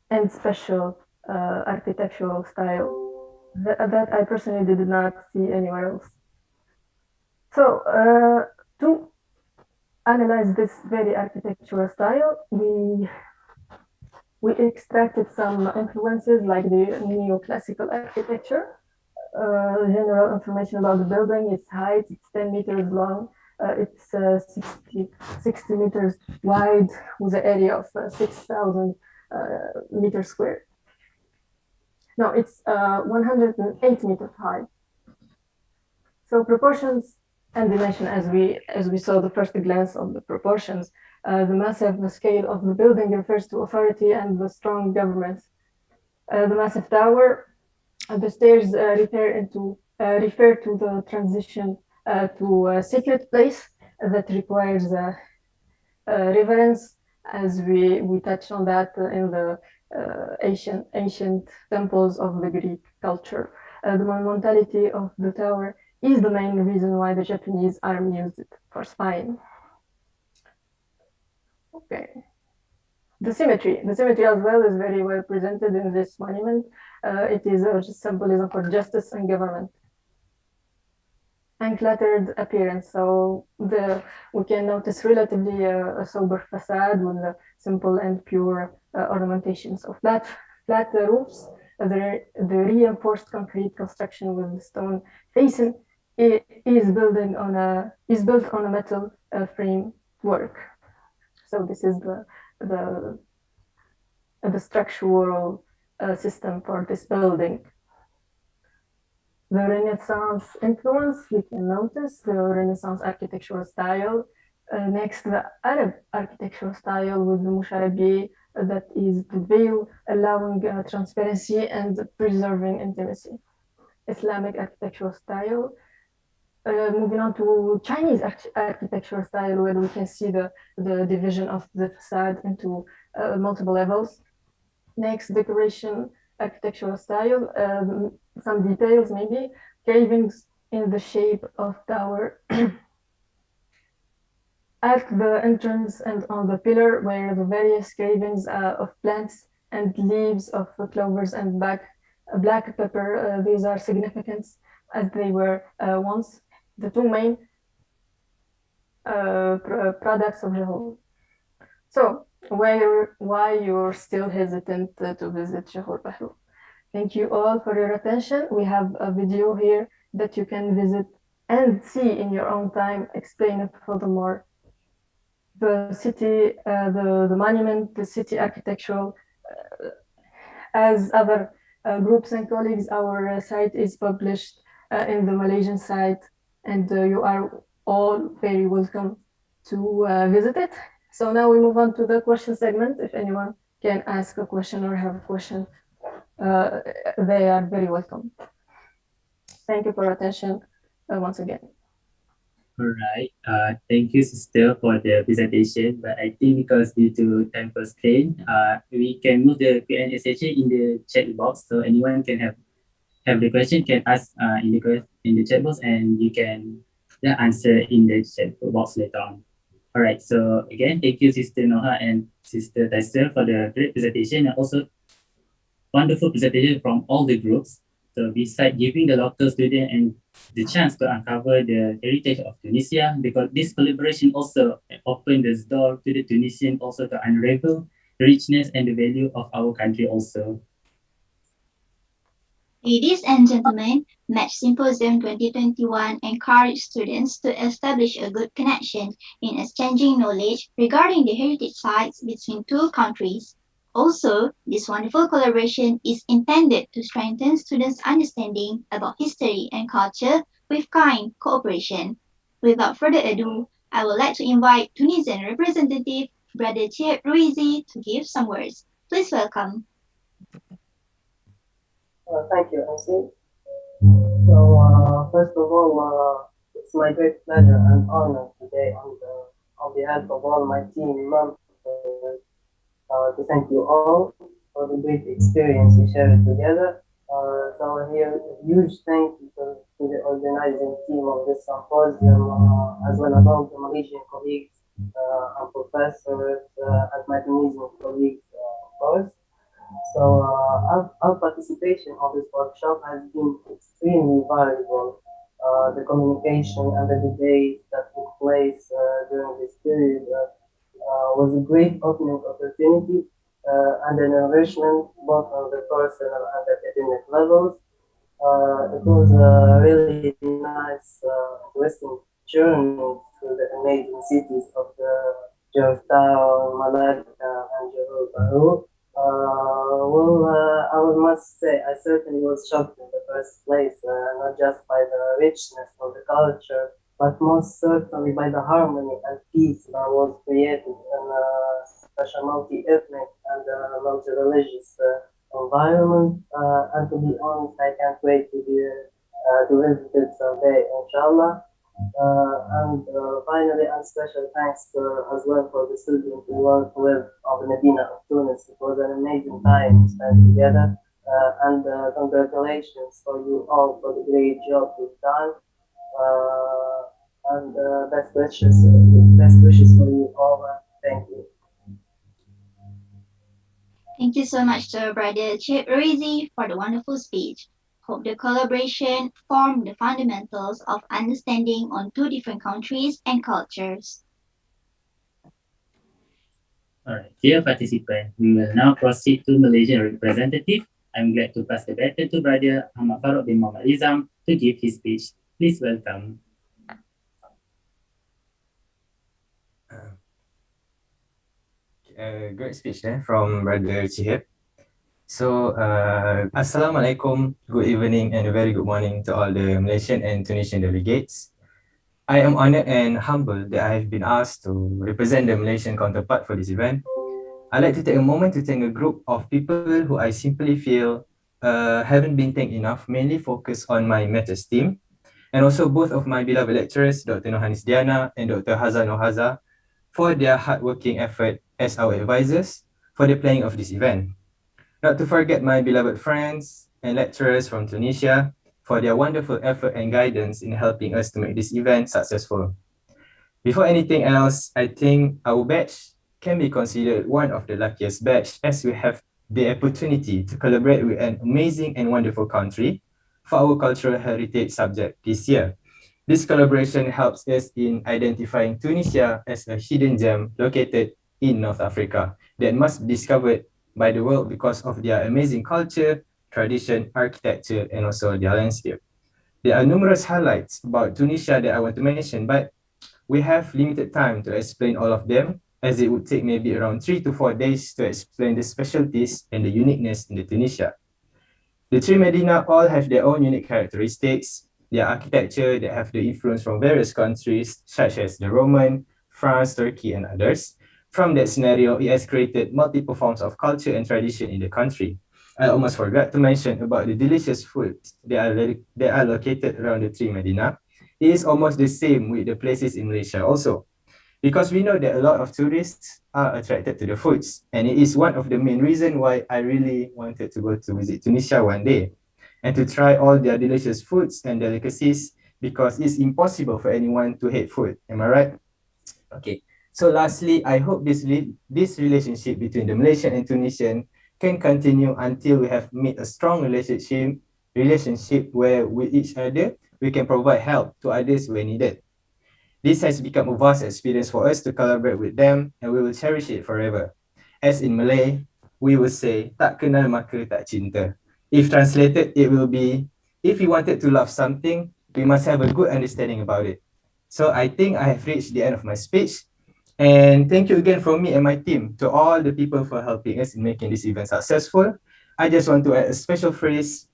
and special architectural style that I personally did not see anywhere else. So to analyze this very architectural style, we extracted some influences like the neoclassical architecture, general information about the building, its height, it's 10 meters long, it's 60 meters wide with an area of 6,000 meters square. No, it's 108 meters high. So proportions and dimension, as we saw the first glance of the proportions, the massive scale of the building refers to authority and the strong government. The massive tower, the stairs refer to the transition to a sacred place that requires reverence, as we touched on that in the ancient temples of the Greek culture. The monumentality of the tower is the main reason why the Japanese army used it for spying. Okay. The symmetry as well is very well presented in this monument. It is a symbolism for justice and government. Uncluttered appearance. So we can notice relatively a sober facade with simple and pure ornamentations of flat roofs. The reinforced concrete construction with stone facing is built on a metal frame work. So this is the structural system for this building. The Renaissance influence, we can notice the Renaissance architectural style. Next, the Arab architectural style with the musharabi, that is the veil allowing transparency and preserving intimacy. Islamic architectural style. Moving on to Chinese architectural style, where we can see the division of the facade into multiple levels. Next, decoration architectural style, some details maybe, carvings in the shape of tower at the entrance and on the pillar, where the various carvings of plants and leaves of clovers and black pepper, these are significant as they were once the two main products of Johor. So why you're still hesitant to visit Johor Bahru? Thank you all for your attention. We have a video here that you can visit and see in your own time, explain it furthermore. The city, the monument, the city architectural, as other groups and colleagues, our site is published in the Malaysian site, and you are all very welcome to visit it. So now we move on to the question segment. If anyone can ask a question or have a question, they are very welcome. Thank you for your attention once again. All right. Thank you, sister, for the presentation. But I think because due to time constraint, we can move the Q&A session in the chat box. So anyone can have the question, can ask in the chat box, and you can answer in the chat box later on. All right. So again, thank you, Sister Noha and Sister Tyson, for the great presentation and also wonderful presentation from all the groups. So besides giving the local student and the chance to uncover the heritage of Tunisia, because this collaboration also opened the door to the Tunisian also to unravel the richness and the value of our country also. Ladies and gentlemen, Match Symposium 2021 encouraged students to establish a good connection in exchanging knowledge regarding the heritage sites between two countries. Also, this wonderful collaboration is intended to strengthen students' understanding about history and culture with kind cooperation. Without further ado, I would like to invite Tunisian representative Brother Chip Ruizi to give some words. Please welcome. Thank you, MC. So, first of all, it's my great pleasure and honor today on behalf of all my team members to thank you all for the great experience we shared together. So here, a huge thank you to the organizing team of this symposium, as well as all the Malaysian colleagues and professors and my Tunisian colleagues, of course. So our participation on this workshop has been extremely valuable. The communication and the debates that took place during this period was a great opening opportunity and an enrichment both on the personal and academic levels. It was a really nice, interesting journey through the amazing cities of the Georgetown, Malacca, and Johor Bahru. I must say, I certainly was shocked in the first place, not just by the richness of the culture, but most certainly by the harmony and peace that was created in such a multi-ethnic and multi-religious environment. And to be honest, I can't wait to visit it someday, inshallah. And finally, and special thanks as well for the students we worked with of the Medina of Tunis. It was an amazing time spent together. And congratulations for you all for the great job you've done. And best wishes for you all. Thank you. Thank you so much to Brother Chip Ruizi for the wonderful speech. Hope the collaboration formed the fundamentals of understanding on two different countries and cultures. All right, dear participants, we will now proceed to Malaysian representative. I'm glad to pass the baton to Brother Ahmad Farouk bin Muhammad Izam to give his speech. Please welcome. Great speech there from Brother Chihib. So, Assalamualaikum, good evening and a very good morning to all the Malaysian and Tunisian delegates. I am honored and humbled that I have been asked to represent the Malaysian counterpart for this event. I'd like to take a moment to thank a group of people who I simply feel haven't been thanked enough, mainly focused on my matters team, and also both of my beloved lecturers, Dr. Nohanis Diana and Dr. Hazan Nohaza, for their hardworking effort as our advisors for the planning of this event. Not to forget my beloved friends and lecturers from Tunisia for their wonderful effort and guidance in helping us to make this event successful. Before anything else, I think our batch can be considered one of the luckiest batch as we have the opportunity to collaborate with an amazing and wonderful country for our cultural heritage subject this year. This collaboration helps us in identifying Tunisia as a hidden gem located in North Africa that must be discovered by the world because of their amazing culture, tradition, architecture, and also their landscape. There are numerous highlights about Tunisia that I want to mention, but we have limited time to explain all of them, as it would take maybe around 3 to 4 days to explain the specialties and the uniqueness in the Tunisia. The three Medina all have their own unique characteristics, their architecture that have the influence from various countries, such as the Roman, France, Turkey, and others. From that scenario, it has created multiple forms of culture and tradition in the country. I almost forgot to mention about the delicious food that are located around the three Medina. It is almost the same with the places in Malaysia also, because we know that a lot of tourists are attracted to the foods, and it is one of the main reasons why I really wanted to go to visit Tunisia one day and to try all their delicious foods and delicacies, because it's impossible for anyone to hate food. Am I right? Okay. So lastly, I hope this relationship between the Malaysian and Tunisian can continue until we have made a strong relationship where with each other we can provide help to others when needed. This has become a vast experience for us to collaborate with them, and we will cherish it forever. As in Malay, we will say, tak kenal maka tak cinta. If translated, it will be, if we wanted to love something, we must have a good understanding about it. So I think I have reached the end of my speech. And thank you again from me and my team to all the people for helping us in making this event successful. I just want to add a special phrase.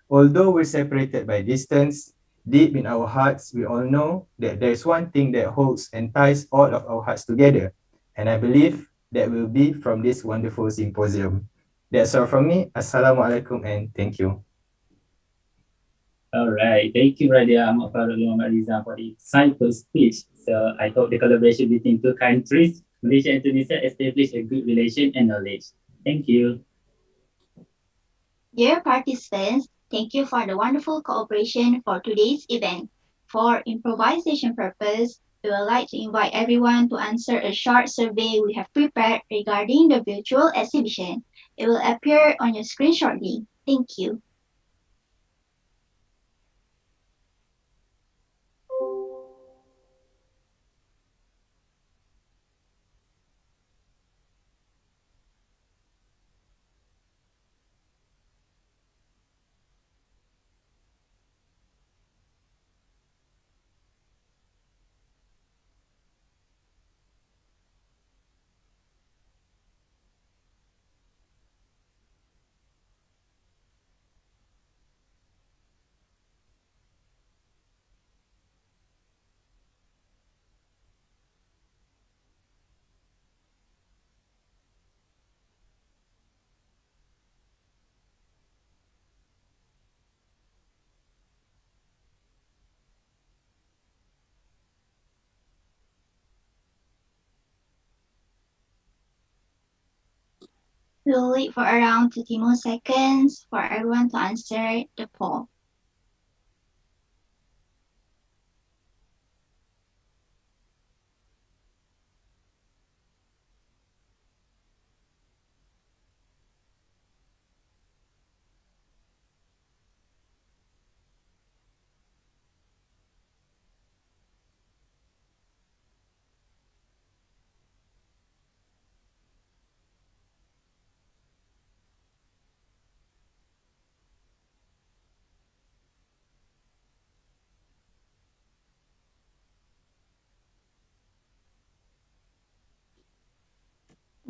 Although we're separated by distance, deep in our hearts, we all know that there's one thing that holds and ties all of our hearts together. And I believe that will be from this wonderful symposium. That's all from me. Assalamualaikum and thank you. All right. Thank you, Radia Ahmad Farooq Muhammad Rizal, for the insightful speech. So I hope the collaboration between two countries, Malaysia and Tunisia, establish a good relation and knowledge. Thank you. Dear participants, thank you for the wonderful cooperation for today's event. For improvisation purpose, we would like to invite everyone to answer a short survey we have prepared regarding the virtual exhibition. It will appear on your screen shortly. Thank you. We'll wait for around 30 more seconds for everyone to answer the poll.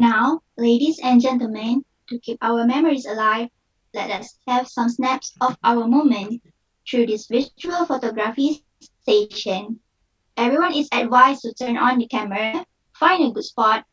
Now, ladies and gentlemen, to keep our memories alive, let us have some snaps of our moment through this visual photography session. Everyone is advised to turn on the camera, find a good spot,